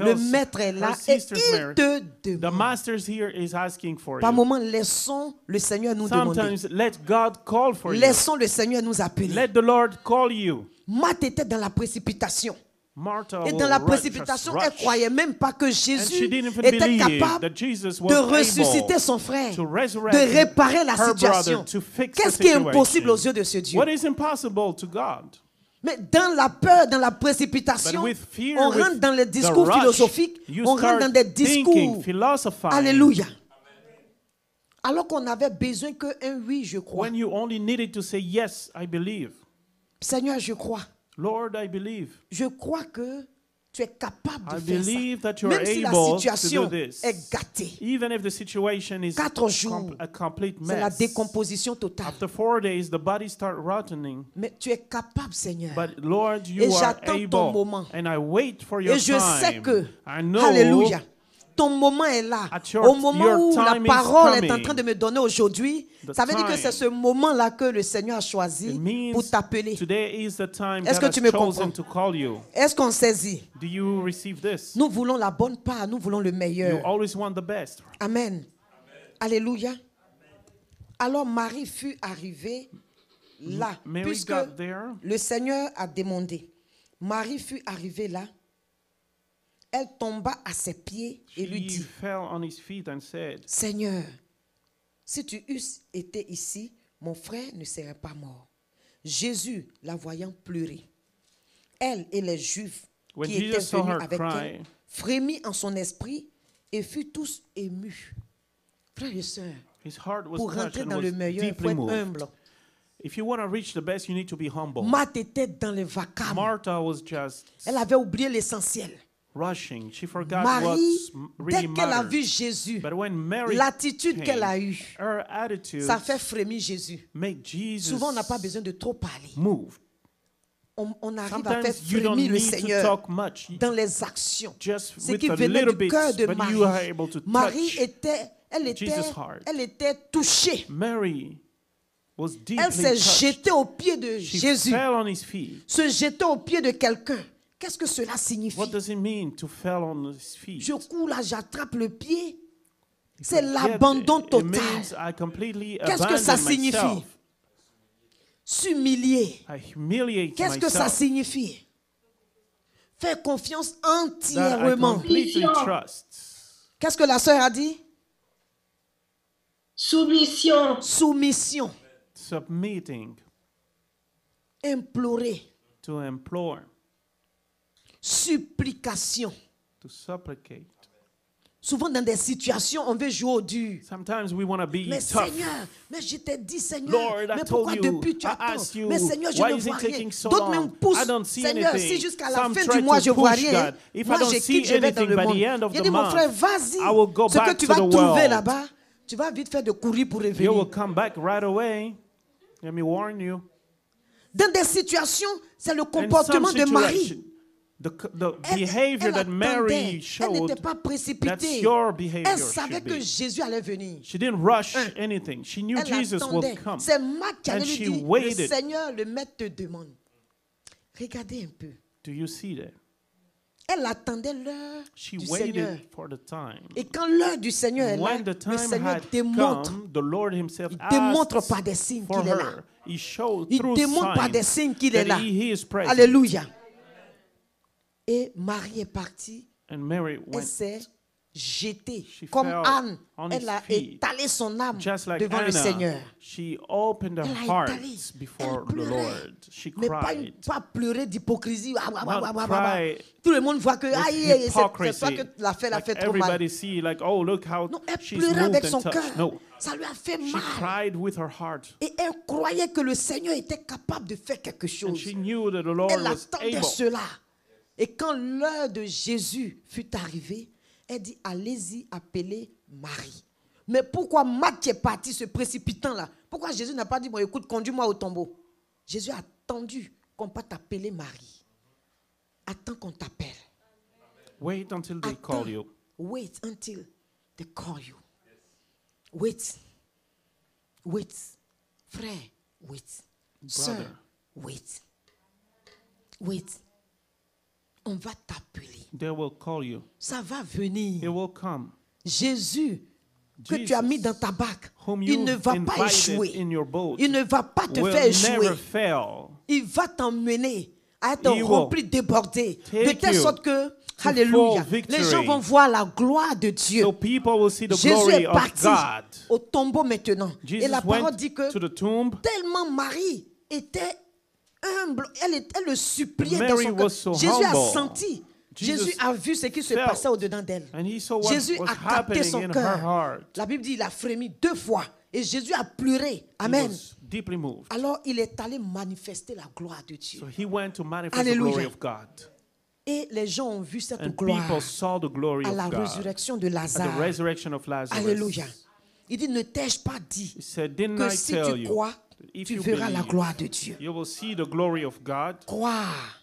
B: le
A: tells
B: maître est là
A: her
B: et
A: sisters
B: il
A: Mary,
B: te
A: the
B: demande.
A: master's here is asking for
B: Par
A: you.
B: moment, laissons le Seigneur nous demander.
A: Sometimes let God call for you.
B: Laissons le Seigneur nous appeler.
A: Let the Lord call you.
B: Matt était dans la précipitation.
A: Martha
B: Et
A: will
B: dans la
A: rush,
B: précipitation, elle
A: rush.
B: croyait même pas que
A: And
B: Jésus
A: she didn't even
B: était
A: believe
B: capable
A: that Jesus
B: de
A: was
B: ressusciter
A: able
B: son frère,
A: to resurrect
B: de réparer la
A: her
B: situation.
A: brother, to fix the
B: Qu'est-ce qui est
A: situation.
B: impossible aux yeux de ce Dieu?
A: What is impossible to God?
B: Mais dans la peur, dans la précipitation,
A: But with fear,
B: on
A: with
B: rentre dans les
A: the
B: discours
A: rush,
B: philosophiques,
A: you
B: on rentre
A: start
B: dans des
A: thinking,
B: discours.
A: philosophizing.
B: Alléluia. Alors qu'on avait besoin qu'un oui, je crois.
A: When you only needed to say, yes, I believe.
B: Seigneur, je crois.
A: Lord, I believe.
B: Je crois que tu es capable de
A: I
B: faire
A: believe
B: ça.
A: that you are
B: Même si la
A: able to do
B: situation
A: this.
B: est gâtée.
A: Even if the situation is
B: 4 jours,
A: a complete
B: c'est la
A: mess.
B: décomposition totale.
A: After 4 days, the body starts rotting.
B: Mais tu es capable, Seigneur.
A: But Lord,
B: Et
A: you are
B: j'attends ton
A: able.
B: moment.
A: And I wait for your
B: Et je sais
A: time.
B: que,
A: I know
B: alléluia, ton moment est là.
A: At your-
B: Au moment
A: your
B: où la
A: time is
B: parole est en
A: coming.
B: train de me donner aujourd'hui,
A: The
B: ça veut dire que
A: time.
B: c'est ce moment-là que le Seigneur a choisi
A: It means
B: pour t'appeler.
A: today is the time
B: Est-ce
A: God
B: que tu
A: has
B: me
A: chosen
B: comprends?
A: to call you.
B: Est-ce qu'on saisit?
A: Do you receive this?
B: Nous voulons la bonne part, nous voulons le
A: You
B: meilleur.
A: always want the best.
B: Amen. Alléluia. Alors Marie fut arrivée là,
A: Mary
B: puisque
A: got there.
B: le Seigneur a demandé. Marie fut arrivée là. Elle tomba à ses pieds et lui
A: She
B: dit,
A: fell on his feet and said,
B: Seigneur, si tu eusses été ici, mon frère ne serait pas mort. Jésus, la voyant pleurer, elle et les Juifs
A: When
B: qui
A: Jesus
B: étaient
A: saw
B: venus
A: her
B: avec
A: cry,
B: elle, frémit en son esprit et fut tous émus. Frères et sœurs,
A: his heart was
B: pour
A: touched
B: rentrer
A: and
B: dans
A: was
B: le meilleur, il faut
A: deeply
B: être
A: moved.
B: humble.
A: If you want to reach the best, you need to be humble.
B: Marthe était dans les vacarmes.
A: Martha was just
B: Elle avait oublié l'essentiel.
A: rushing. She forgot
B: Marie,
A: what's
B: dès
A: really
B: qu'elle a
A: mattered.
B: vu Jésus,
A: But when Mary
B: l'attitude
A: came,
B: qu'elle a eue,
A: her attitude
B: ça fait frémir Jésus.
A: make Jesus
B: Souvent, on n'a pas besoin de trop parler.
A: move.
B: On arrive à faire
A: Sometimes you don't
B: frémir le
A: need to
B: Seigneur
A: talk much.
B: dans les actions.
A: Just
B: Ce
A: with
B: qui
A: a
B: venait
A: little
B: du
A: bit,
B: cœur de
A: but
B: Marie.
A: you are able to
B: Marie
A: touch.
B: était,
A: Jesus' heart.
B: elle était touchée.
A: Mary was
B: Elle
A: deeply
B: s'est
A: touched.
B: jetée aux pieds de
A: She
B: Jésus.
A: fell on his feet.
B: Se jeter aux pieds de quelqu'un. Qu'est-ce que cela signifie?
A: What does it mean to fall on his feet?
B: Je cours là, j'attrape le pied. C'est
A: Forget
B: l'abandon
A: it. It
B: total.
A: means I completely
B: Qu'est-ce que ça
A: abandon
B: signifie?
A: myself.
B: S'humilier.
A: I humiliate
B: Qu'est-ce que ça
A: myself.
B: signifie? Faire confiance
A: That I
B: entièrement.
A: completely trust.
B: Qu'est-ce que la sœur a dit?
C: Soumission.
B: Soumission.
A: Submitting,
B: Implorer.
A: to implore,
B: Supplication.
A: to supplicate.
B: Souvent dans des situations, on veut jouer au dur.
A: Sometimes we want to be
B: Mais
A: tough.
B: Seigneur, mais je t'ai dit Seigneur,
A: Lord, I
B: mais
A: told
B: pourquoi
A: you,
B: depuis tu
A: I
B: attends?
A: asked you,
B: Mais Seigneur, je
A: why
B: ne
A: is
B: vois
A: it
B: rien.
A: taking so
B: D'autres
A: long?
B: même poussent.
A: I don't see
B: Seigneur,
A: anything.
B: si jusqu'à la
A: Some
B: fin
A: try
B: du mois
A: to
B: je vois
A: push
B: rien,
A: God. If I
B: moi
A: don't
B: je
A: see
B: quitte, je vais dans
A: anything
B: le
A: by
B: monde.
A: the end of
B: Il
A: the
B: dit mon
A: month,
B: frère, vas-y.
A: I will go
B: Ce que
A: back
B: tu
A: to
B: vas
A: the
B: trouver
A: world.
B: là-bas, tu vas vite faire de courir pour
A: You
B: revenir.
A: will come back right away. Let me warn you.
B: Dans des situations, c'est le
A: In some
B: comportement de Marie.
A: situation, the
B: Elle,
A: behavior
B: elle
A: that
B: attendait.
A: Mary
B: Elle
A: showed,
B: n'était pas
A: that's
B: précipitée.
A: your behavior
B: Elle savait
A: should
B: que
A: be.
B: Jésus allait venir.
A: She didn't rush anything. She knew
B: Elle
A: Jesus would
B: attendait.
A: come.
B: C'est Marc qui allait
A: And
B: lui
A: she
B: dire, le
A: waited.
B: Seigneur, le Maître te demande. Regardez un peu.
A: Do you see that?
B: Elle attendait l'heure
A: She
B: du
A: waited
B: Seigneur.
A: for the time.
B: Et quand l'heure du Seigneur est là,
A: When the
B: le
A: time
B: Seigneur
A: had
B: démontre.
A: come, the Lord himself
B: Il démontre
A: asked
B: par des signes
A: for
B: qu'il est là.
A: her. He showed
B: Il
A: through
B: démontre par des signes
A: signs
B: qu'il est là.
A: that he is present.
B: Alléluia. Et Marie est partie.
A: And Mary
B: Elle
A: went
B: s'est jetée.
A: She
B: Comme
A: fell
B: Anne,
A: on
B: elle
A: his
B: a
A: feet.
B: étalé son âme
A: just like
B: devant le Seigneur.
A: Anna. She opened her
B: Elle a étalé.
A: heart before
B: Elle
A: the
B: pleurait.
A: Lord. She
B: Mais
A: cried.
B: pas pleurer d'hypocrisie.
A: Not cry
B: Tout le monde voit que
A: with
B: aïe, c'est
A: hypocrisy.
B: toi que la fait
A: Like
B: trop mal.
A: everybody see, like, oh, look how
B: Non, elle
A: she's
B: pleurait
A: moved
B: avec
A: and
B: son
A: touched.
B: cœur.
A: No,
B: Ça lui a fait
A: she
B: mal.
A: cried with her heart.
B: Et elle croyait que le Seigneur était capable de faire quelque
A: And
B: chose.
A: she knew that the Lord
B: Elle
A: was
B: attendait
A: able.
B: cela. Et quand l'heure de Jésus fut arrivée, elle dit, allez-y, appelez Marie. Mais pourquoi Marc est parti se précipitant là? Pourquoi Jésus n'a pas dit, bon écoute, conduis-moi au tombeau? Jésus a attendu qu'on peut t'appeler Marie. Attends qu'on t'appelle.
A: Wait until they
B: Attends.
A: call you.
B: Wait until they call you. Wait. Wait. Frère, wait. Sœur,
A: Brother.
B: wait. Wait. On va t'appeler.
A: They will call you.
B: Ça va venir.
A: It will come.
B: Jésus, que tu as mis dans ta barque,
A: Whom
B: il ne
A: you
B: va pas
A: invited
B: échouer.
A: in your boat
B: Il ne va pas te
A: will
B: faire échouer.
A: never fail.
B: Il va t'emmener à être
A: He will
B: rempli, débordé. De
A: take
B: telle
A: you
B: sorte que,
A: to
B: alléluia,
A: full victory.
B: les gens vont voir la gloire de Dieu.
A: So people will see the
B: Jésus
A: glory
B: est
A: of
B: parti
A: God.
B: au tombeau maintenant.
A: Jesus
B: Et la parole
A: went
B: dit que
A: to the tomb.
B: tellement Marie était humble, elle le suppliait
A: Mary
B: dans son cœur.
A: was so
B: Jésus a
A: humble.
B: senti.
A: Jesus
B: Jésus a vu ce qui se
A: felt.
B: passait au-dedans d'elle.
A: And he saw what
B: Jésus
A: was
B: a capté
A: happening
B: son
A: in her
B: cœur.
A: heart.
B: La Bible dit il a frémi 2 fois. Et Jésus a pleuré.
A: He
B: Amen.
A: was deeply moved.
B: Alors il est allé manifester la gloire de Dieu.
A: So he went to manifest
B: Alléluia.
A: the glory of God.
B: Et les gens ont vu cette
A: And
B: gloire
A: people saw the glory
B: à
A: of
B: la
A: God.
B: résurrection de
A: At the
B: Lazare.
A: resurrection of Lazarus.
B: Alléluia. Il dit, ne t'ai-je pas dit
A: He said, didn't
B: que
A: I
B: si
A: tell
B: tu
A: you,
B: crois,
A: that if
B: tu
A: you
B: verras la
A: believe,
B: gloire de Dieu.
A: you will see the glory of God?
B: Croire.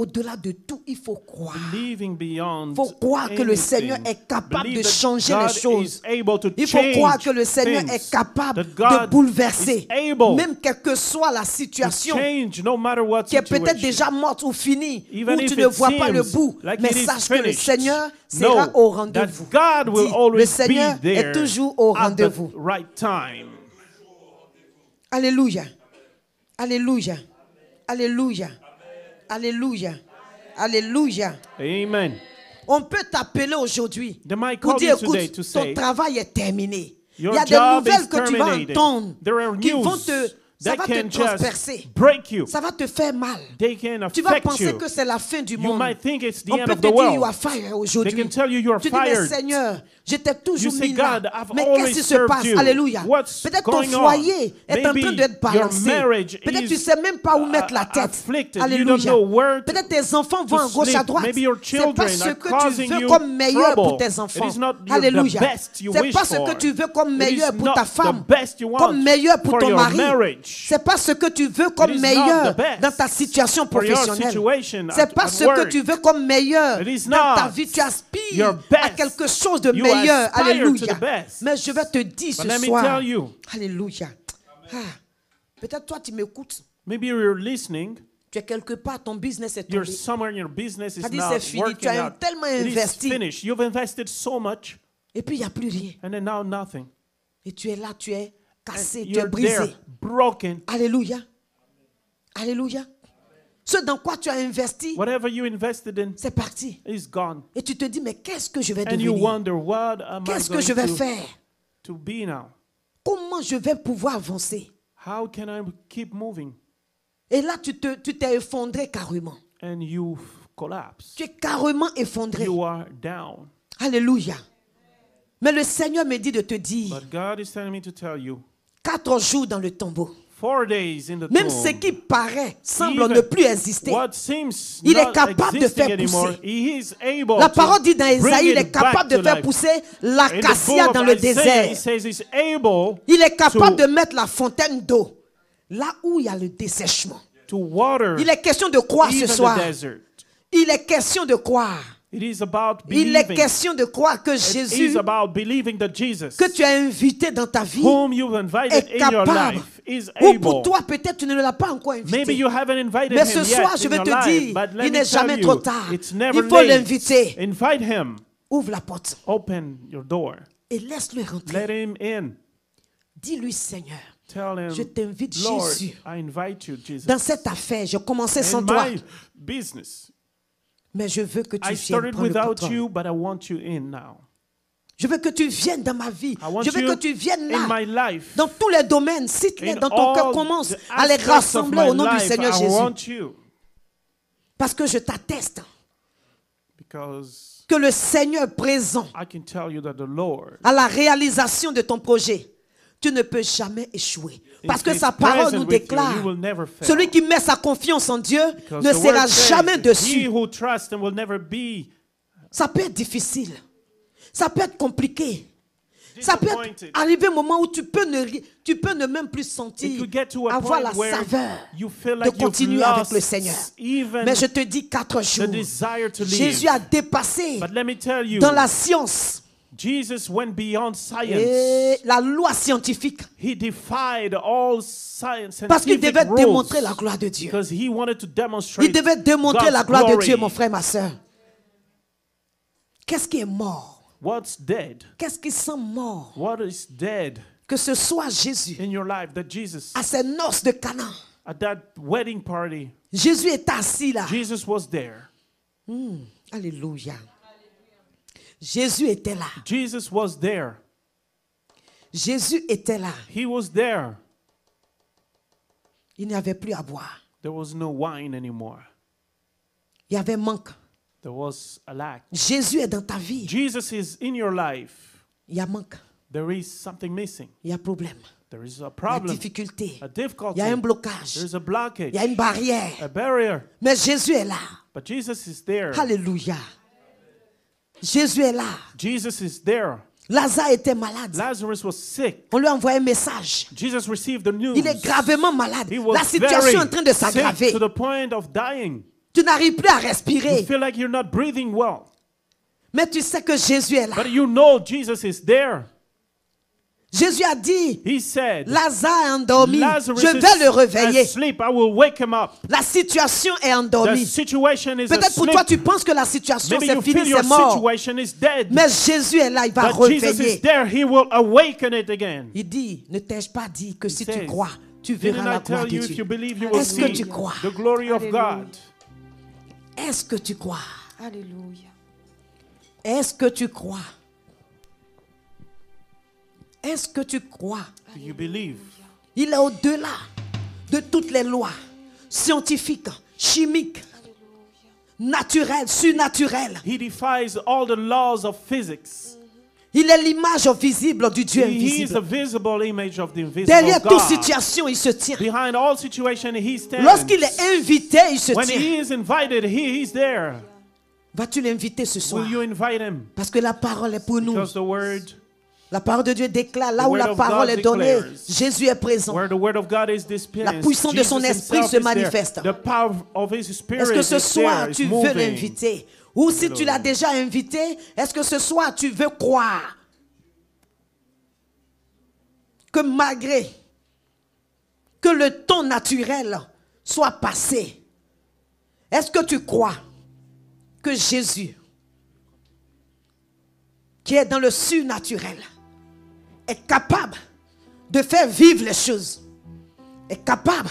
B: Au-delà de tout, il faut croire.
A: Believing beyond
B: Il faut croire que le Seigneur
A: anything.
B: est capable
A: Believe
B: de
A: that
B: changer
A: God
B: les choses.
A: is able to
B: Il faut
A: change
B: croire que le Seigneur
A: things.
B: est capable
A: That God
B: de bouleverser,
A: is able
B: même quelle que soit la
A: to
B: situation,
A: change no matter what
B: qui est peut-être
A: situation.
B: déjà morte ou finie,
A: Even
B: où
A: if
B: tu ne
A: it
B: vois pas le
A: seems
B: bout,
A: like
B: mais
A: it is
B: sache que le
A: finished,
B: Seigneur sera
A: know
B: au
A: that
B: rendez-vous.
A: God will
B: Dis,
A: always
B: le Seigneur
A: be there
B: est toujours au
A: at the
B: rendez-vous.
A: right time.
B: Alléluia. Alléluia. Alléluia. Alléluia. Alléluia.
A: Amen.
B: On peut t'appeler aujourd'hui
A: They might
B: pour
A: call
B: dire,
A: you today
B: écoute,
A: to
B: ton
A: say,
B: travail est terminé. Il
A: your
B: y a des
A: job
B: nouvelles
A: is
B: que tu vas
A: terminated.
B: entendre
A: There are
B: qui vont
A: news
B: ça
A: that
B: va te
A: can
B: transpercer.
A: just break you.
B: Ça va te faire mal.
A: They can
B: Tu vas
A: affect
B: penser
A: you.
B: que c'est la fin du
A: You
B: monde.
A: might think it's the
B: On
A: end
B: peut
A: of
B: te
A: the
B: dire, you
A: world.
B: are fired
A: They
B: aujourd'hui.
A: can tell you are
B: Tu dis, mais
A: fired.
B: Seigneur, je t'ai toujours
A: You say,
B: mis là.
A: God, I've
B: Mais
A: always
B: qu'est-ce qui se
A: served
B: passe?
A: you.
B: Alléluia.
A: What's
B: Peut-être ton
A: going on?
B: foyer est en
A: Maybe
B: train d'être
A: your
B: balancé.
A: marriage
B: Peut-être tu
A: is,
B: ne sais même pas où mettre la tête.
A: afflicted. You
B: Alléluia.
A: don't know where to-
B: Peut-être tes enfants vont à gauche, à
A: sleep.
B: droite.
A: Maybe your
B: C'est pas
A: children
B: ce
A: are
B: que tu
A: causing
B: veux
A: you
B: comme meilleur pour
A: trouble.
B: tes enfants.
A: It is not the
B: Alléluia.
A: best you
B: C'est
A: wish
B: pas ce
A: for.
B: que tu veux comme
A: It
B: meilleur
A: is
B: pour
A: not
B: ta
A: the
B: femme,
A: best you want
B: comme meilleur pour
A: for
B: ton
A: your
B: mari.
A: marriage.
B: C'est pas ce que tu veux comme
A: It is not
B: meilleur
A: the best
B: dans ta situation
A: for your
B: professionnelle.
A: situation
B: C'est
A: at
B: pas ce que
A: work.
B: tu veux comme meilleur
A: It is
B: dans ta
A: not
B: vie. Tu aspires
A: your
B: à
A: best.
B: quelque chose de
A: You
B: meilleur.
A: aspire to
B: Alléluia.
A: the best.
B: Mais je vais te dire
A: But
B: ce
A: let me
B: soir.
A: tell you.
B: Alléluia. Ah, peut-être toi tu m'écoutes.
A: Maybe you're listening.
B: Tu es quelque part, ton business est
A: You're
B: tombé.
A: somewhere in your business is
B: Ça dit,
A: not
B: c'est fini. Tu
A: working
B: as
A: out.
B: tellement
A: It is
B: investi.
A: finished. You've invested so much,
B: Et puis il n'y a plus rien.
A: and then now nothing.
B: Et tu es là, tu es cassé, tu es
A: You're
B: brisé.
A: there, broken.
B: Alléluia. Alléluia. Ce dans quoi tu as investi,
A: whatever you invested in
B: c'est parti.
A: is gone.
B: Et tu te dis, mais qu'est-ce que je vais
A: And you
B: devenir?
A: wonder, what am I
B: Qu'est-ce que je
A: going
B: vais faire?
A: to be now?
B: Comment je vais pouvoir avancer?
A: How can I keep moving?
B: Et là, tu t'es effondré carrément.
A: And you collapse.
B: Tu es carrément effondré.
A: You are down.
B: Alléluia. Mais le Seigneur me dit de te dire,
A: But God is telling me to tell you,
B: 4 jours dans le tombeau.
A: 4 days in the
B: Même
A: tomb,
B: ce qui paraît semble
A: even
B: ne plus exister.
A: what seems
B: Il est
A: not
B: capable de
A: existing
B: faire
A: anymore,
B: pousser.
A: He is able
B: La
A: to
B: parole dit dans
A: bring
B: Ésaïe, il
A: it
B: est capable
A: back to
B: de faire
A: life.
B: pousser
A: In the
B: l'acacia
A: book
B: dans
A: of
B: le
A: Isaiah,
B: désert.
A: He says he's able
B: Il est capable
A: to-
B: de mettre la fontaine d'eau là où il y a le dessèchement.
A: to water
B: Il est question de croire ce
A: even
B: soir.
A: the desert.
B: Il est question de croire.
A: It is about
B: Il est
A: believing.
B: question de croire que
A: It is
B: Jésus,
A: about believing that Jesus,
B: que tu as invité dans ta vie,
A: whom you've invited
B: est
A: in your
B: capable.
A: life, is
B: Ou pour
A: able.
B: toi, peut-être tu ne l'as pas encore
A: Maybe
B: invité.
A: you haven't invited
B: Mais
A: him
B: ce
A: yet
B: soir, je
A: in
B: vais
A: your
B: te
A: life,
B: dire,
A: but let
B: il
A: me
B: n'est
A: tell
B: jamais
A: you,
B: trop tard.
A: it's never
B: Il faut
A: late.
B: l'inviter.
A: Invite him.
B: Ouvre la porte
A: Open your door.
B: et laisse-le rentrer.
A: Let him in.
B: Dis-lui, Seigneur,
A: Tell him,
B: je t'invite,
A: Lord,
B: Jésus.
A: I invite you, Jesus.
B: Dans cette affaire, je commençais sans
A: In
B: toi,
A: my business,
B: mais je veux que tu
A: I
B: viennes
A: started
B: prendre le
A: without
B: contrôle.
A: you, but I want you in now.
B: Je veux que tu viennes dans ma vie.
A: I want
B: Je veux
A: you
B: que tu viennes
A: in
B: là.
A: my life.
B: Dans tous les domaines, cite-les
A: In
B: dans ton cœur,
A: all
B: commence
A: the
B: à les
A: aspects of
B: rassembler
A: my
B: au nom du
A: life,
B: Seigneur
A: I
B: Jésus.
A: want you,
B: Parce que je t'atteste
A: because
B: que le Seigneur présent
A: I can tell you that the Lord
B: à la réalisation de ton projet, tu ne peux jamais échouer. Parce que
A: is
B: sa parole
A: present
B: nous
A: with you.
B: déclare,
A: You will never fail.
B: celui qui met sa confiance en Dieu
A: Because
B: ne
A: the
B: sera
A: word says,
B: jamais
A: He
B: dessus.
A: who trusts and will never be
B: Ça peut être difficile. Ça peut être compliqué. Ça peut être
A: disappointed.
B: arriver un moment où tu peux ne même plus
A: It
B: sentir
A: could get to a
B: avoir
A: point
B: la
A: where
B: saveur
A: you feel
B: de
A: like you've
B: continuer avec
A: lost
B: le Seigneur.
A: even
B: Mais je te dis 4
A: the
B: jours.
A: desire to live.
B: Jésus a dépassé
A: But let me tell you,
B: dans la science
A: Jesus went beyond science.
B: et la loi scientifique
A: He defied all science and
B: parce qu'il
A: scientific
B: devait
A: rules
B: démontrer la gloire de Dieu.
A: because he wanted to demonstrate
B: Il devait démontrer
A: God's
B: la gloire de
A: glory.
B: Dieu, mon frère, ma soeur. Qu'est-ce qui est mort?
A: What's dead?
B: Qu'est-ce qui sent mort?
A: What is dead
B: Que ce soit Jésus
A: in your life that Jesus,
B: à ses noces de Canaan.
A: at that wedding party,
B: Jésus est assis là.
A: Jesus was there.
B: Alléluia. Jésus était là.
A: Jesus was there.
B: Jésus était là.
A: He was there.
B: Il n'y avait plus à boire.
A: There was no wine anymore.
B: Il y avait manque.
A: There was a lack.
B: Jésus est dans ta vie.
A: Jesus is in your life.
B: Il y a manque.
A: There is something missing.
B: Il y a problème.
A: There is a
B: Il y a
A: problem,
B: difficulté.
A: a
B: Il
A: difficulty.
B: y a un blocage.
A: There is a blockage,
B: Il y a une barrière.
A: a barrier.
B: Mais Jésus est là.
A: But Jesus is there.
B: Alléluia. Jésus est là.
A: Jesus is there.
B: Lazare était malade.
A: Lazarus was sick.
B: On lui a envoyé un message.
A: Jesus received the news.
B: Il est gravement malade.
A: He was
B: La situation
A: very
B: est en train de
A: sick
B: s'aggraver.
A: to the point of dying.
B: Tu n'arrives plus à
A: You
B: respirer.
A: feel like you're not breathing well.
B: Mais tu sais que Jésus est là.
A: But you know Jesus is there.
B: Jésus a dit,
A: He said,
B: Lazare est endormi.
A: Lazarus
B: Je vais le
A: is
B: réveiller.
A: asleep. I will wake him up.
B: La situation est
A: The
B: endormie.
A: situation is
B: Peut-être pour
A: asleep.
B: toi, tu penses que la situation
A: Maybe
B: c'est
A: you
B: fini,
A: feel your
B: c'est mort.
A: situation is dead.
B: Mais Jésus est là, il va
A: But Jesus is
B: réveiller.
A: there. He will awaken it again.
B: Il dit, ne t'ai-je pas dit que si tu
A: says,
B: crois, tu verras
A: Didn't
B: la
A: I
B: gloire
A: tell
B: de
A: you if you
B: Dieu.
A: believe you will
B: Est-ce que
A: see
B: tu crois?
A: the glory of God?
B: Est-ce que tu crois?
C: Alléluia.
B: Est-ce que tu crois? Est-ce que tu crois?
A: Do you believe?
B: Il est au-delà de toutes les lois scientifiques, chimiques, naturelles, surnaturelles.
A: He defies all the laws of physics.
B: Il est l'image visible du Dieu
A: He is the
B: invisible.
A: visible image of the invisible
B: Derrière toute
A: God.
B: situation, il se tient.
A: Behind all situation, he stands.
B: Lorsqu'il est invité, il se
A: When
B: tient.
A: he is invited, he is there.
B: Vas-tu l'inviter ce soir?
A: Will you invite him?
B: Parce que la parole est pour nous.
A: Because the word,
B: La parole de Dieu déclare, là
A: The
B: où
A: word
B: la
A: of
B: parole
A: God
B: est donnée,
A: declares.
B: Jésus est présent.
A: where the word of God is dispensed,
B: La puissance de son
A: Jesus
B: esprit
A: himself
B: se
A: is there.
B: manifeste.
A: The power of his spirit
B: Est-ce que ce
A: is
B: soir
A: there, is
B: tu veux
A: moving.
B: l'inviter? Ou si tu l'as déjà invité, est-ce que ce soir tu veux croire que malgré que le temps naturel soit passé, est-ce que tu crois que Jésus, qui est dans le surnaturel, est capable de faire vivre les choses, est capable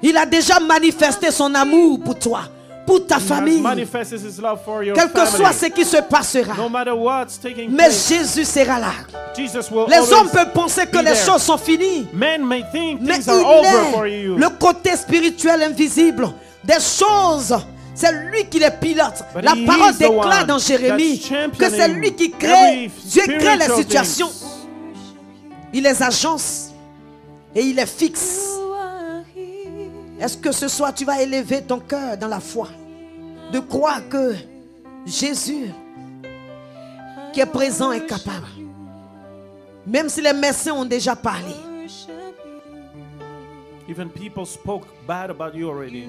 B: Il a déjà manifesté son amour pour toi, pour ta
A: He has
B: famille.
A: manifested his love for your
B: Quel que
A: family.
B: soit ce qui se passera.
A: No matter what's taking
B: Mais
A: place,
B: Jésus sera là.
A: Jesus will
B: Les hommes
A: always
B: peuvent penser que
A: be
B: les
A: there.
B: choses sont finies.
A: Men may think
B: Mais
A: things are
B: il
A: over for
B: est
A: you.
B: le côté spirituel invisible des choses. C'est lui qui les pilote.
A: But
B: La
A: he
B: parole
A: is the
B: déclare
A: one
B: dans Jérémie
A: that's championing
B: que c'est lui qui crée.
A: every
B: Dieu crée les
A: spiritual
B: situations.
A: things.
B: Il les agence et il les fixe. Est-ce que ce soir tu vas élever ton cœur dans la foi, de croire que Jésus qui est présent est capable, même si les médecins ont déjà parlé.
A: Even people spoke bad about you already.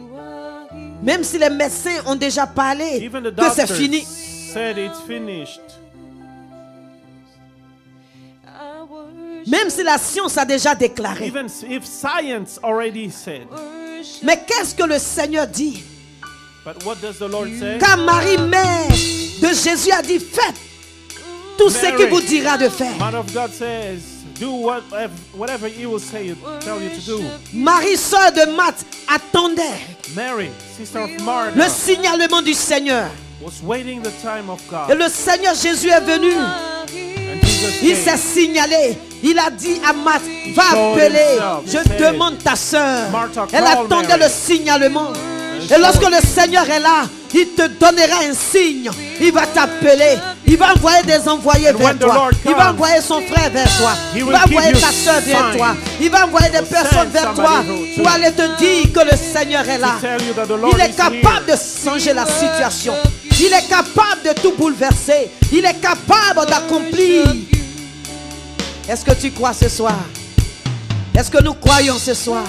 B: Même si les médecins ont déjà parlé
A: Even the
B: que c'est
A: doctors
B: fini.
A: said it's finished.
B: Même si la science a déjà déclaré.
A: Even if science already said.
B: Mais qu'est-ce que le Seigneur dit?
A: But what does the Lord say?
B: Quand Marie, mère de Jésus, a dit, faites tout ce qu'il vous dira de faire.
A: Man of God says, do whatever he will say, tell you to do.
B: Marie, sœur de Marthe, attendait
A: Mary, sister of Martha,
B: le signalement du Seigneur.
A: was waiting the time of
B: Et
A: God.
B: le Seigneur Jésus est venu.
A: And Jesus
B: Il s'est
A: came.
B: signalé. Il a dit à Marthe, va
A: showed
B: appeler.
A: himself.
B: Je
A: He said,
B: demande ta sœur.
A: Martha,
B: Elle
A: call
B: attendait
A: Mary.
B: le signalement. Et
A: showed-
B: lorsque le Seigneur est là, il te donnera un signe. Il va t'appeler. Il va envoyer des envoyés
A: And
B: vers
A: when the
B: toi.
A: Lord
B: Il va
A: comes,
B: envoyer son frère vers toi.
A: He
B: Il
A: will
B: va
A: give
B: envoyer
A: you
B: ta soeur vers
A: signs.
B: toi. Il va envoyer des personnes
A: send
B: vers toi
A: somebody
B: pour aller te dire que le Seigneur est là.
A: To tell you that the Lord
B: Il est
A: is
B: capable
A: here.
B: de changer la situation. Il est capable de tout bouleverser. Il est capable d'accomplir. Est-ce que tu crois ce soir? Est-ce que nous croyons ce soir?